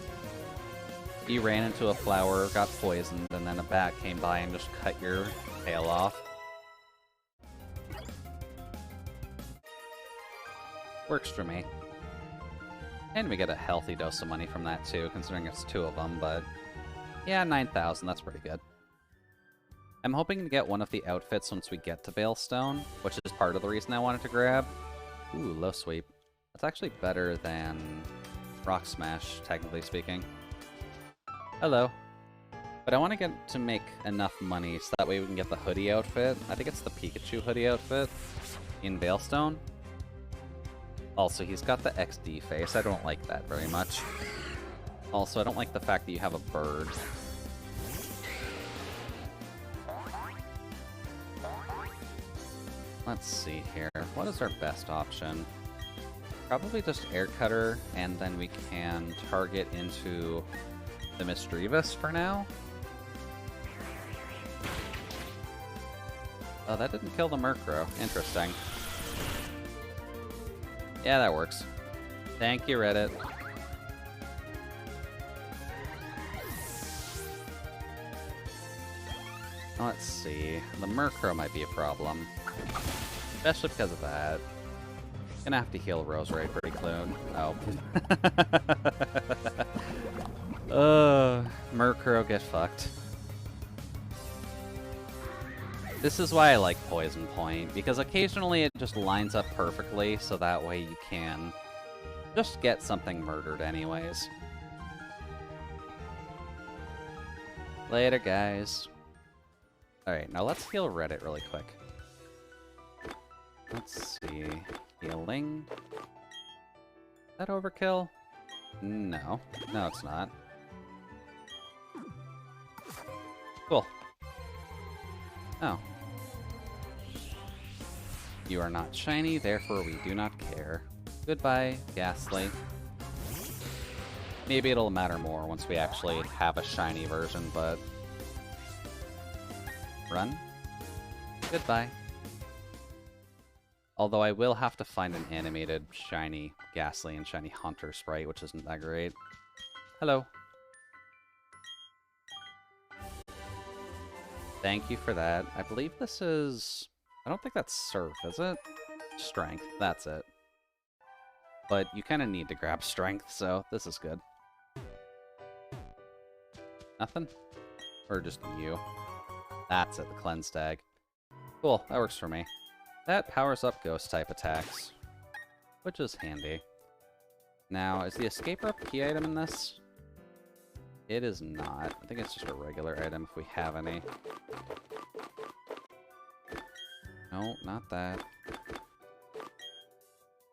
You ran into a flower, got poisoned, and then a bat came by and just cut your tail off. Works for me. And we get a healthy dose of money from that too, considering it's 2 of them, but... yeah, 9,000, that's pretty good. I'm hoping to get one of the outfits once we get to Balestone, which is part of the reason I wanted to grab. Ooh, low sweep. That's actually better than Rock Smash, technically speaking. Hello. But I want to get to make enough money so that way we can get the hoodie outfit. I think it's the Pikachu hoodie outfit in Balestone. Also, he's got the XD face. I don't like that very much. Also, I don't like the fact that you have a bird. Let's see here. What is our best option? Probably just Air Cutter, and then we can target into the Misdreavus for now. Oh, that didn't kill the Murkrow. Interesting. Yeah, that works. Thank you, Reddit. Let's see. The Murkrow might be a problem. Especially because of that. Gonna have to heal Roserade pretty soon. Oh. Murkrow, get fucked. This is why I like Poison Point, because occasionally it just lines up perfectly, so that way you can just get something murdered anyways. Later, guys. Alright, now let's heal Reddit really quick. Let's see. Healing. Is that overkill? No. No, it's not. Cool. Oh. You are not shiny, therefore we do not care. Goodbye, Ghastly. Maybe it'll matter more once we actually have a shiny version, but... Run. Goodbye. Although I will have to find an animated shiny Ghastly and shiny Haunter sprite, which isn't that great. Hello. Thank you for that. I believe this is... I don't think that's Surf, is it? Strength, that's it. But you kind of need to grab Strength, so this is good. Nothing? Or just you? That's it, the Cleanse Tag. Cool, that works for me. That powers up Ghost-type attacks, which is handy. Now, is the Escape Rope key item in this? It is not. I think it's just a regular item if we have any. No, not that.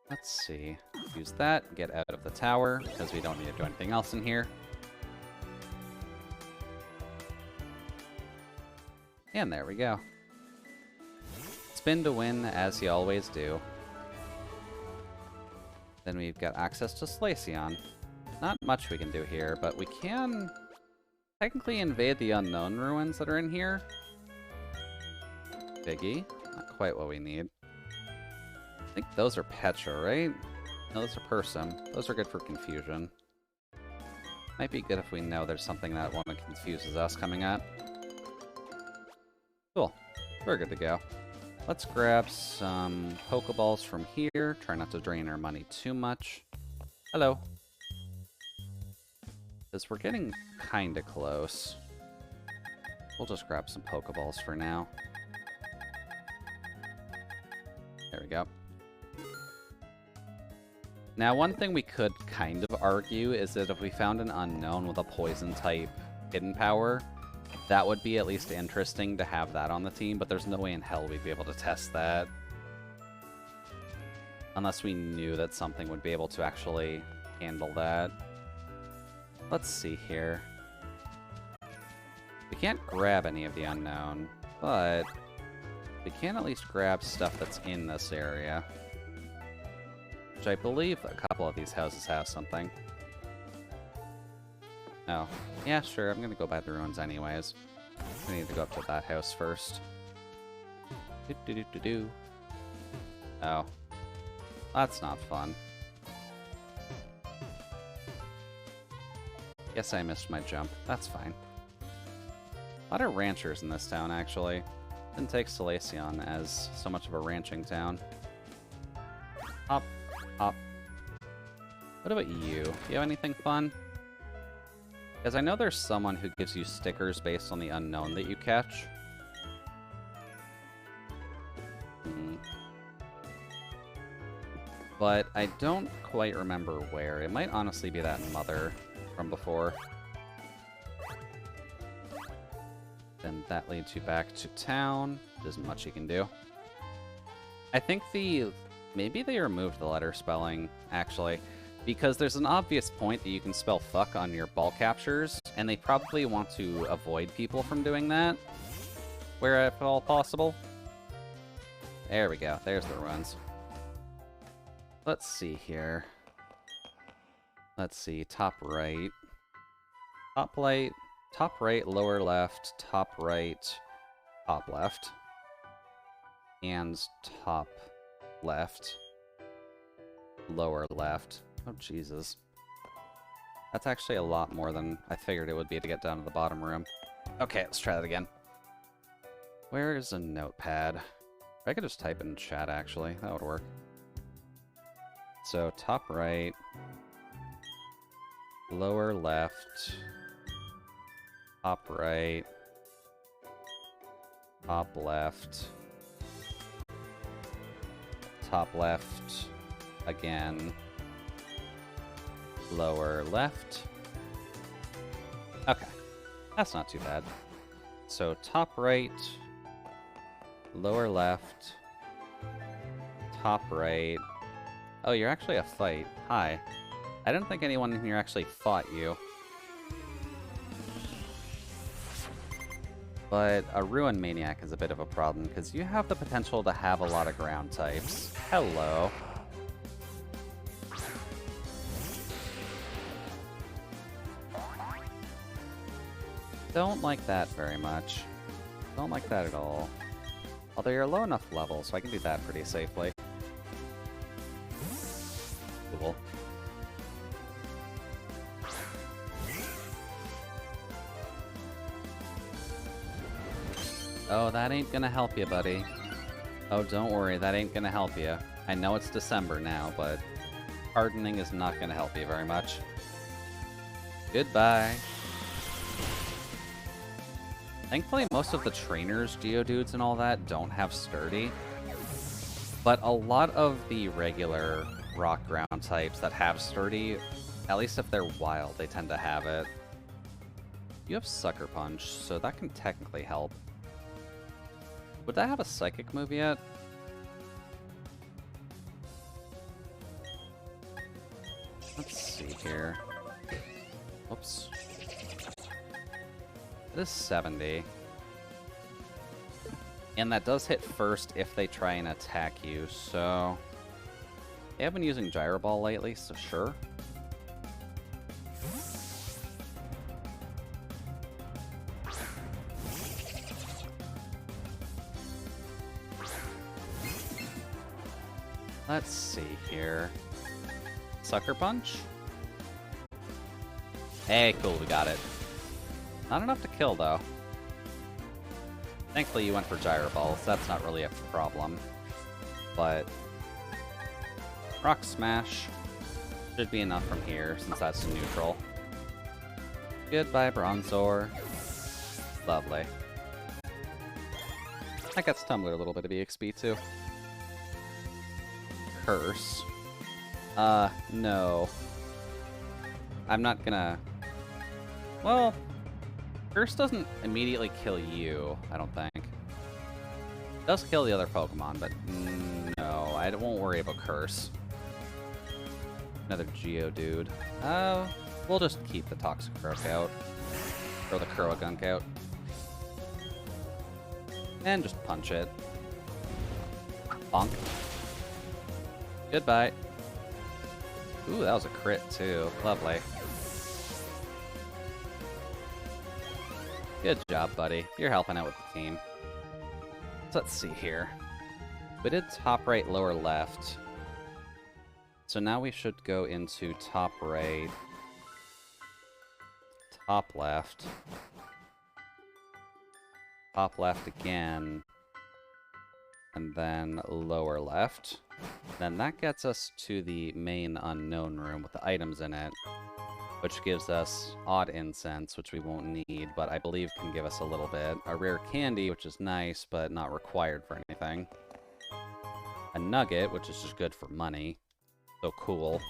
Let's see. Use that, get out of the tower, because we don't need to do anything else in here. And there we go. Spin to win, as you always do. Then we've got access to Slaceon. Not much we can do here, but we can technically invade the unknown ruins that are in here. Biggie. Not quite what we need. I think those are Petra, right? No, those are Persum. Those are good for confusion. Might be good if we know there's something that one confuses us coming up. Cool. We're good to go. Let's grab some Pokeballs from here. Try not to drain our money too much. Hello. Because we're getting kinda close. We'll just grab some Pokeballs for now. There we go. Now, one thing we could kind of argue is that if we found an unknown with a Poison-type hidden power, that would be at least interesting to have that on the team, but there's no way in hell we'd be able to test that. Unless we knew that something would be able to actually handle that. Let's see here. We can't grab any of the unknown, but we can at least grab stuff that's in this area. Which I believe a couple of these houses have something. Oh, yeah, sure, I'm gonna go by the ruins anyways. We need to go up to that house first. Do-do-do-do-do. Oh. That's not fun. Guess I missed my jump. That's fine. A lot of ranchers in this town, actually. Didn't take Salacion as so much of a ranching town. Hop. Hop. What about you? Do you have anything fun? Because I know there's someone who gives you stickers based on the unknown that you catch. But I don't quite remember where. It might honestly be that mother from before. Then that leads you back to town. There isn't much you can do. I think maybe they removed the letter spelling, actually. Because there's an obvious point that you can spell fuck on your ball captures, and they probably want to avoid people from doing that, where at all possible. There we go. There's the ruins. Let's see here. Let's see. Top right. Top right, lower left, top right, top left. And top left. Lower left. Oh, Jesus. That's actually a lot more than I figured it would be to get down to the bottom room. Okay, let's try that again. Where is a notepad? I could just type in chat, actually. That would work. So, top right. Lower left. Top right. Top left. Top left. Again. Lower left. Okay. That's not too bad. So top right, lower left, top right. Oh, you're actually a fight. Hi. I didn't think anyone in here actually fought you. But a Ruin Maniac is a bit of a problem, because you have the potential to have a lot of ground types. Hello. Don't like that very much. Don't like that at all. Although you're low enough level, so I can do that pretty safely. Cool. Oh, that ain't gonna help you, buddy. Oh, don't worry, that ain't gonna help you. I know it's December now, but hardening is not gonna help you very much. Goodbye. Thankfully, most of the trainers, Geodudes, and all that don't have Sturdy. But a lot of the regular rock ground types that have Sturdy, at least if they're wild, they tend to have it. You have Sucker Punch, so that can technically help. Would that have a Psychic move yet? Let's see here. Whoops. It is 70. And that does hit first if they try and attack you, so... I have been using Gyro Ball lately, so sure. Let's see here. Sucker Punch? Hey, cool, we got it. Not enough to kill, though. Thankfully, you went for Gyro Balls. That's not really a problem. But... Rock Smash should be enough from here, since that's neutral. Goodbye, Bronzor. Lovely. I got Stumbler a little bit of EXP, too. Curse. No. I'm not gonna... Well... Curse doesn't immediately kill you, I don't think. It does kill the other Pokemon, but no, I won't worry about Curse. Another Geodude. We'll just keep the Toxicroak out. Throw the Croagunk out. And just punch it. Bonk. Goodbye. Ooh, that was a crit too. Lovely. Good job, buddy. You're helping out with the team. So let's see here. We did top right, lower left. So now we should go into top right, top left again, and then lower left. Then that gets us to the main unknown room with the items in it, which gives us odd incense, which we won't need, but I believe can give us a little bit. A rare candy, which is nice, but not required for anything. A nugget, which is just good for money. So cool.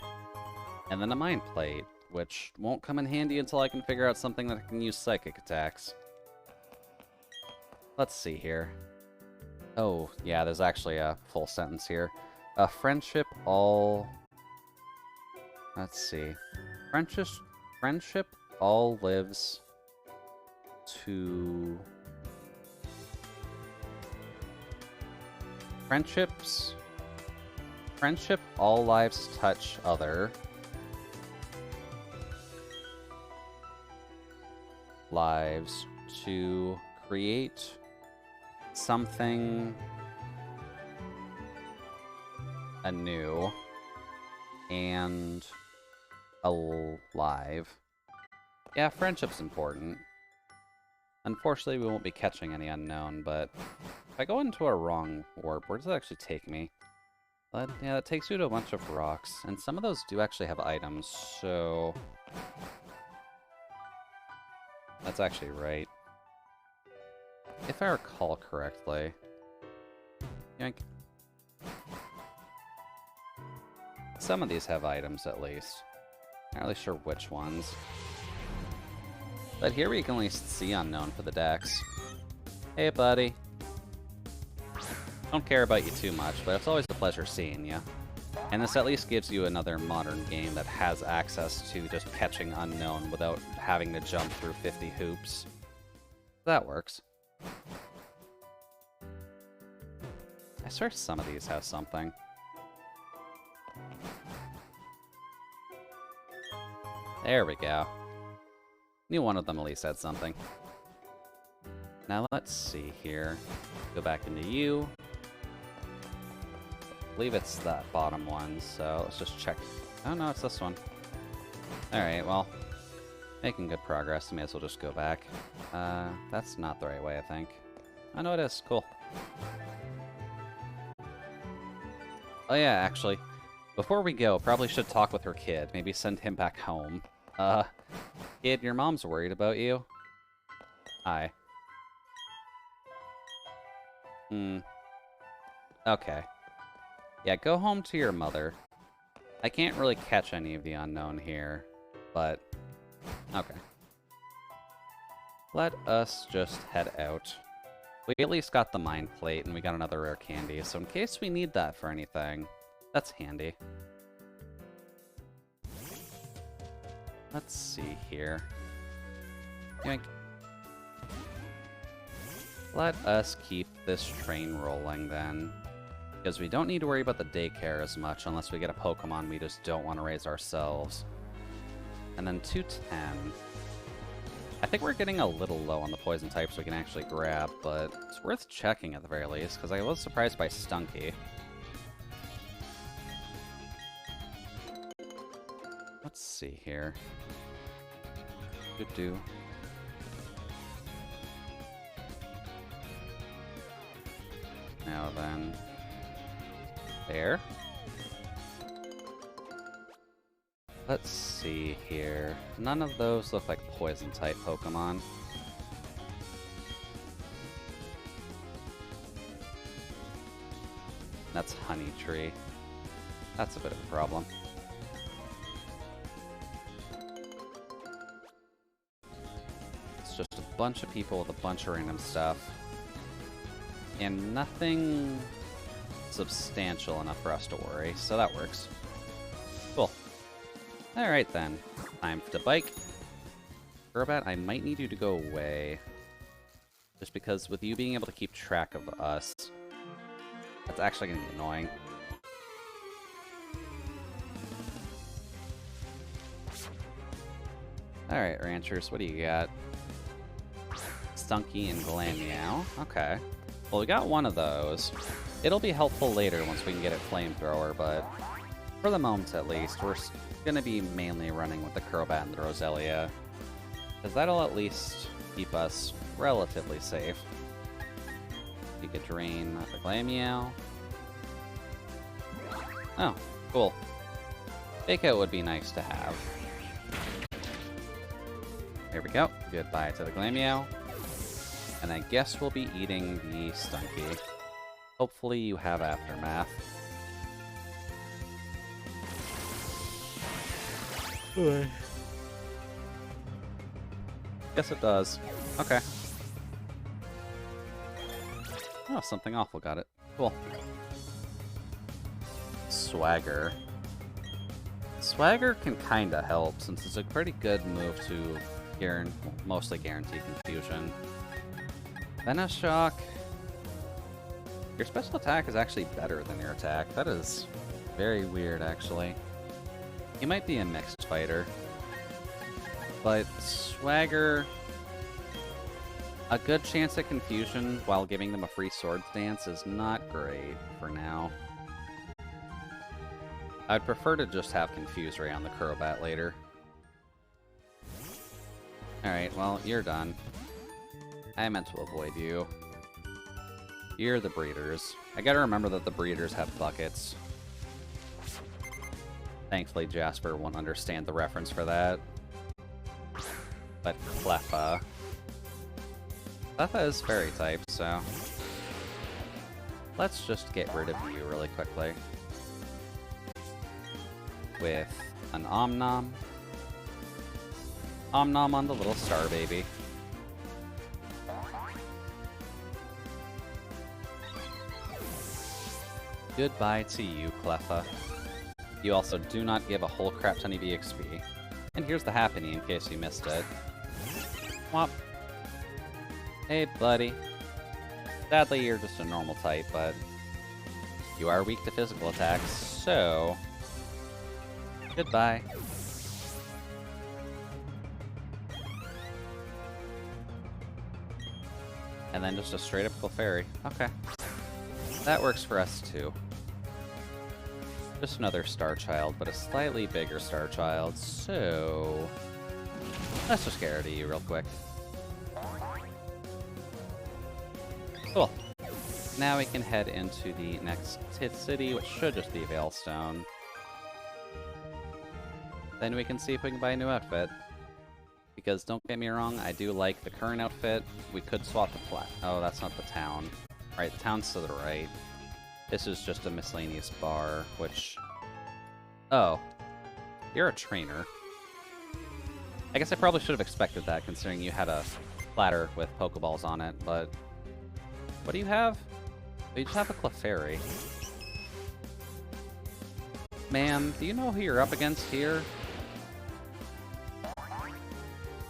And then a mind plate, which won't come in handy until I can figure out something that can use psychic attacks. Let's see here. Oh, yeah, there's actually a full sentence here. Friendship all... Let's see. Friendship all lives to... Friendship all lives touch other. Lives to create something anew and alive. Yeah, friendship's important. Unfortunately, we won't be catching any unknown, but if I go into a wrong warp, where does it actually take me? But, yeah, that takes you to a bunch of rocks, and some of those do actually have items, so... That's actually right. If I recall correctly. Yoink. Some of these have items, at least. Not really sure which ones. But here we can at least see unknown for the decks. Hey, buddy. Don't care about you too much, but it's always a pleasure seeing you. And this at least gives you another modern game that has access to just catching unknown without having to jump through 50 hoops. That works. I swear some of these have something. There we go. Knew one of them at least had something. Now let's see here. Go back into you. I believe it's that bottom one, so let's just check. Oh no, it's this one. Alright, well, making good progress. May as well just go back. That's not the right way, I think. Oh no, it is. Cool. Oh yeah, actually, before we go, probably should talk with her kid. Maybe send him back home. Kid, your mom's worried about you. Hi. Okay. Yeah, go home to your mother. I can't really catch any of the unknown here, but... Okay. Let us just head out. We at least got the mind plate, and we got another rare candy, so in case we need that for anything, that's handy. Let's see here. Yoink. Let us keep this train rolling, then. Because we don't need to worry about the daycare as much unless we get a Pokemon we just don't want to raise ourselves. And then 210. I think we're getting a little low on the poison types we can actually grab, but it's worth checking at the very least, because I was surprised by Stunky. Let's see here. Do. Now then. There. Let's see here. None of those look like poison-type Pokemon. That's Honeytree. That's a bit of a problem. It's just a bunch of people with a bunch of random stuff. And nothing substantial enough for us to worry, so that works. Cool. Alright then. Time to bike. Crobat, I might need you to go away. Just because with you being able to keep track of us, that's actually going to be annoying. Alright, Ranchers, what do you got? Stunky and Glameow. Okay. Well, we got one of those. It'll be helpful later once we can get it Flamethrower, but for the moment at least, we're going to be mainly running with the Crobat and the Roselia, because that'll at least keep us relatively safe. You could drain the Glameow. Oh, cool. Fake Out would be nice to have. There we go. Goodbye to the Glameow. And I guess we'll be eating the Stunky. Hopefully you have Aftermath. Guess it does. Okay. Oh, something awful got it. Cool. Swagger. Swagger can kinda help, since it's a pretty good move to mostly guarantee confusion. Venoshock. Your special attack is actually better than your attack. That is very weird, actually. He might be a mixed fighter. But Swagger, a good chance at confusion while giving them a free sword stance is not great for now. I'd prefer to just have Confuse Ray on the Crobat later. Alright, well, you're done. I meant to avoid you. You're the breeders. I gotta remember that the breeders have buckets. Thankfully, Jasper won't understand the reference for that. But Cleffa. Cleffa is fairy type, so let's just get rid of you really quickly. With an Omnom. Omnom on the little star baby. Goodbye to you, Cleffa. You also do not give a whole crap ton of EXP. And here's the Happiny in case you missed it. Whop. Hey, buddy. Sadly, you're just a normal type, but you are weak to physical attacks, so goodbye. And then just a straight-up Clefairy. Okay. That works for us, too. Just another Star Child, but a slightly bigger Star Child, so let's just get rid of you real quick. Cool. Now we can head into the next city, which should just be Veilstone. Then we can see if we can buy a new outfit. Because don't get me wrong, I do like the current outfit. We could swap the Oh, that's not the town. Right, the town's to the right. This is just a miscellaneous bar, which... Oh. You're a trainer. I guess I probably should have expected that, considering you had a platter with Pokeballs on it, but... What do you have? Oh, you just have a Clefairy. Ma'am, do you know who you're up against here?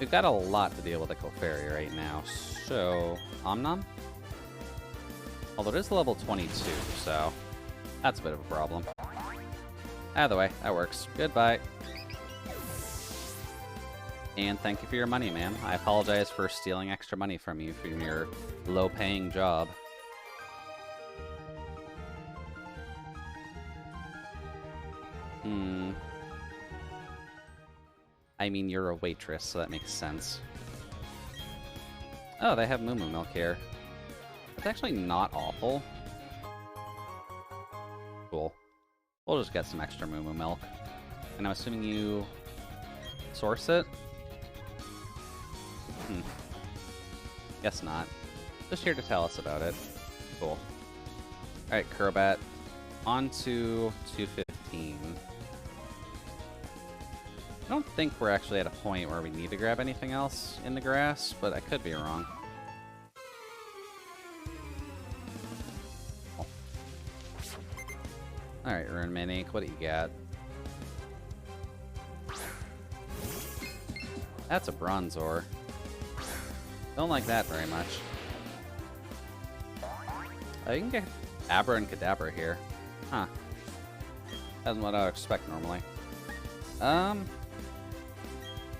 We've got a lot to deal with a Clefairy right now, so... Omnom? Although it is level 22, so that's a bit of a problem. Either way, that works. Goodbye. And thank you for your money, ma'am. I apologize for stealing extra money from you from your low-paying job. I mean, you're a waitress, so that makes sense. Oh, they have Moo Moo Milk here. It's actually not awful. Cool. We'll just get some extra Moo Moo Milk. And I'm assuming you source it? Guess not. Just here to tell us about it. Cool. Alright, Crobat. On to 215. I don't think we're actually at a point where we need to grab anything else in the grass, but I could be wrong. Alright, Rune Minique, what do you got? That's a Bronzor. Don't like that very much. Oh, you can get Abra and Kadabra here. Huh. That's what I would expect normally.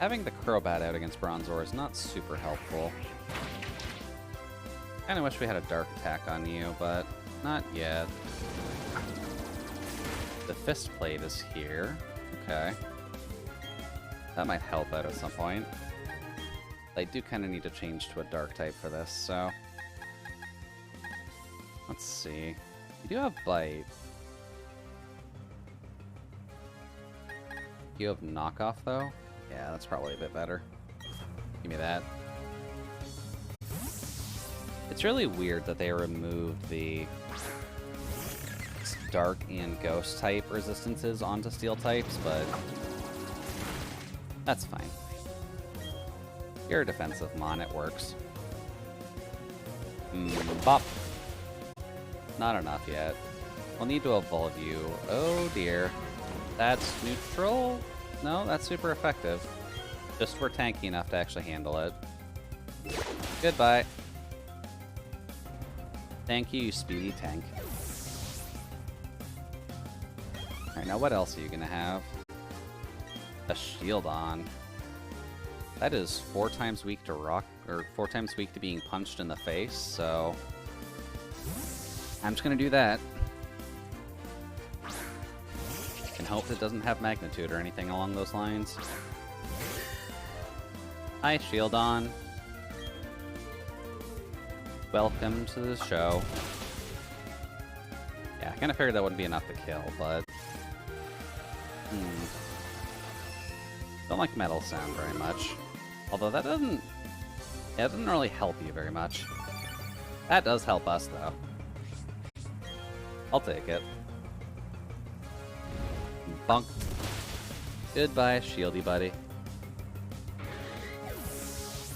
Having the Crobat out against Bronzor is not super helpful. Kinda wish we had a Dark Attack on you, but not yet. The Fist Plate is here. Okay. That might help out at some point. I do kind of need to change to a Dark type for this, so... Let's see. You do have Bite. You have Knockoff, though? Yeah, that's probably a bit better. Give me that. It's really weird that they removed the Dark and Ghost type resistances onto Steel types, but that's fine. You're a defensive Mon, it works. Bop. Not enough yet. We'll need to evolve you. Oh dear. That's neutral? No, that's super effective. Just we're tanky enough to actually handle it. Goodbye. Thank you, you speedy tank. Alright, now what else are you gonna have? A Shieldon. That is 4 times weak to rock, or 4 times weak to being punched in the face, so... I'm just gonna do that. And hope it doesn't have magnitude or anything along those lines. Hi, Shieldon. Welcome to the show. Yeah, I kinda figured that wouldn't be enough to kill, but... Don't like Metal Sound very much. Although that doesn't... Yeah, it doesn't really help you very much. That does help us, though. I'll take it. Bunk. Goodbye, shieldy buddy.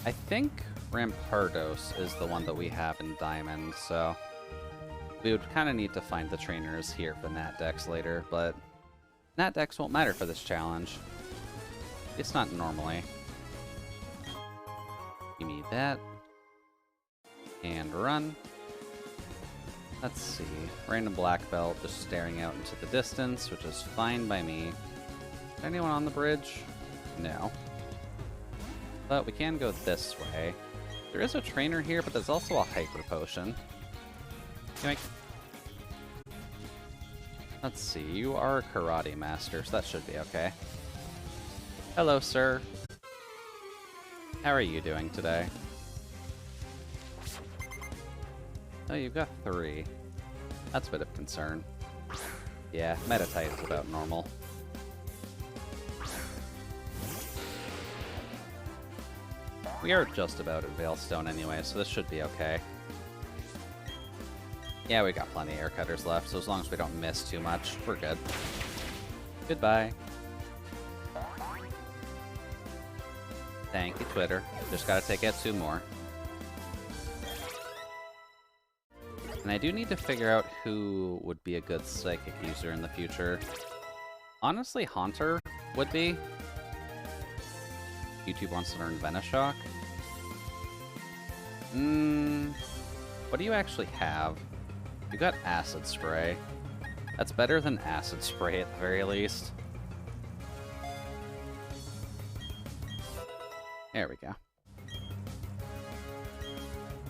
I think Rampardos is the one that we have in Diamond, so... We would kind of need to find the trainers here for Nat Dex later, but... Nat Dex won't matter for this challenge. It's not normally. Give me that. And run. Let's see. Random black belt just staring out into the distance, which is fine by me. Is anyone on the bridge? No. But we can go this way. There is a trainer here, but there's also a hyper potion. Let's see. You are a karate master, so that should be okay. Hello, sir. How are you doing today? Oh, you've got 3. That's a bit of concern. Yeah, Metatite is about normal. We are just about at Veilstone anyway, so this should be okay. Yeah, we got plenty of air cutters left, so as long as we don't miss too much, we're good. Goodbye. Thank you, Twitter. Just gotta take out 2 more. And I do need to figure out who would be a good Psychic user in the future. Honestly, Haunter would be. YouTube wants to learn Venoshock. What do you actually have? You got Acid Spray. That's better than Acid Spray at the very least. There we go.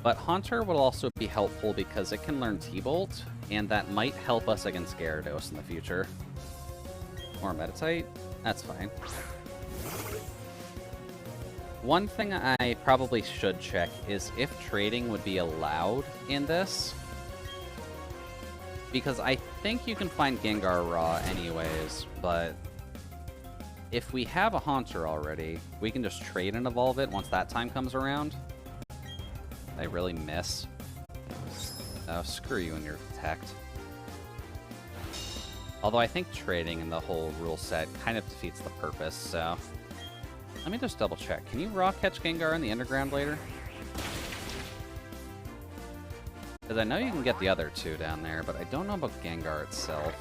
But Haunter will also be helpful because it can learn T-Bolt, and that might help us against Gyarados in the future. Or Metatite? That's fine. One thing I probably should check is if trading would be allowed in this. Because I think you can find Gengar raw anyways, but if we have a Haunter already, we can just trade and evolve it once that time comes around. I really miss. Oh, screw you and your Protect. Although I think trading in the whole rule set kind of defeats the purpose, so... Let me just double check. Can you raw catch Gengar in the underground later? Because I know you can get the other 2 down there, but I don't know about Gengar itself.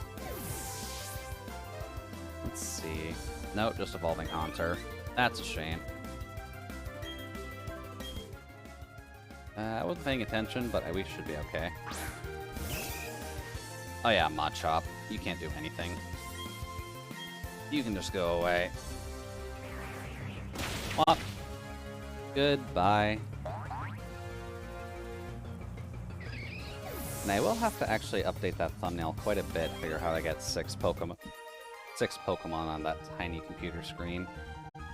Let's see. Nope, just evolving Haunter. That's a shame. I wasn't paying attention, but we should be okay. Oh yeah, Machop. You can't do anything. You can just go away. Whop. Goodbye. And I will have to actually update that thumbnail quite a bit, figure out how to get 6 Pokemon on that tiny computer screen.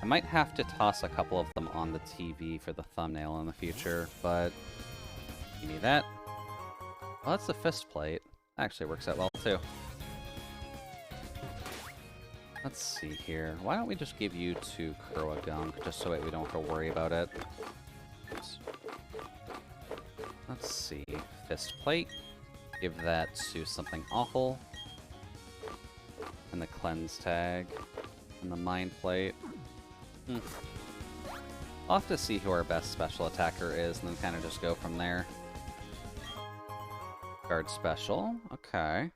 I might have to toss a couple of them on the TV for the thumbnail in the future, but give me that. Well, that's the fist plate. Actually works out well, too. Let's see here. Why don't we just give you to Croagunk, just so that we don't have to worry about it. Oops. Let's see. Fist plate. Give that to something awful. And the cleanse tag. And the mind plate. I'll have to see who our best special attacker is, and then kind of just go from there. Guard special. Okay.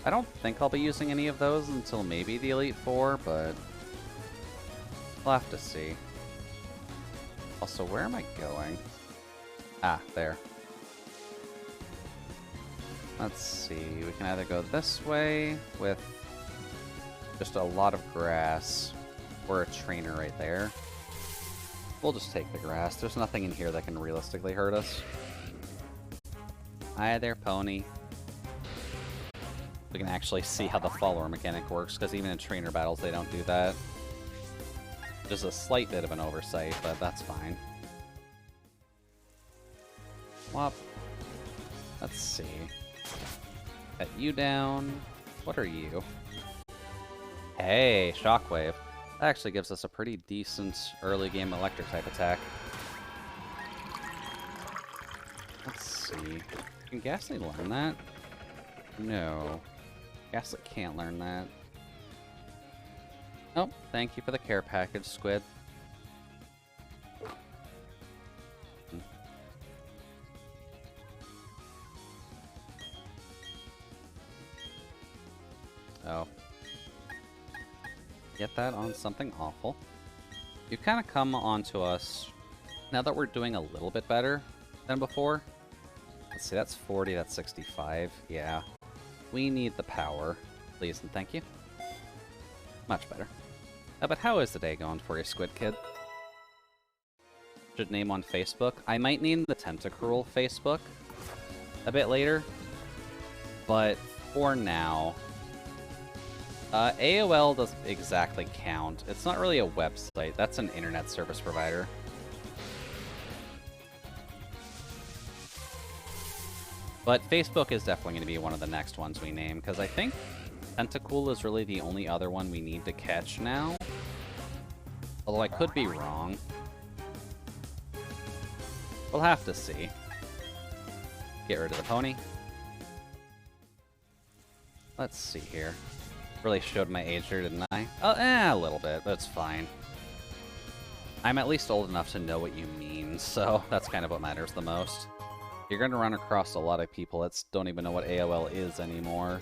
I don't think I'll be using any of those until maybe the Elite Four, but we'll have to see. Also, where am I going? Ah, there. Let's see. We can either go this way with just a lot of grass, or a trainer right there. We'll just take the grass. There's nothing in here that can realistically hurt us. Hi there, pony. We can actually see how the follower mechanic works, because even in trainer battles they don't do that. Just a slight bit of an oversight, but that's fine. Whop. Let's see. Cut you down. What are you? Hey, Shockwave. That actually gives us a pretty decent early game electric type attack. Let's see. Can Ghastly learn that? No. Ghastly can't learn that. Oh, thank you for the care package, Squid. Oh. Get that on something awful. You kind of come onto us now that we're doing a little bit better than before. Let's see, that's 40, that's 65. Yeah. We need the power. Please and thank you. Much better. But how is the day going for you, Squid Kid? Should name on Facebook. I might name the Tentacruel Facebook a bit later. But for now, AOL doesn't exactly count. It's not really a website. That's an internet service provider. But Facebook is definitely going to be one of the next ones we name, because I think Tentacool is really the only other one we need to catch now. Although I could be wrong. We'll have to see. Get rid of the pony. Let's see here. Really showed my age here, didn't I? Oh, a little bit, but it's fine. I'm at least old enough to know what you mean, so that's kind of what matters the most. You're going to run across a lot of people that don't even know what AOL is anymore.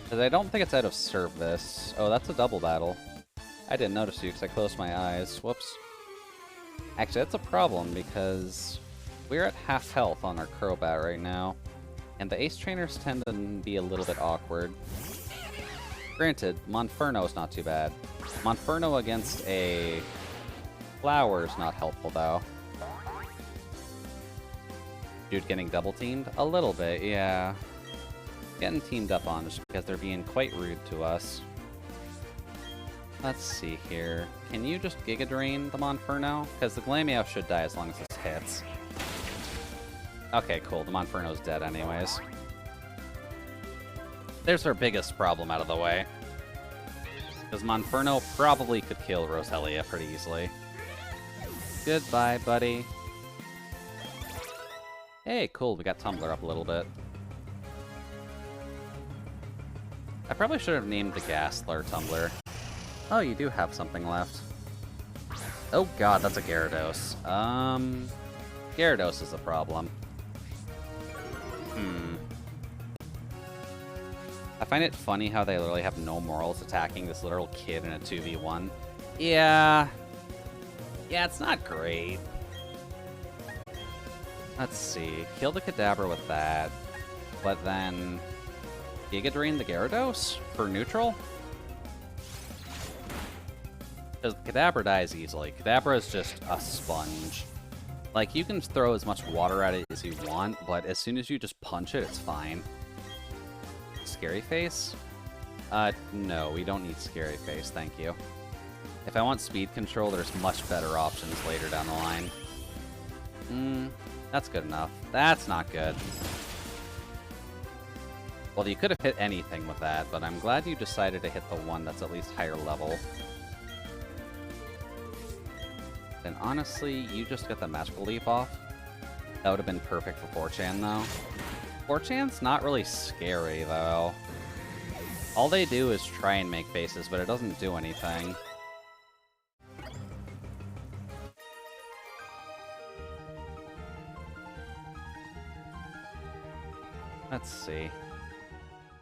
Because I don't think it's out of service. Oh, that's a double battle. I didn't notice you because I closed my eyes. Whoops. Actually, that's a problem because we're at half health on our Crobat right now. And the Ace Trainers tend to be a little bit awkward. Granted, Monferno's not too bad. Monferno against a Flower is not helpful, though. Dude getting double teamed? A little bit, yeah. Getting teamed up on just because they're being quite rude to us. Let's see here. Can you just Giga Drain the Monferno? Because the Glameow should die as long as this hits. Okay, cool. The Monferno's dead anyways. There's our biggest problem out of the way. Because Monferno probably could kill Roselia pretty easily. Goodbye, buddy. Hey, cool. We got Tumbler up a little bit. I probably should have named the Gastler Tumbler. Oh, you do have something left. Oh god, that's a Gyarados. Gyarados is a problem. I find it funny how they literally have no morals attacking this literal kid in a 2v1. Yeah. Yeah, it's not great. Let's see. Kill the Kadabra with that. But then... Giga Drain the Gyarados for neutral? Because Kadabra dies easily. Kadabra is just a sponge. Like, you can throw as much water at it as you want, but as soon as you just punch it, it's fine. Scary Face? No, we don't need Scary Face, thank you. If I want speed control, there's much better options later down the line. That's good enough. That's not good. Well, you could have hit anything with that, but I'm glad you decided to hit the one that's at least higher level. And honestly, you just got the Magical Leap off. That would have been perfect for 4chan, though. 4chan's not really scary, though. All they do is try and make faces, but it doesn't do anything. Let's see.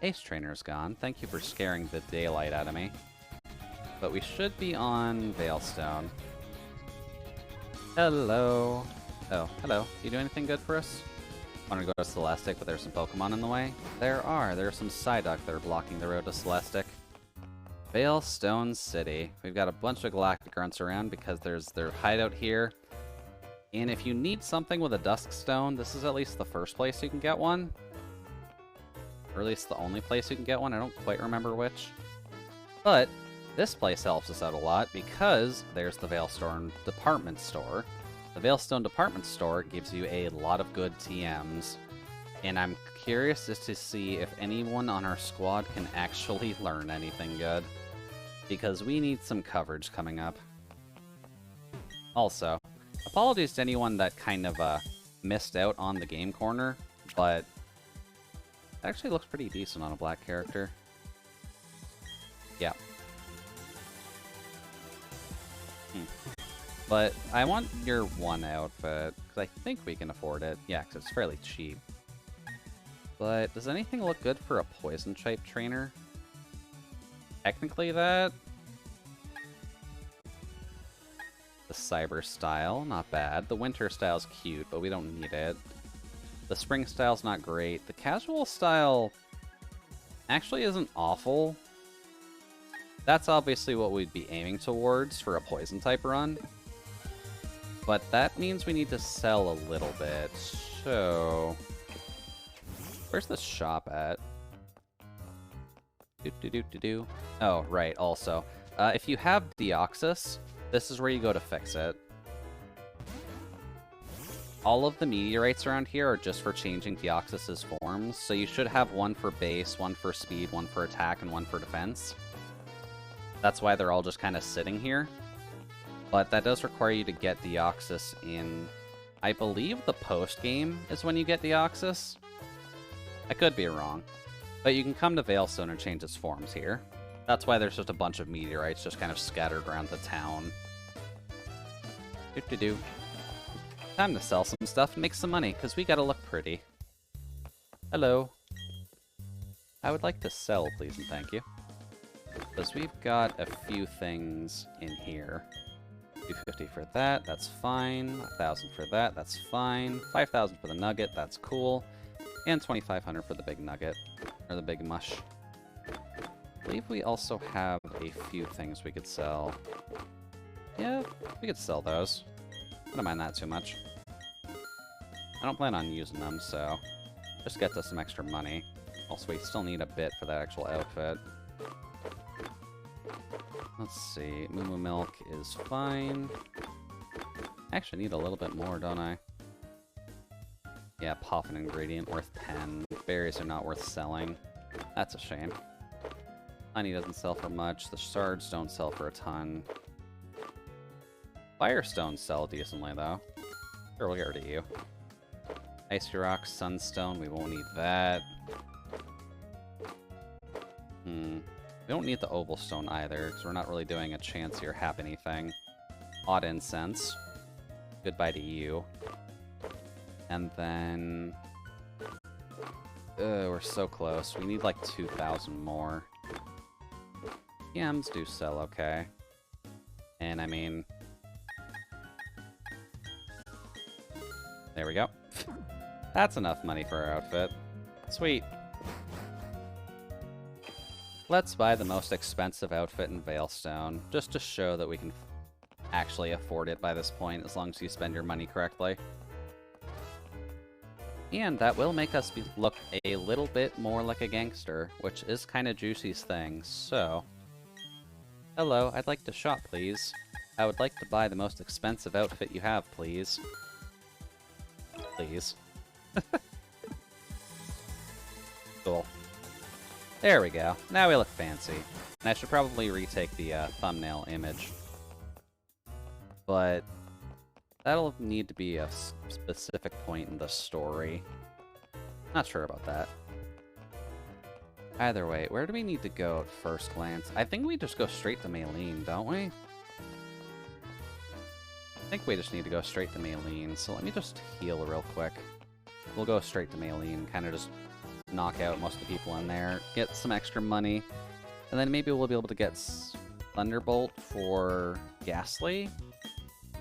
Ace Trainer's gone. Thank you for scaring the daylight out of me. But we should be on Veilstone. Hello. Oh, hello. You do anything good for us? Want to go to Celestic, but there's some Pokemon in the way? There are. There are some Psyduck that are blocking the road to Celestic. Veilstone City. We've got a bunch of Galactic Grunts around because there's their hideout here. And if you need something with a Dusk Stone, this is at least the first place you can get one. Or at least the only place you can get one. I don't quite remember which. But this place helps us out a lot because there's the Veilstone Department Store. The Veilstone Department Store gives you a lot of good TMs. And I'm curious as to see if anyone on our squad can actually learn anything good. Because we need some coverage coming up. Also, apologies to anyone that kind of missed out on the game corner, but it actually looks pretty decent on a black character. Yeah. But I want your one outfit, because I think we can afford it. Yeah, because it's fairly cheap. But does anything look good for a poison-type trainer? Technically that. The Cyber style, not bad. The Winter style's cute, but we don't need it. The Spring style's not great. The Casual style actually isn't awful. That's obviously what we'd be aiming towards for a Poison-type run. But that means we need to sell a little bit. So, where's the shop at? Oh, right, also. If you have Deoxys, this is where you go to fix it. All of the meteorites around here are just for changing Deoxys' forms, so you should have one for base, one for speed, one for attack, and one for defense. That's why they're all just kind of sitting here. But that does require you to get Deoxys in, I believe the post-game is when you get Deoxys. I could be wrong. But you can come to Veilstone and change its forms here. That's why there's just a bunch of meteorites just kind of scattered around the town. Do-do-do. Time to sell some stuff and make some money, because we gotta look pretty. Hello. I would like to sell, please and thank you. Because we've got a few things in here. 250 for that, that's fine. 1,000 for that, that's fine. 5,000 for the nugget, that's cool. And 2,500 for the big nugget. Or the big mush. I believe we also have a few things we could sell. Yeah, we could sell those. I don't mind that too much. I don't plan on using them, so just gets us some extra money. Also, we still need a bit for that actual outfit. Let's see. Moo Moo Milk is fine. I actually need a little bit more, don't I? Yeah, Poffin ingredient worth 10. Berries are not worth selling. That's a shame. Honey doesn't sell for much. The shards don't sell for a ton. Firestones sell decently, though. Sure, we'll get rid of you. Icy Rock, Sunstone, we won't need that. We don't need the Oval Stone either, because we're not really doing a chance or happen thing. Odd Incense. Goodbye to you. And then... we're so close. We need like 2,000 more. PMs do sell okay. And I mean... There we go. That's enough money for our outfit. Sweet. Let's buy the most expensive outfit in Veilstone, just to show that we can actually afford it by this point, as long as you spend your money correctly. And that will make us look a little bit more like a gangster, which is kind of Juicy's thing, so... Hello, I'd like to shop, please. I would like to buy the most expensive outfit you have, please. Please. Cool. There we go. Now we look fancy. And I should probably retake the thumbnail image. But that'll need to be a specific point in the story. Not sure about that. Either way, where do we need to go at first glance? I think we just go straight to Maylene, don't we? I think we just need to go straight to Maylene, so let me just heal real quick. We'll go straight to Maylene, kind of just knock out most of the people in there, get some extra money, and then maybe we'll be able to get Thunderbolt for Ghastly,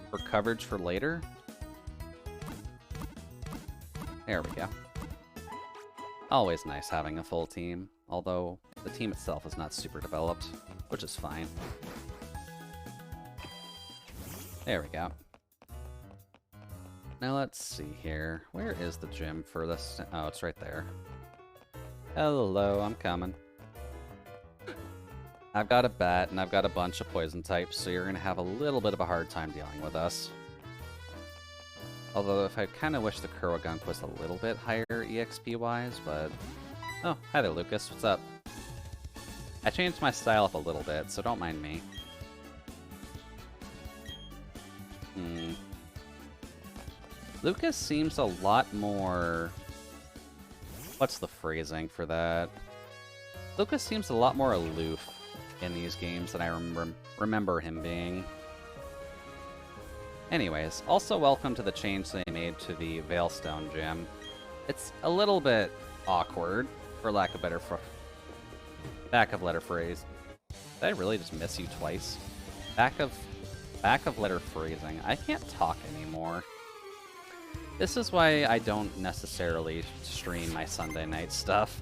for coverage for later. There we go. Always nice having a full team, although the team itself is not super developed, which is fine. There we go. Now let's see here. Where is the gym for this? Oh, it's right there. Hello, I'm coming. I've got a bat, and I've got a bunch of poison types, so you're going to have a little bit of a hard time dealing with us. Although, if I kind of wish the Kurogunk was a little bit higher EXP-wise, but... Oh, hi there, Lucas. What's up? I changed my style up a little bit, so don't mind me. Lucas seems a lot more... What's the phrasing for that? Lucas seems a lot more aloof in these games than I remember him being. Anyways, also welcome to the change they made to the Veilstone gym. It's a little bit awkward, for lack of better back of letter phrase. Did I really just miss you twice? Back of letter phrasing. I can't talk anymore. This is why I don't necessarily stream my Sunday night stuff.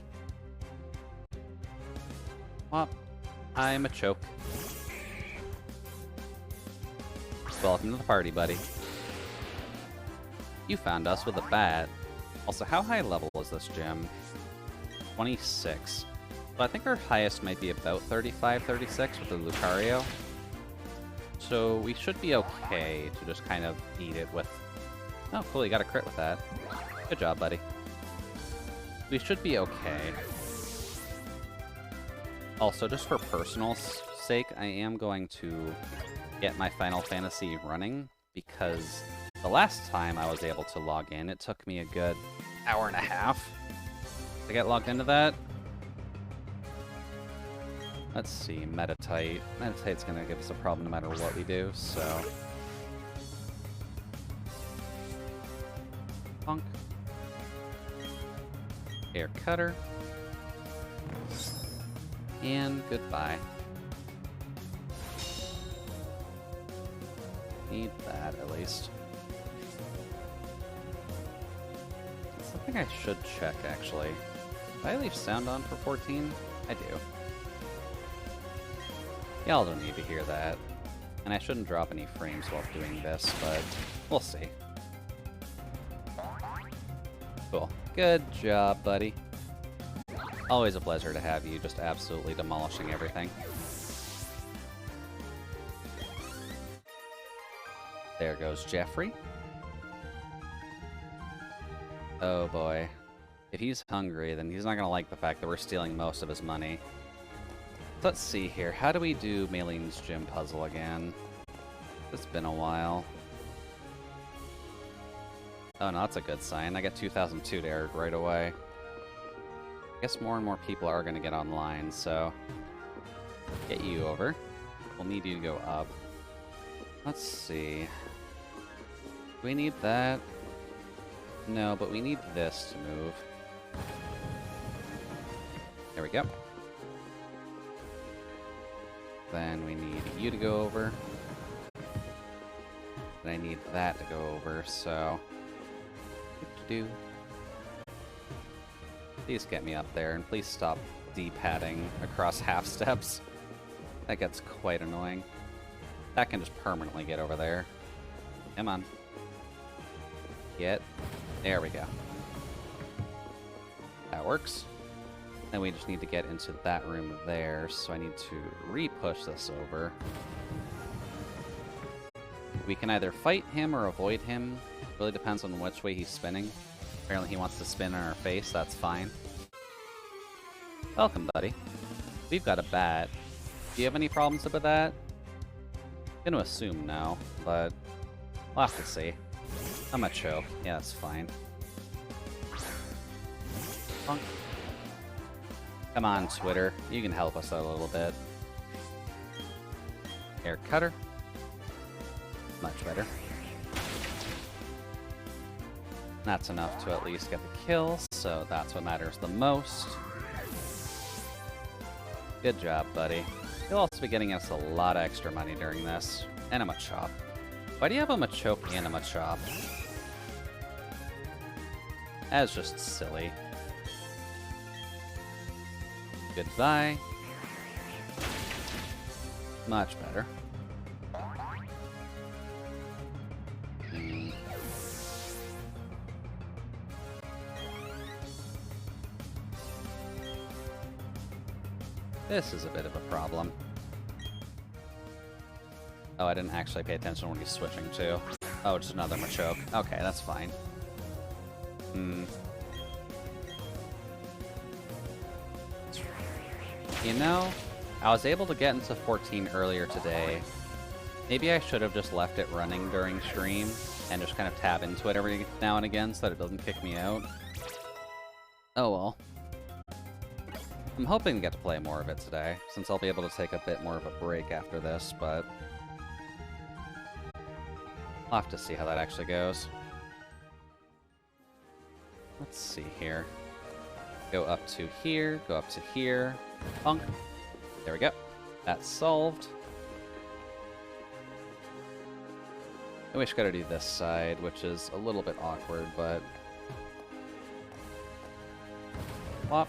Well, I'm a choke. Welcome to the party, buddy. You found us with a bat. Also, how high level is this gym? 26. So I think our highest might be about 35, 36 with the Lucario. So we should be okay to just kind of eat it with... Oh, cool, you got a crit with that. Good job, buddy. We should be okay. Also, just for personal sake, I am going to get my Final Fantasy running, because the last time I was able to log in, it took me a good hour and a half to get logged into that. Let's see, Meditite. Meditite's gonna give us a problem no matter what we do, so... Punk. Air Cutter. And goodbye. Need that, at least. Something I should check, actually. Did I leave sound on for 14? I do. Y'all don't need to hear that. And I shouldn't drop any frames while doing this, but we'll see. Cool. Good job, buddy. Always a pleasure to have you, just absolutely demolishing everything. There goes Jeffrey. Oh boy. If he's hungry, then he's not gonna like the fact that we're stealing most of his money. Let's see here. How do we do Maylene's gym puzzle again? It's been a while. Oh no, that's a good sign. I got 2002 to right away. I guess more and more people are gonna get online, so... Get you over. We'll need you to go up. Let's see. Do we need that? No, but we need this to move. There we go. Then we need you to go over. Then I need that to go over, so... do. Please get me up there, and please stop D-padding across half steps. That gets quite annoying. That can just permanently get over there. Come on. Get. There we go. That works. Then we just need to get into that room there, so I need to re-push this over. We can either fight him or avoid him. Really depends on which way he's spinning. Apparently he wants to spin in our face, that's fine. Welcome, buddy. We've got a bat. Do you have any problems with that? I'm gonna assume no, but we'll have to see. I'm a choke. Yeah, that's fine. Bonk. Come on, Twitter. You can help us out a little bit. Air cutter. Much better. That's enough to at least get the kill, so that's what matters the most. Good job, buddy. You'll also be getting us a lot of extra money during this. And a Machop. Why do you have a Machop and a Machop? That's just silly. Goodbye. Much better. This is a bit of a problem. Oh, I didn't actually pay attention when he's switching to. Oh, just another Machoke. Okay, that's fine. You know, I was able to get into 14 earlier today. Maybe I should have just left it running during stream and just kind of tab into it every now and again so that it doesn't kick me out. Oh well. I'm hoping to get to play more of it today, since I'll be able to take a bit more of a break after this, but I'll have to see how that actually goes. Let's see here. Go up to here, go up to here. Bonk. There we go. That's solved. And we just gotta do this side, which is a little bit awkward, but plop.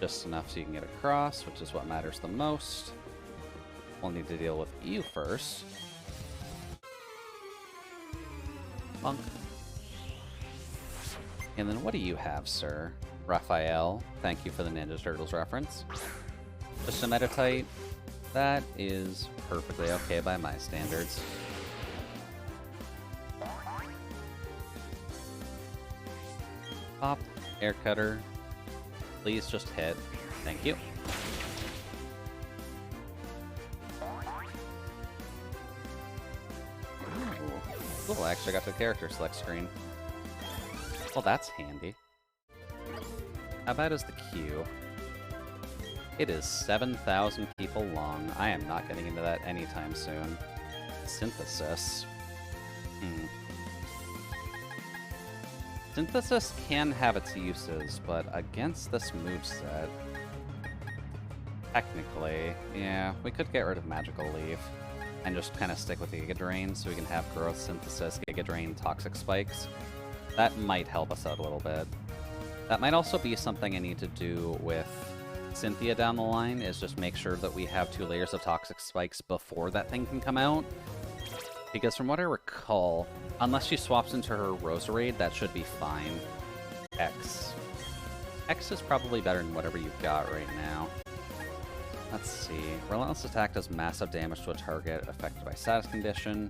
Just enough so you can get across, which is what matters the most. We'll need to deal with you first. Bonk. And then what do you have, sir? Raphael, thank you for the Ninja Turtles reference. Just a Meditite. That is perfectly okay by my standards. Pop, air cutter. Please just hit. Thank you. Ooh. Cool, I actually got the character select screen. Well, that's handy. How bad is the queue? It is 7,000 people long. I am not getting into that anytime soon. Synthesis. Synthesis can have its uses, but against this moveset, technically, yeah, we could get rid of Magical Leaf and just kind of stick with the Giga Drain so we can have Growth, Synthesis, Giga Drain, Toxic Spikes. That might help us out a little bit. That might also be something I need to do with Cynthia down the line, is just make sure that we have 2 layers of Toxic Spikes before that thing can come out. Because from what I recall, unless she swaps into her Roserade, that should be fine. X. X is probably better than whatever you've got right now. Let's see. Relentless Attack does massive damage to a target affected by status condition.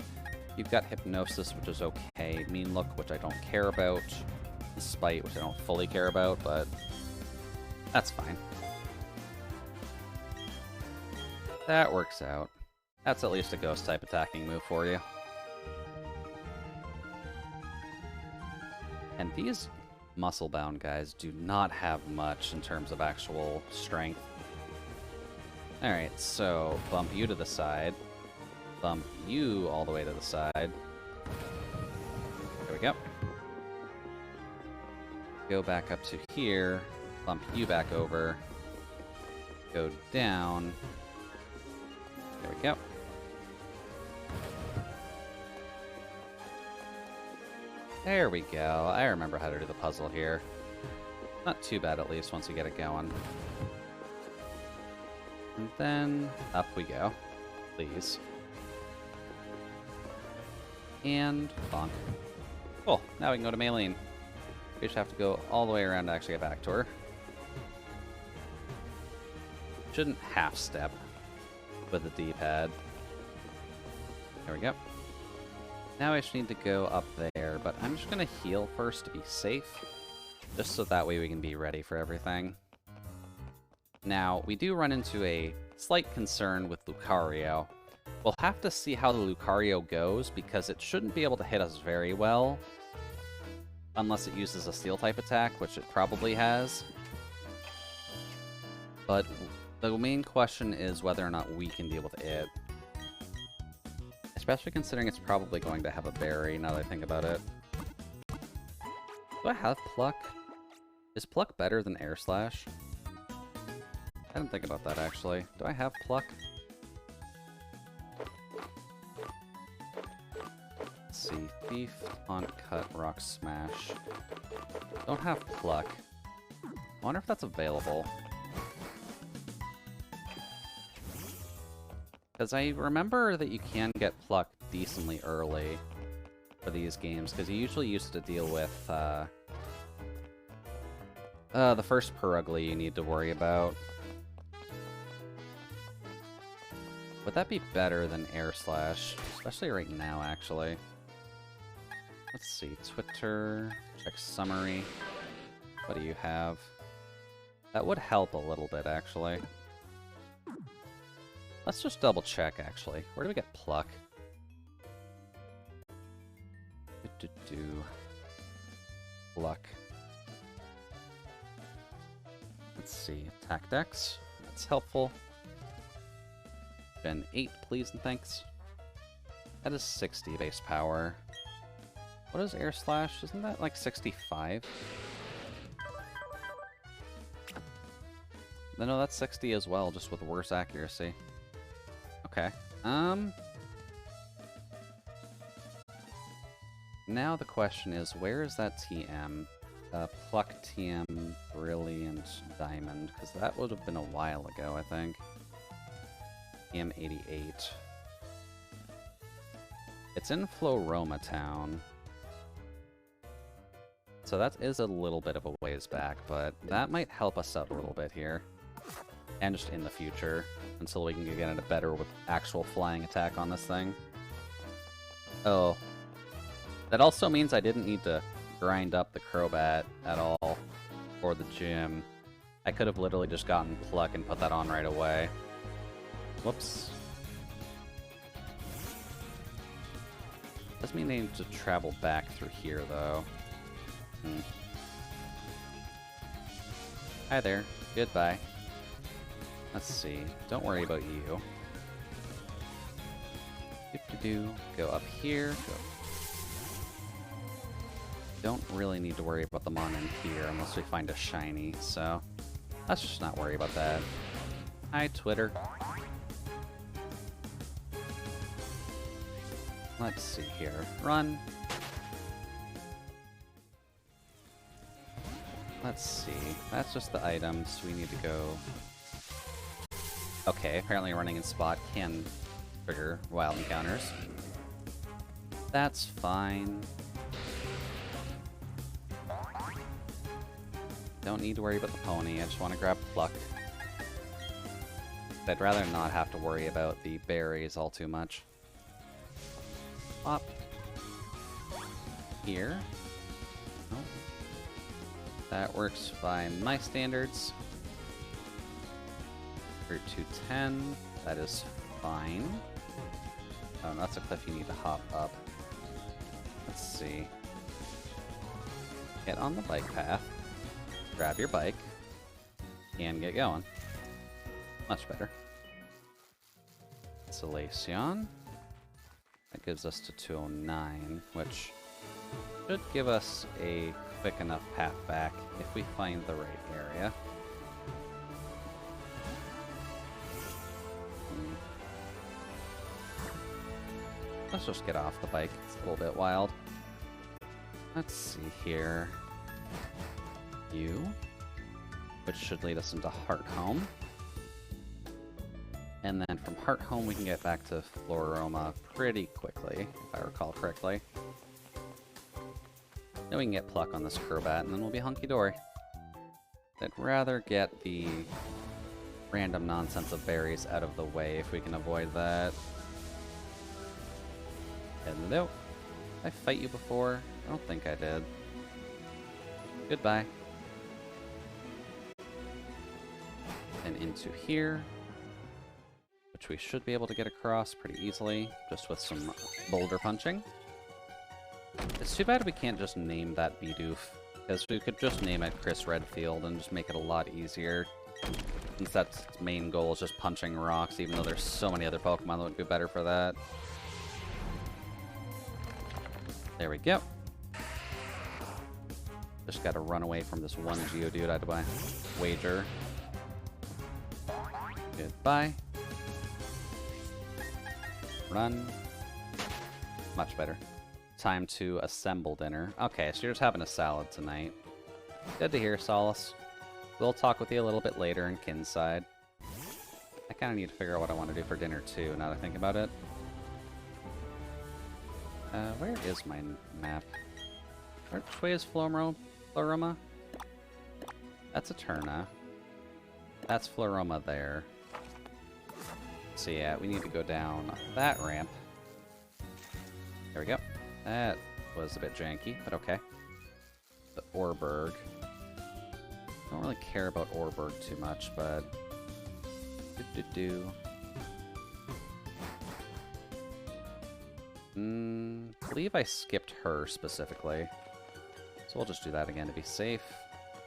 You've got Hypnosis, which is okay. Mean Look, which I don't care about. Spite, which I don't fully care about, but that's fine. That works out. That's at least a Ghost-type attacking move for you. And these muscle-bound guys do not have much in terms of actual strength. Alright, so bump you to the side. Bump you all the way to the side. There we go. Go back up to here. Bump you back over. Go down. There we go. There we go. I remember how to do the puzzle here. Not too bad, at least, once you get it going. And then up we go. Please. And bonk. Cool. Now we can go to Maylene. We just have to go all the way around to actually get back to her. Shouldn't half-step with the D-pad. There we go. Now I just need to go up there, but I'm just going to heal first to be safe. Just so that way we can be ready for everything. Now, we do run into a slight concern with Lucario. We'll have to see how the Lucario goes, because it shouldn't be able to hit us very well. Unless it uses a Steel-type attack, which it probably has. But the main question is whether or not we can deal with it. Especially considering it's probably going to have a berry, now that I think about it. Do I have Pluck? Is Pluck better than Air Slash? I didn't think about that, actually. Do I have Pluck? Let's see. Thief, Taunt, Cut, Rock Smash. Don't have Pluck. I wonder if that's available. Because I remember that you can get Pluck decently early for these games, because you usually used to deal with the first Perugly you need to worry about. Would that be better than Air Slash? Especially right now, actually. Let's see. Twitter. Check summary. What do you have? That would help a little bit, actually. Let's just double check, actually. Where do we get Pluck? Pluck. Let's see. Attack Dex. That's helpful. Gen 8, please and thanks. That is 60 base power. What is Air Slash? Isn't that like 65? No, that's 60 as well, just with worse accuracy. Okay. Now the question is, where is that TM? Pluck, TM, Brilliant, Diamond, because that would have been a while ago, I think. TM 88. It's in Floroma Town. So that is a little bit of a ways back, but that might help us out a little bit here. And just in the future, until we can get a better with actual flying attack on this thing. Oh. That also means I didn't need to grind up the Crobat at all for the gym. I could have literally just gotten Pluck and put that on right away. Whoops. Doesn't mean they need to travel back through here, though. Hi there. Goodbye. Let's see. Don't worry about you. Go up here. Go. Don't really need to worry about them on in here unless we find a shiny, so let's just not worry about that. Hi, Twitter. Let's see here. Run. Let's see. That's just the items. We need to go... Okay, apparently running in spot can trigger wild encounters. That's fine. Don't need to worry about the pony, I just want to grab Pluck. I'd rather not have to worry about the berries all too much. Up. Here. Oh. That works by my standards. Route 210, that is fine. Oh, that's a cliff you need to hop up. Let's see. Get on the bike path. Grab your bike. And get going. Much better. Salacion. That gives us to 209, which should give us a quick enough path back if we find the right area. Let's just get off the bike. It's a little bit wild. Let's see here. You, which should lead us into Heart Home. And then from Heart Home, we can get back to Floroma pretty quickly, if I recall correctly. Then we can get Pluck on this Crobat, and then we'll be hunky-dory. I'd rather get the random nonsense of berries out of the way if we can avoid that. Hello. Did I fight you before? I don't think I did. Goodbye. And into here, which we should be able to get across pretty easily, just with some boulder punching. It's too bad we can't just name that Bidoof, because we could just name it Chris Redfield and just make it a lot easier. Since that's its main goal is just punching rocks, even though there's so many other Pokemon that would be better for that. There we go. Just gotta run away from this one Geodude I had to buy. Wager. Goodbye. Run. Much better. Time to assemble dinner. Okay, so you're just having a salad tonight. Good to hear, Solace. We'll talk with you a little bit later in Kinside. I kind of need to figure out what I want to do for dinner, too, now that I think about it. Where is my map? Which way is Floroma? That's Eterna. That's Floroma there. So yeah, we need to go down that ramp. There we go. That was a bit janky, but okay. The Orberg. Don't really care about Orberg too much, but... I believe I skipped her specifically. So we'll just do that again to be safe.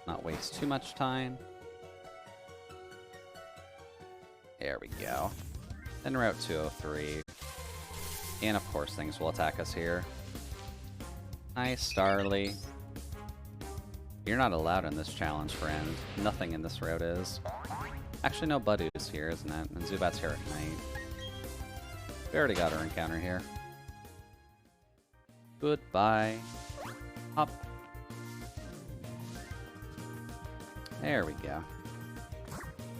Not waste too much time. There we go. Then Route 203. And of course things will attack us here. Hi, Starly. You're not allowed in this challenge, friend. Nothing in this route is. Actually, no, Budu's here, isn't it? And Zubat's here at night. We already got our encounter here. Goodbye. Hop. There we go.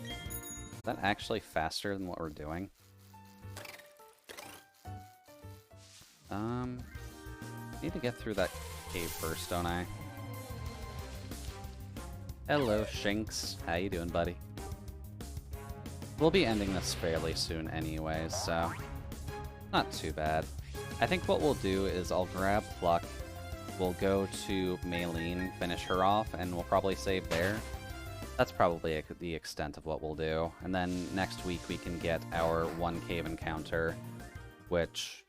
Is that actually faster than what we're doing? Need to get through that cave first, don't I? Hello, Shinx. How you doing, buddy? We'll be ending this fairly soon anyways, so... not too bad. I think what we'll do is I'll grab Pluck, we'll go to Maylene, finish her off, and we'll probably save there. That's probably the extent of what we'll do. And then next week we can get our one cave encounter, which...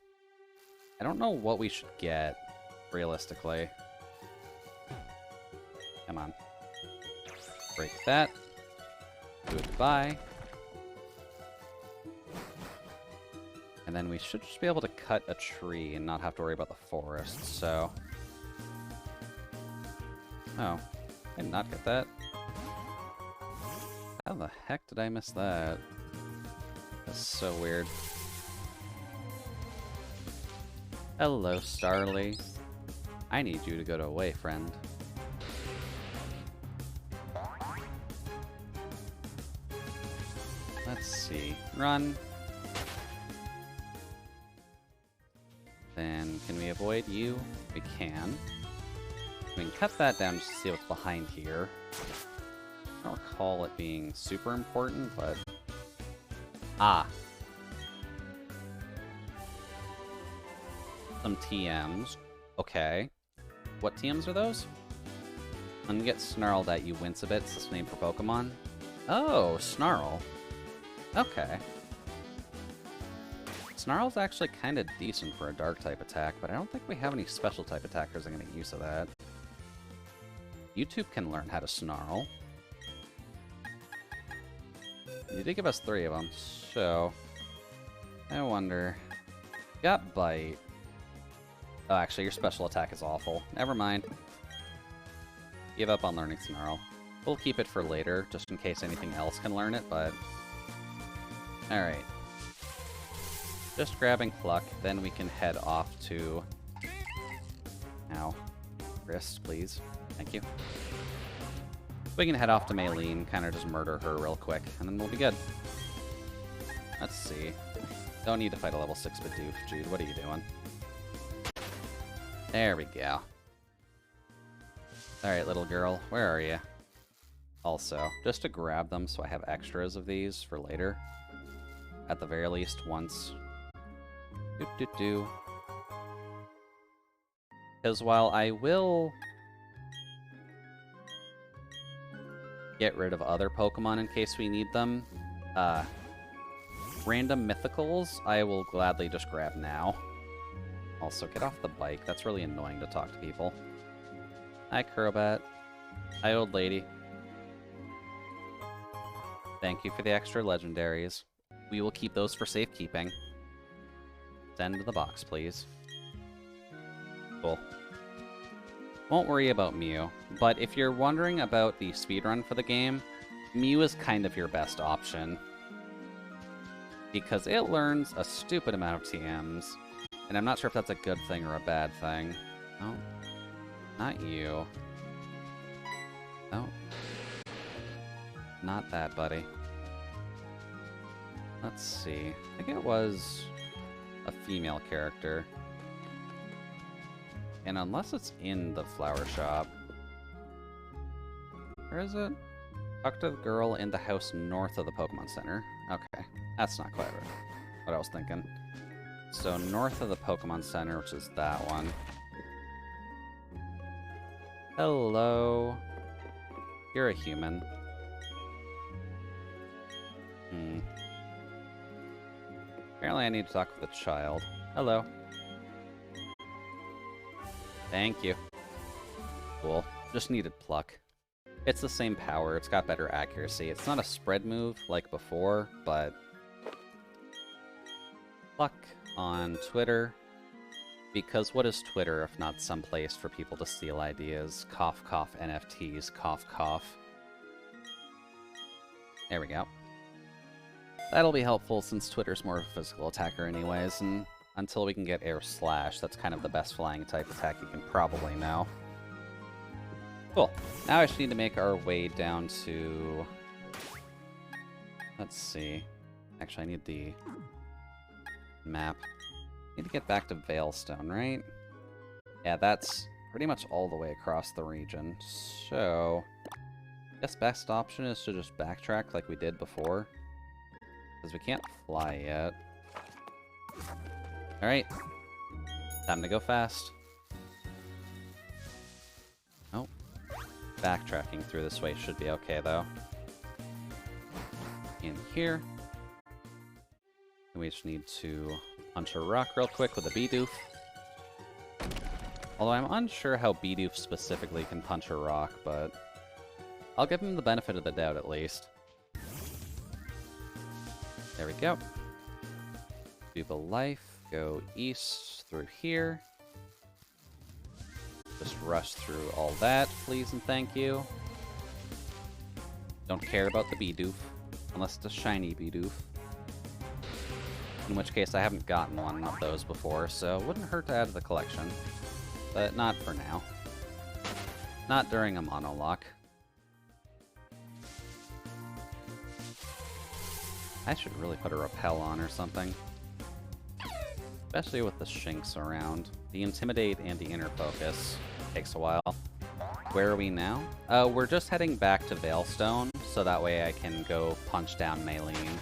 I don't know what we should get, realistically. Come on. Break that. Goodbye. And then we should just be able to cut a tree and not have to worry about the forest, so... Oh. I did not get that. How the heck did I miss that? That's so weird. Hello, Starly. I need you to go away, friend. Let's see. Run. Then, can we avoid you? We can. We can cut that down just to see what's behind here. I don't recall it being super important, but... Ah! Some TMs. Okay. What TMs are those? When you get snarled at, you wince a bit. It's the name for Pokemon. Oh, Snarl. Okay. Snarl's actually kind of decent for a Dark-type attack, but I don't think we have any special-type attackers that can make use of that. YouTube can learn how to Snarl. You did give us 3 of them, so... I wonder... Got Bite. Oh, actually, your special attack is awful. Never mind. Give up on learning Snarl. We'll keep it for later, just in case anything else can learn it, but... Alright. Just grabbing Pluck, then we can head off to... Ow. wrist, please. Thank you. We can head off to Maylene, kind of just murder her real quick, and then we'll be good. Let's see. Don't need to fight a level 6 Bidoof. Jude, what are you doing? There we go. Alright, little girl, where are you? Also, just to grab them so I have extras of these for later. At the very least, once. Because while I will get rid of other Pokemon in case we need them, random mythicals I will gladly just grab now. Also, get off the bike. That's really annoying to talk to people. Hi, Crobat. Hi, old lady. Thank you for the extra legendaries. We will keep those for safekeeping. Send to the box, please. Cool. Won't worry about Mew, but if you're wondering about the speedrun for the game, Mew is kind of your best option. Because it learns a stupid amount of TMs, and I'm not sure if that's a good thing or a bad thing. Oh, not you. Oh. Not that, buddy. Let's see. I think it was a female character. And unless it's in the flower shop... Where is it? Talk to the girl in the house north of the Pokemon Center. Okay, that's not quite what I was thinking. So north of the Pokemon Center, which is that one. Hello. You're a human. Apparently I need to talk with a child. Hello. Thank you. Cool. Just needed Pluck. It's the same power, it's got better accuracy. It's not a spread move like before, but... Pluck on Twitter. Because what is Twitter if not some place for people to steal ideas? Cough, cough, NFTs, cough, cough. There we go. That'll be helpful since Twitter's more of a physical attacker anyways, and until we can get Air Slash, that's kind of the best flying type attack you can probably know. Cool. Now I just need to make our way down to... Let's see. Actually, I need the map. I need to get back to Veilstone, right? Yeah, that's pretty much all the way across the region. So, I guess best option is to just backtrack like we did before. Because we can't fly yet. Alright. Time to go fast. Oh. Backtracking through this way should be okay, though. In here. And we just need to punch a rock real quick with a Bidoof. Although I'm unsure how Bidoof specifically can punch a rock, but I'll give him the benefit of the doubt at least. There we go. Do the life, go east through here. Just rush through all that, please and thank you. Don't care about the Bidoof, unless it's a shiny Bidoof. In which case I haven't gotten one of those before, so it wouldn't hurt to add to the collection. But not for now. Not during a monolock. I should really put a repel on or something. Especially with the Shinx around. The Intimidate and the Inner Focus takes a while. Where are we now? We're just heading back to Veilstone, so that way I can go punch down Maylene.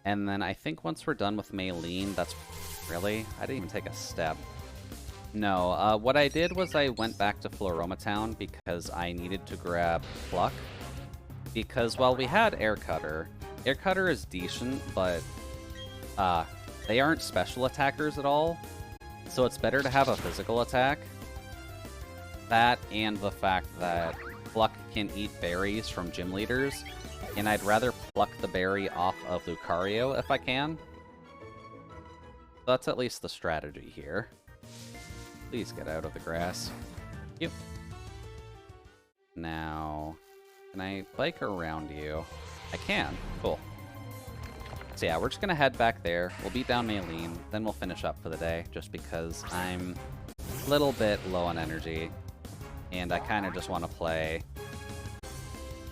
And then I think once we're done with Maylene, that's... Really? I didn't even take a step. No, what I did was I went back to Floroma Town because I needed to grab Pluck. Because while we had Air Cutter is decent, but they aren't special attackers at all. So it's better to have a physical attack. That and the fact that Pluck can eat berries from gym leaders. And I'd rather pluck the berry off of Lucario if I can. That's at least the strategy here. Please get out of the grass. Thank you. Now, can I bike around you? I can. Cool. So yeah, we're just gonna head back there. We'll beat down Maylene, then we'll finish up for the day, just because I'm little bit low on energy, and I kind of just want to play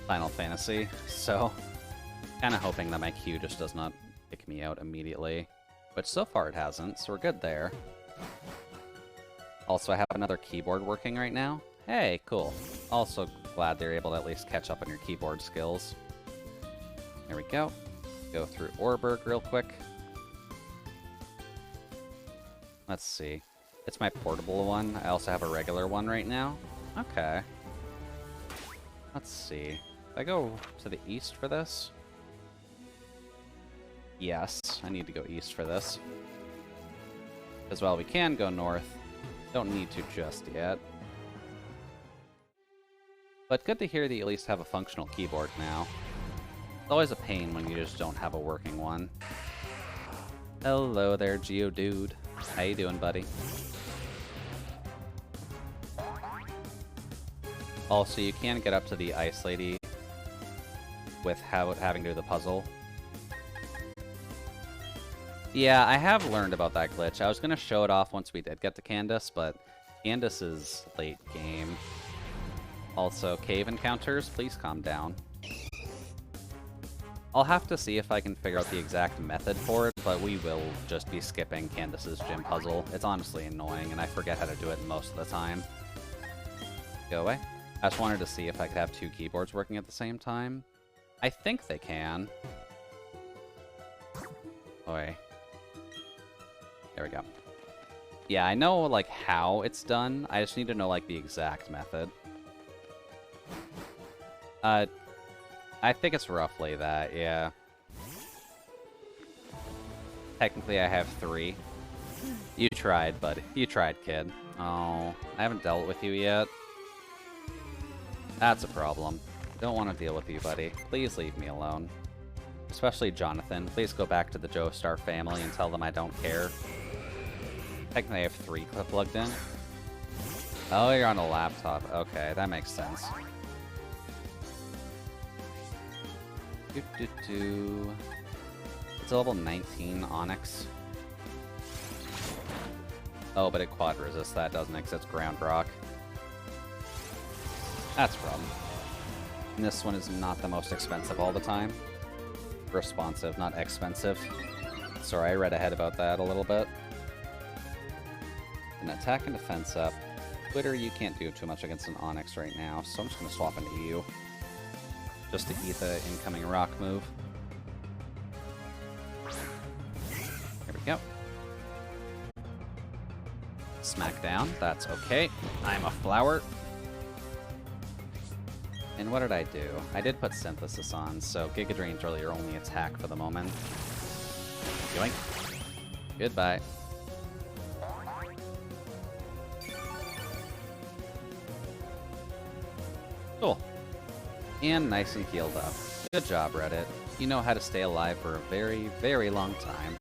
Final Fantasy, so kind of hoping that my queue just does not kick me out immediately, which so far it hasn't, so we're good there. Also, I have another keyboard working right now. Hey, cool. Also glad they're able to at least catch up on your keyboard skills. There we go. Go through Orberg real quick. Let's see. It's my portable one. I also have a regular one right now. Okay. Let's see. If I go to the east for this? Yes, I need to go east for this. As well, we can go north. Don't need to just yet. But good to hear that you at least have a functional keyboard now. It's always a pain when you just don't have a working one. Hello there, Geodude. How you doing, buddy? Also, you can get up to the Ice Lady without having to do the puzzle. Yeah, I have learned about that glitch. I was going to show it off once we did get to Candace, but Candace is late game. Also, cave encounters, please calm down. I'll have to see if I can figure out the exact method for it, but we will just be skipping Candace's gym puzzle. It's honestly annoying, and I forget how to do it most of the time. Go away. I just wanted to see if I could have two keyboards working at the same time. I think they can. Oi. There we go. Yeah, I know, like, how it's done. I just need to know, like, the exact method. I think it's roughly that, yeah. Technically, I have 3. You tried, bud. You tried, kid. Oh, I haven't dealt with you yet. That's a problem. Don't want to deal with you, buddy. Please leave me alone. Especially Jonathan. Please go back to the Joestar family and tell them I don't care. Technically, I have 3 plugged in. Oh, you're on a laptop. Okay, that makes sense. It's a level 19 Onyx. Oh, but it quad resists that, doesn't it? 'Cause it's ground rock. That's a problem. And this one is not the most expensive all the time. Responsive, not expensive. Sorry, I read ahead about that a little bit. An attack and defense up. Twitter, you can't do too much against an Onyx right now, so I'm just going to swap into you. Just to eat the incoming rock move. There we go. Smack down, that's okay. I'm a flower. And what did I do? I did put Synthesis on, so Giga Drain's really your only attack for the moment. Yoink. Goodbye. Cool. And nice and healed up. Good job, Reddit. You know how to stay alive for a very, very long time.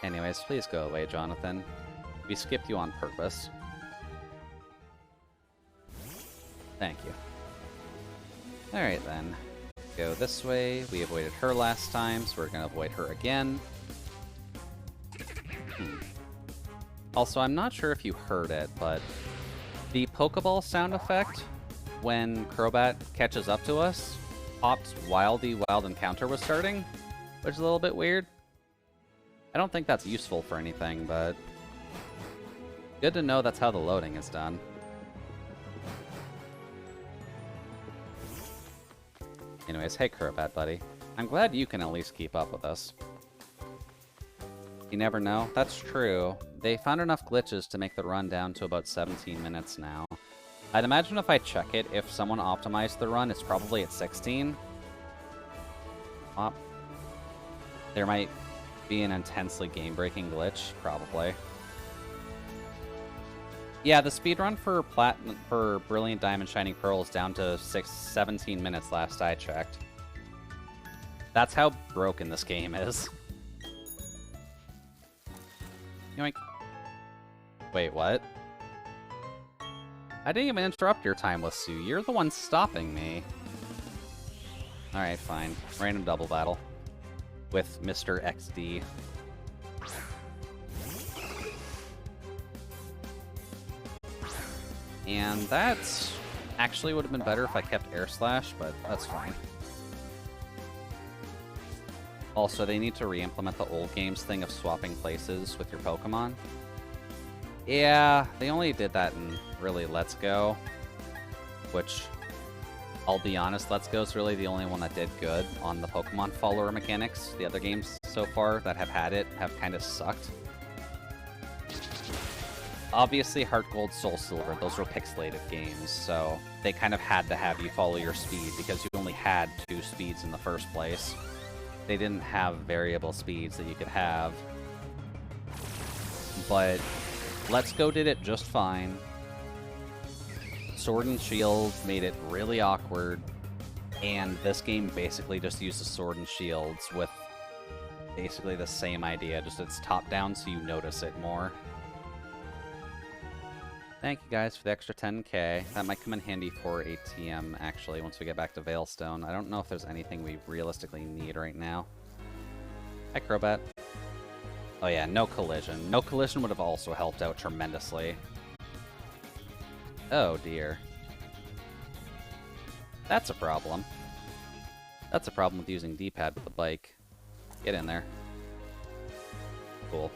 Anyways, please go away, Jonathan. We skipped you on purpose. Thank you. Alright then. Go this way. We avoided her last time, so we're gonna avoid her again. Also, I'm not sure if you heard it, but the Pokeball sound effect when Crobat catches up to us popped while the wild encounter was starting, which is a little bit weird. I don't think that's useful for anything, but good to know that's how the loading is done. Anyways, hey Crobat, buddy. I'm glad you can at least keep up with us. You never know. That's true. They found enough glitches to make the run down to about 17 minutes now. I'd imagine if I check it, if someone optimized the run, it's probably at 16. Well, there might be an intensely game-breaking glitch, probably. Yeah, the speedrun for Brilliant Diamond Shining Pearl is down to 17 minutes last I checked. That's how broken this game is. Yoink. Wait, what? I didn't even interrupt your time with Sue. You're the one stopping me. Alright, fine. Random double battle. With Mr. XD. And that's actually would have been better if I kept Air Slash, but that's fine. Also, they need to re-implement the old games thing of swapping places with your Pokemon. Yeah, they only did that in, really, Let's Go. Which, I'll be honest, Let's Go is really the only one that did good on the Pokemon follower mechanics. The other games so far that have had it have kind of sucked. Obviously, Heart Gold, Soul Silver, those were pixelated games, so they kind of had to have you follow your speed because you only had 2 speeds in the first place. They didn't have variable speeds that you could have. But Let's Go did it just fine. Sword and Shield made it really awkward, and this game basically just uses Sword and Shields with basically the same idea, just it's top-down so you notice it more. Thank you guys for the extra 10k. That might come in handy for ATM, actually, once we get back to Veilstone. I don't know if there's anything we realistically need right now. Hi, Crobat. Oh yeah, no collision. No collision would have also helped out tremendously. Oh dear. That's a problem. That's a problem with using D-pad with the bike. Get in there. Cool.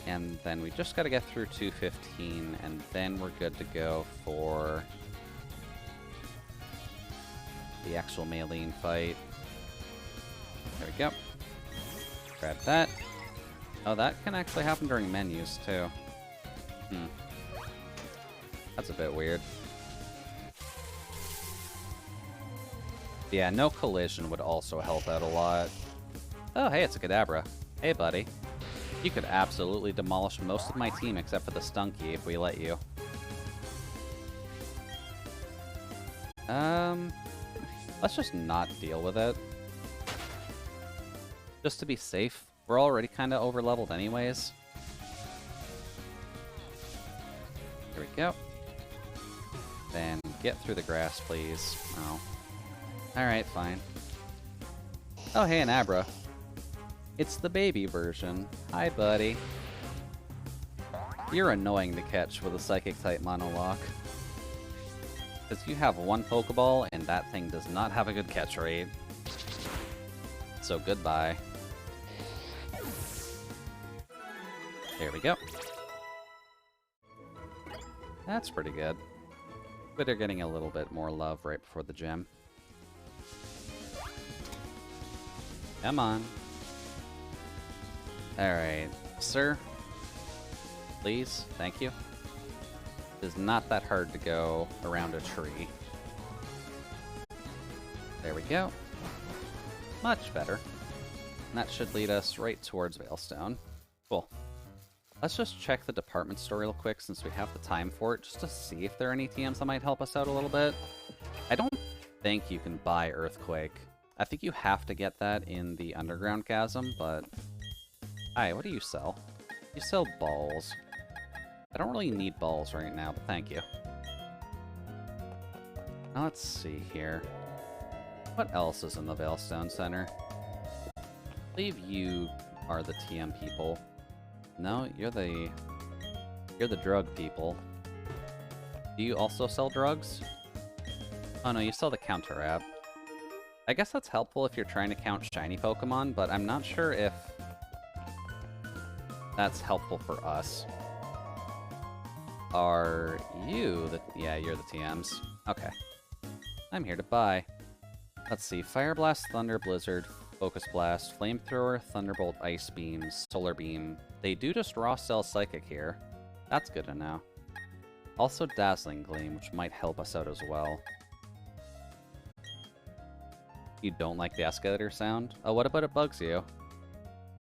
And then we just gotta get through 215, and then we're good to go for the actual Maylene fight. There we go. Grab that. Oh, that can actually happen during menus, too. That's a bit weird. Yeah, no collision would also help out a lot. Oh, hey, it's a Kadabra. Hey, buddy. You could absolutely demolish most of my team except for the Stunky if we let you. Let's just not deal with it. Just to be safe. We're already kind of over-leveled anyways. Here we go. Then get through the grass, please. Oh. Alright, fine. Oh, hey, an Abra. It's the baby version. Hi, buddy. You're annoying to catch with a Psychic-type Monolocke. Because you have 1 Pokeball, and that thing does not have a good catch rate. So goodbye. There we go. That's pretty good. But they're getting a little bit more love right before the gym. Come on. Alright, sir. Please, thank you. It is not that hard to go around a tree. There we go. Much better. And that should lead us right towards Veilstone. Cool. Let's just check the department store real quick since we have the time for it, just to see if there are any TMs that might help us out a little bit. I don't think you can buy Earthquake. I think you have to get that in the Underground Chasm, but... Hi, what do you sell? You sell balls. I don't really need balls right now, but thank you. Now let's see here. What else is in the Veilstone Center? I believe you are the TM people. No, you're the drug people. Do you also sell drugs? Oh no, you sell the counter app. I guess that's helpful if you're trying to count shiny Pokemon, but I'm not sure if that's helpful for us. Are you the... Yeah, you're the TMs. Okay. I'm here to buy. Let's see. Fire Blast, Thunder, Blizzard, Focus Blast, Flamethrower, Thunderbolt, Ice Beam, Solar Beam. They do just raw sell Psychic here. That's good to know. Also Dazzling Gleam, which might help us out as well. You don't like the escalator sound? Oh, what about it bugs you?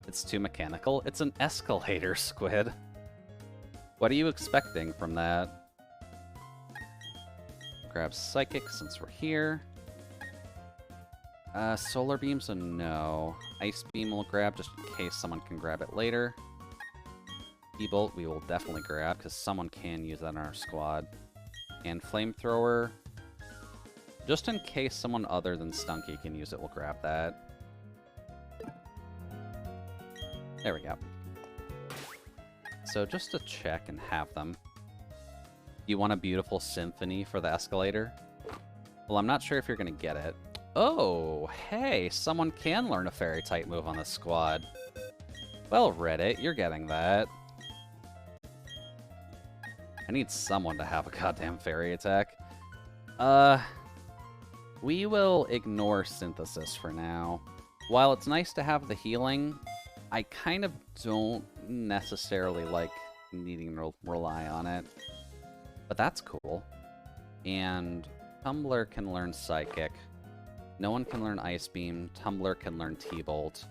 It's too mechanical? It's an escalator, Squid. What are you expecting from that? Grab Psychic since we're here. Solar Beam's a no. Ice Beam we'll grab just in case someone can grab it later. E-Bolt we will definitely grab because someone can use that in our squad. And Flamethrower, just in case someone other than Stunky can use it, we'll grab that. There we go. So just to check and have them. You want a beautiful symphony for the escalator? Well, I'm not sure if you're gonna get it. Oh, hey, someone can learn a fairy-type move on this squad. Well, Reddit, you're getting that. I need someone to have a goddamn fairy attack. We will ignore synthesis for now. While it's nice to have the healing, I kind of don't necessarily like needing to rely on it. But that's cool. And Tumbler can learn Psychic. No one can learn Ice Beam. Tumbler can learn T-Bolt.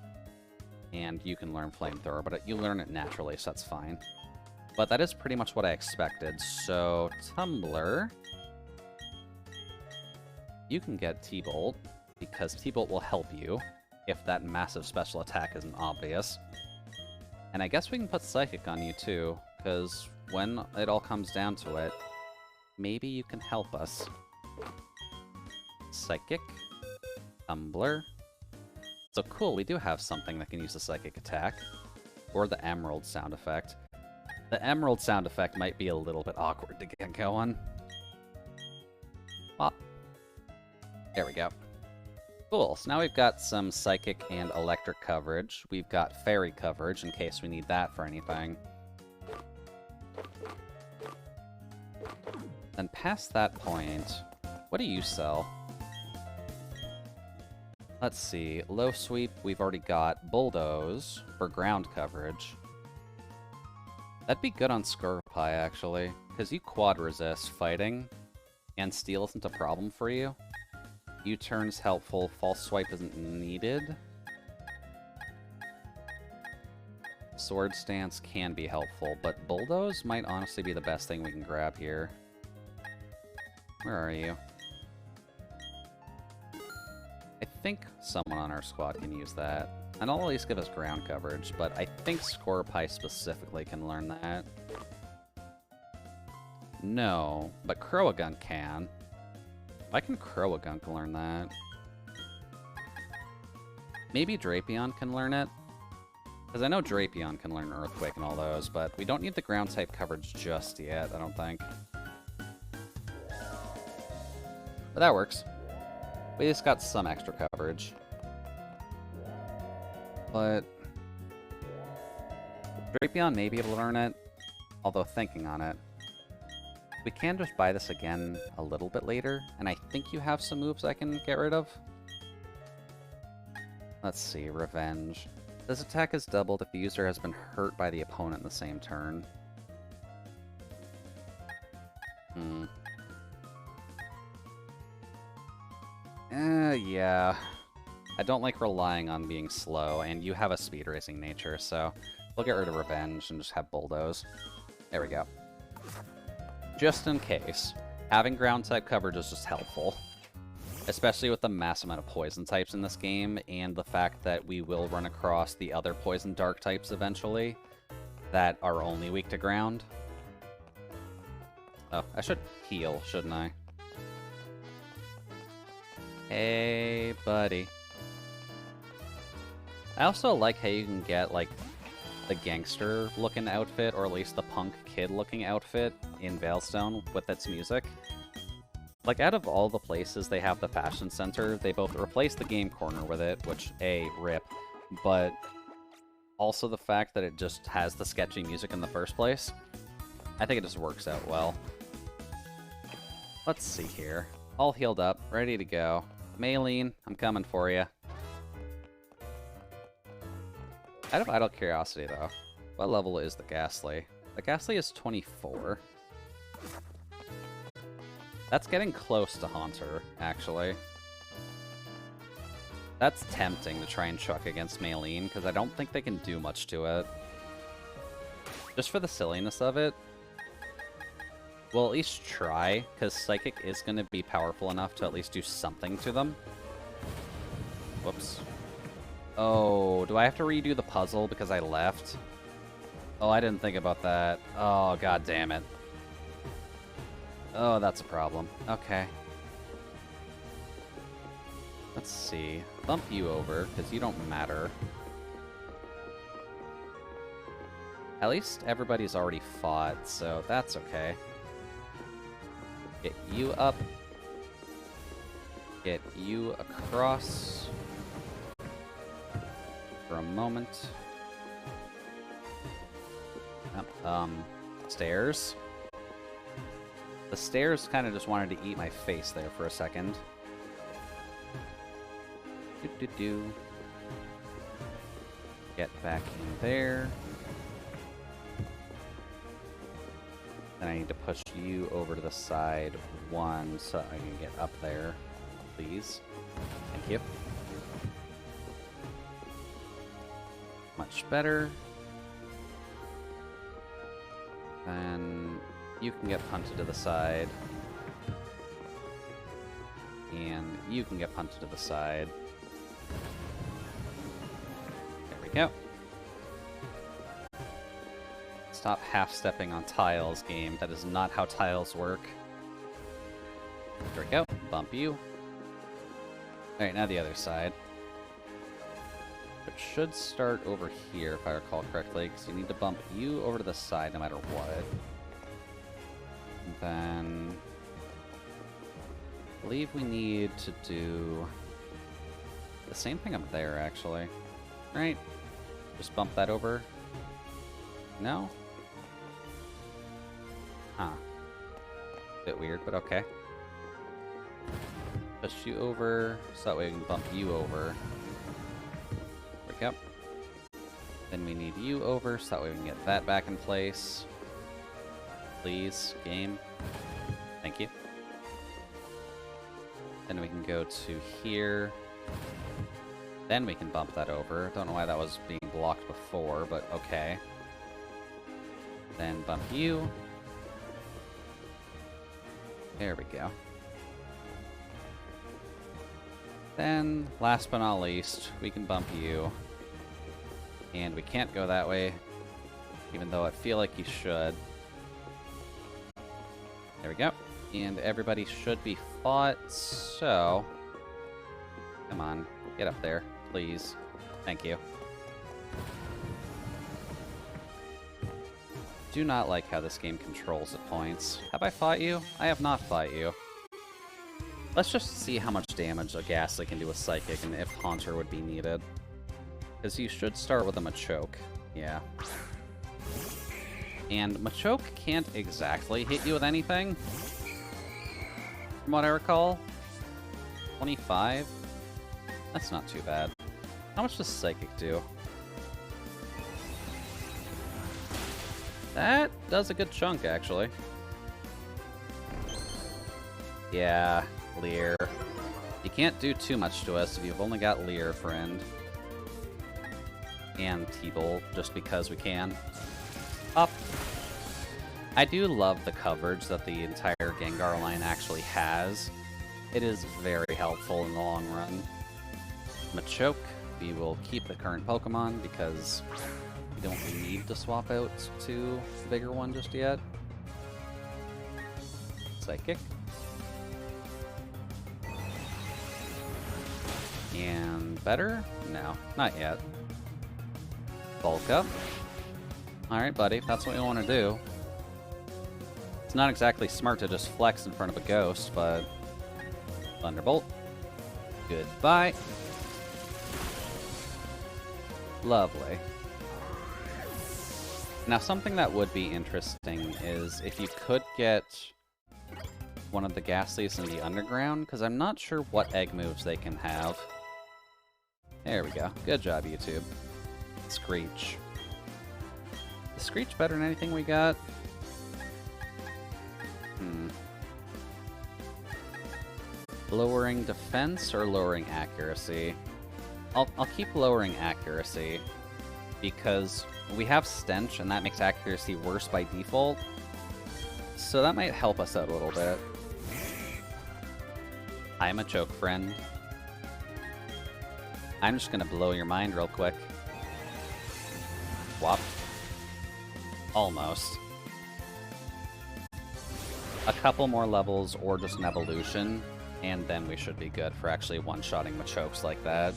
And you can learn Flamethrower, but you learn it naturally, so that's fine. But that is pretty much what I expected. So, Tumbler, you can get T-Bolt, because T-Bolt will help you if that massive special attack isn't obvious. And I guess we can put Psychic on you too, because when it all comes down to it, maybe you can help us. Psychic, Tumbler. So cool, we do have something that can use a Psychic attack. Or the Emerald sound effect. The Emerald sound effect might be a little bit awkward to get going. Well, there we go. Cool, so now we've got some Psychic and Electric coverage. We've got Fairy coverage in case we need that for anything. Then past that point, what do you sell? Let's see, Low Sweep, we've already got Bulldoze for ground coverage. That'd be good on Scorpie, actually, because you quad resist fighting, and Steel isn't a problem for you. U-turn's helpful, False Swipe isn't needed. Sword Stance can be helpful, but Bulldoze might honestly be the best thing we can grab here. Where are you? I think someone on our squad can use that. And I'll at least give us ground coverage, but I think Scorpie specifically can learn that. No, but Croagunk can. Why can Croagunk learn that? Maybe Drapion can learn it? Because I know Drapion can learn Earthquake and all those, but we don't need the ground type coverage just yet, I don't think. But that works. We just got some extra coverage. But Drapion may be able to learn it, although thinking on it, we can just buy this again a little bit later, and I think you have some moves I can get rid of. Let's see, Revenge. This attack is doubled if the user has been hurt by the opponent in the same turn. Yeah. I don't like relying on being slow, and you have a speed racing nature, so we'll get rid of Revenge and just have Bulldoze. There we go. Just in case, having ground type coverage is just helpful. Especially with the mass amount of poison types in this game, and the fact that we will run across the other poison dark types eventually that are only weak to ground. Oh, I should heal, shouldn't I? Hey, buddy. I also like how you can get, like, the gangster-looking outfit, or at least the punk kid-looking outfit in Veilstone with its music. Like, out of all the places they have the fashion center, they both replace the game corner with it, which, A, rip, but also the fact that it just has the sketchy music in the first place. I think it just works out well. Let's see here. All healed up, ready to go. Maylene, I'm coming for you. Out of idle curiosity, though, what level is the Ghastly? The Ghastly is 24. That's getting close to Haunter, actually. That's tempting to try and chuck against Maylene, because I don't think they can do much to it. Just for the silliness of it, we'll at least try, because Psychic is going to be powerful enough to at least do something to them. Whoops. Oh, do I have to redo the puzzle because I left? Oh, I didn't think about that. Oh, god damn it. Oh, that's a problem. Okay. Let's see. Bump you over, because you don't matter. At least everybody's already fought, so that's okay. Get you up. Get you across for a moment. Stairs. The stairs kind of just wanted to eat my face there for a second. Do. Get back in there. Then I need to push you over to the side one so I can get up there. Please. Thank you. Much better. Then you can get punted to the side. And you can get punted to the side. There we go. Stop half-stepping on tiles, game. That is not how tiles work. There we go. Bump you. Alright, now the other side. It should start over here, if I recall correctly, because you need to bump you over to the side no matter what. And then I believe we need to do the same thing up there, actually. Right? Just bump that over. No? Huh. Bit weird, but okay. Push you over, so that way we can bump you over. There we go. Then we need you over, so that way we can get that back in place. Please, game. Thank you. Then we can go to here. Then we can bump that over. Don't know why that was being blocked before, but okay. Then bump you. There we go. Then, last but not least, we can bump you. And we can't go that way, even though I feel like you should. There we go. And everybody should be fought, so... Come on, get up there, please. Thank you. Do not like how this game controls the points. Have I fought you? I have not fought you. Let's just see how much damage a Ghastly can do with Psychic and if Haunter would be needed. Because you should start with a Machoke. Yeah. And Machoke can't exactly hit you with anything. From what I recall. 25? That's not too bad. How much does Psychic do? That does a good chunk, actually. Yeah, Leer. You can't do too much to us if you've only got Leer, friend. And T-Bolt, just because we can. Up. I do love the coverage that the entire Gengar line actually has. It is very helpful in the long run. Machoke, we will keep the current Pokemon because we don't need to swap out to the bigger one just yet. Psychic. And better? No, not yet. Bulk up. Alright, buddy, if that's what you want to do. It's not exactly smart to just flex in front of a ghost, but... Thunderbolt. Goodbye. Lovely. Now, something that would be interesting is if you could get one of the Ghastlies in the underground, because I'm not sure what egg moves they can have. There we go. Good job, YouTube. Screech. Is Screech better than anything we got? Lowering defense or lowering accuracy? I'll keep lowering accuracy, because we have Stench, and that makes accuracy worse by default. So that might help us out a little bit. I'm a choke friend. I'm just gonna blow your mind real quick. Whop. Almost. A couple more levels or just an evolution, and then we should be good for actually one-shotting Machokes like that.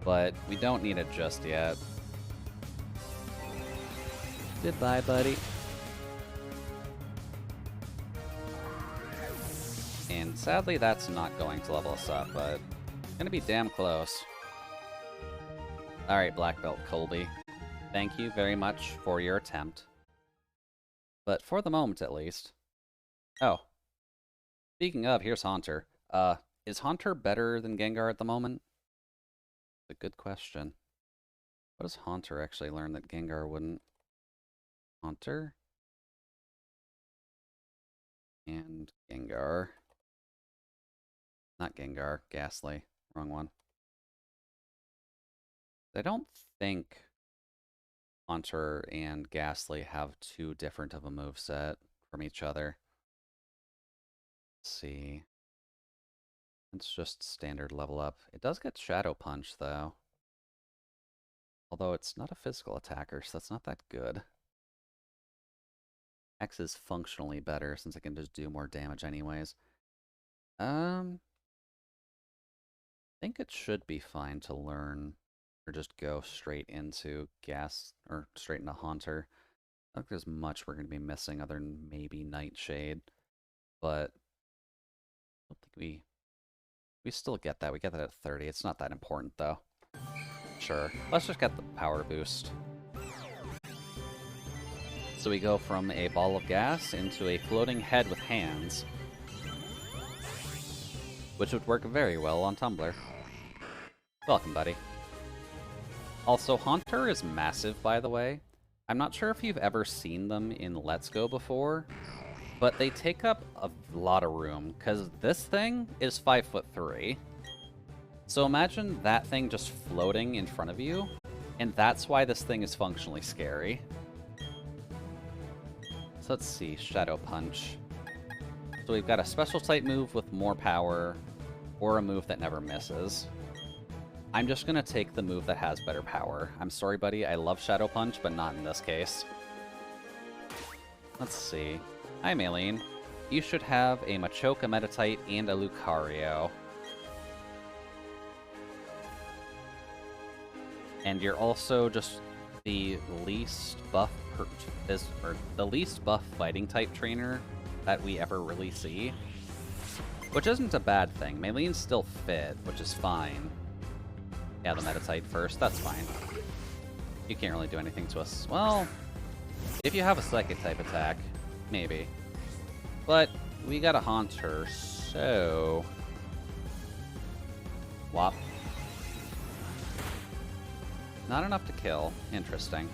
But we don't need it just yet. Goodbye, buddy. Sadly, that's not going to level us up, but gonna be damn close. Alright, Black Belt Colby. Thank you very much for your attempt. But for the moment, at least. Oh. Speaking of, here's Haunter. Is Haunter better than Gengar at the moment? It's a good question. What does Haunter actually learn that Gengar wouldn't? Haunter? And Gengar. Not Gengar, Ghastly. Wrong one. I don't think Haunter and Ghastly have too different of a moveset from each other. Let's see. It's just standard level up. It does get Shadow Punch, though. Although it's not a physical attacker, so that's not that good. X is functionally better, since it can just do more damage anyways. I think it should be fine to learn, or just go straight into straight into Haunter. I don't think there's much we're going to be missing other than maybe Nightshade, but I don't think we still get that. We get that at 30. It's not that important, though. Sure. Let's just get the power boost. So we go from a ball of gas into a floating head with hands, which would work very well on Tumblr. Welcome, buddy. Also, Haunter is massive, by the way. I'm not sure if you've ever seen them in Let's Go before, but they take up a lot of room, because this thing is 5'3". So imagine that thing just floating in front of you, and that's why this thing is functionally scary. So let's see, Shadow Punch. So we've got a special type move with more power, or a move that never misses. I'm just gonna take the move that has better power. I'm sorry, buddy, I love Shadow Punch, but not in this case. Let's see. Hi, Maylene. You should have a Machoke, a Meditite, and a Lucario. And you're also just the least buff the least buff fighting type trainer that we ever really see. Which isn't a bad thing. Maylene's still fit, which is fine. Yeah, the Meditite first, that's fine. You can't really do anything to us. Well, if you have a Psychic type attack, maybe. But we got a Haunter, so... Whop. Not enough to kill. Interesting.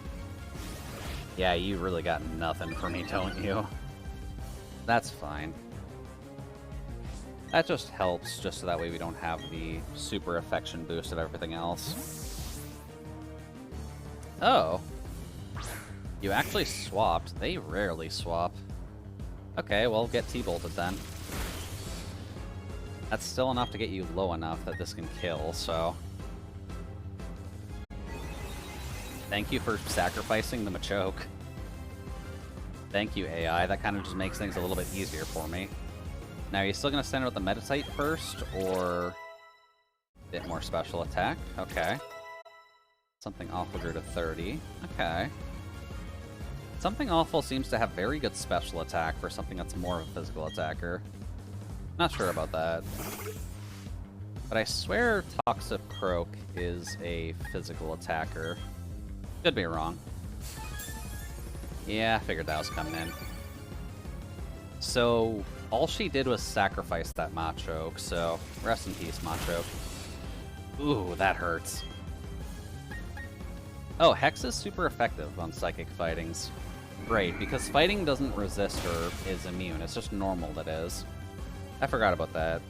Yeah, you really got nothing for me, don't you? That's fine. That just helps, just so that way we don't have the super affection boost of everything else. Oh. You actually swapped. They rarely swap. Okay, well, get T-bolted then. That's still enough to get you low enough that this can kill, so... Thank you for sacrificing the Machoke. Thank you, AI. That kind of just makes things a little bit easier for me. Now, are you still going to send out the Meditite first, or a bit more special attack? Okay. Something Awful grew to 30. Okay. Something Awful seems to have very good special attack for something that's more of a physical attacker. Not sure about that. But I swear Toxicroak is a physical attacker. Could be wrong. Yeah, I figured that was coming in. So, all she did was sacrifice that Machoke, so rest in peace, Machoke. Ooh, that hurts. Oh, Hex is super effective on Psychic Fightings. Great, because fighting doesn't resist or is immune, it's just normal that is. I forgot about that.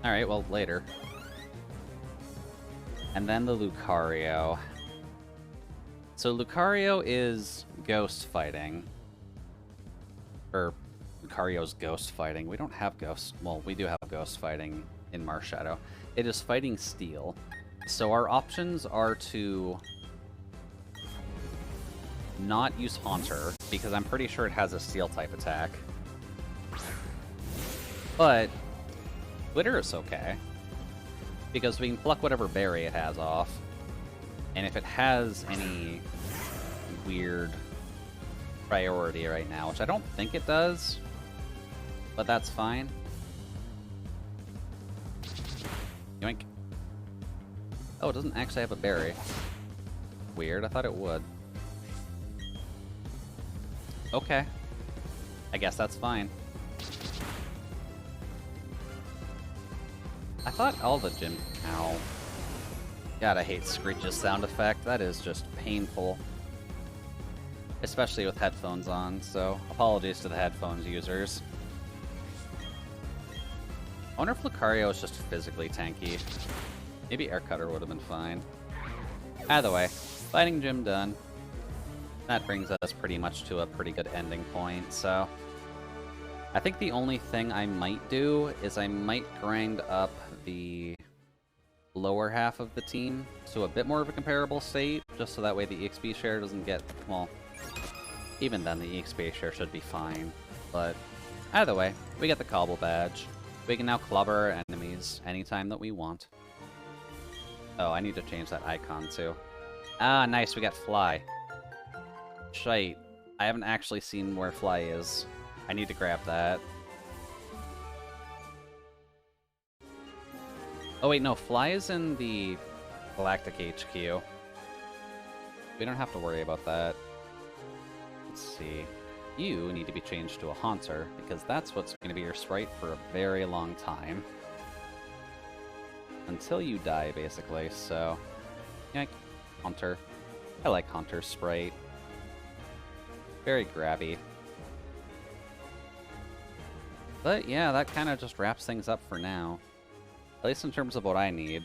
Alright, well, later. And then the Lucario. So Lucario is ghost fighting. Or Lucario's ghost fighting. We don't have ghost... Well, we do have ghost fighting in Marshadow. It is fighting steel. So our options are to not use Haunter, because I'm pretty sure it has a steel type attack. But Twitter is okay, because we can pluck whatever berry it has off. And if it has any weird priority right now, which I don't think it does, but that's fine. Yoink. Oh, it doesn't actually have a berry. Weird, I thought it would. Okay. I guess that's fine. I thought all the gym... Ow. God, I hate Screech's sound effect. That is just painful. Especially with headphones on, so apologies to the headphones users. I wonder if Lucario is just physically tanky. Maybe Air Cutter would have been fine. Either way, fighting gym done. That brings us pretty much to a pretty good ending point, so... I think the only thing I might do is I might grind up the lower half of the team to a bit more of a comparable state, just so that way the EXP share doesn't get, well, even then the EXP share should be fine. But either way, we get the Cobble Badge. We can now clobber our enemies anytime that we want. Oh, I need to change that icon too. Ah, nice, we got Fly. Shite. I haven't actually seen where Fly is. I need to grab that. Oh wait, no, Fly is in the Galactic HQ. We don't have to worry about that. Let's see. You need to be changed to a Haunter, because that's what's going to be your sprite for a very long time. Until you die, basically, so... Yeah, Haunter. I like Haunter's sprite. Very grabby. But yeah, that kind of just wraps things up for now. At least in terms of what I need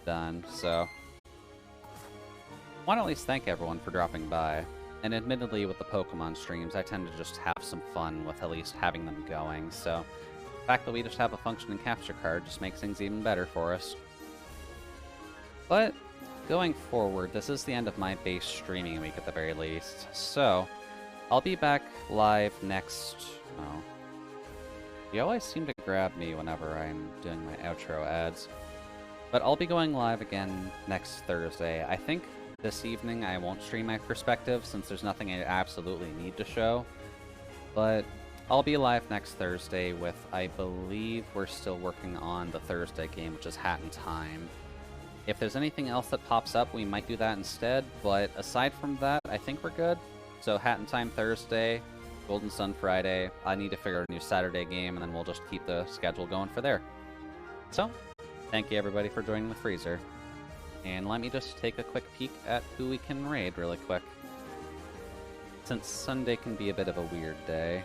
done, so... I want to at least thank everyone for dropping by. And admittedly, with the Pokemon streams, I tend to just have some fun with at least having them going, so... The fact that we just have a functioning capture card just makes things even better for us. But, going forward, this is the end of my base streaming week at the very least, so... I'll be back live next... Oh... You always seem to grab me whenever I'm doing my outro ads. But I'll be going live again next Thursday. I think this evening I won't stream my perspective since there's nothing I absolutely need to show. But I'll be live next Thursday with, I believe we're still working on the Thursday game, which is Hat in Time. If there's anything else that pops up, we might do that instead. But aside from that, I think we're good. So Hat in Time Thursday. Golden Sun Friday. I need to figure out a new Saturday game, and then we'll just keep the schedule going for there. So, thank you everybody for joining the freezer. And let me just take a quick peek at who we can raid really quick. Since Sunday can be a bit of a weird day.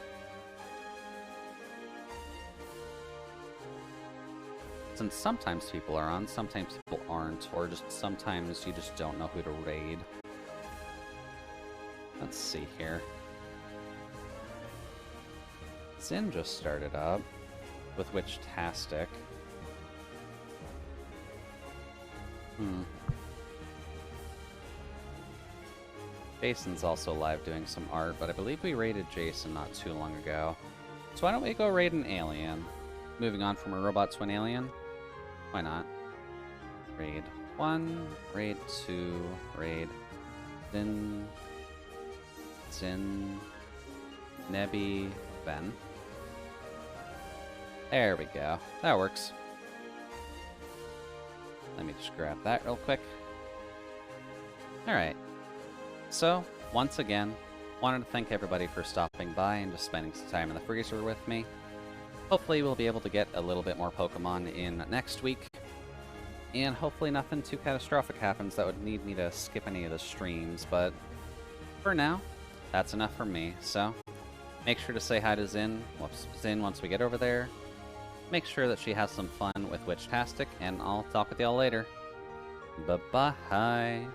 Since sometimes people are on, sometimes people aren't, or just sometimes you just don't know who to raid. Let's see here. Zin just started up, with which Tastic. Jason's also live doing some art, but I believe we raided Jason not too long ago. So why don't we go raid an alien? Moving on from a robot to an alien? Why not? Raid 1, raid 2, raid Zin, Nebby, Ben. There we go. That works. Let me just grab that real quick. Alright. So, once again, wanted to thank everybody for stopping by and just spending some time in the freezer with me. Hopefully we'll be able to get a little bit more Pokemon in next week. And hopefully nothing too catastrophic happens that would need me to skip any of the streams, but for now, that's enough for me, so make sure to say hi to Zin once we get over there. Make sure that she has some fun with Witchtastic, and I'll talk with y'all later. Bye-bye.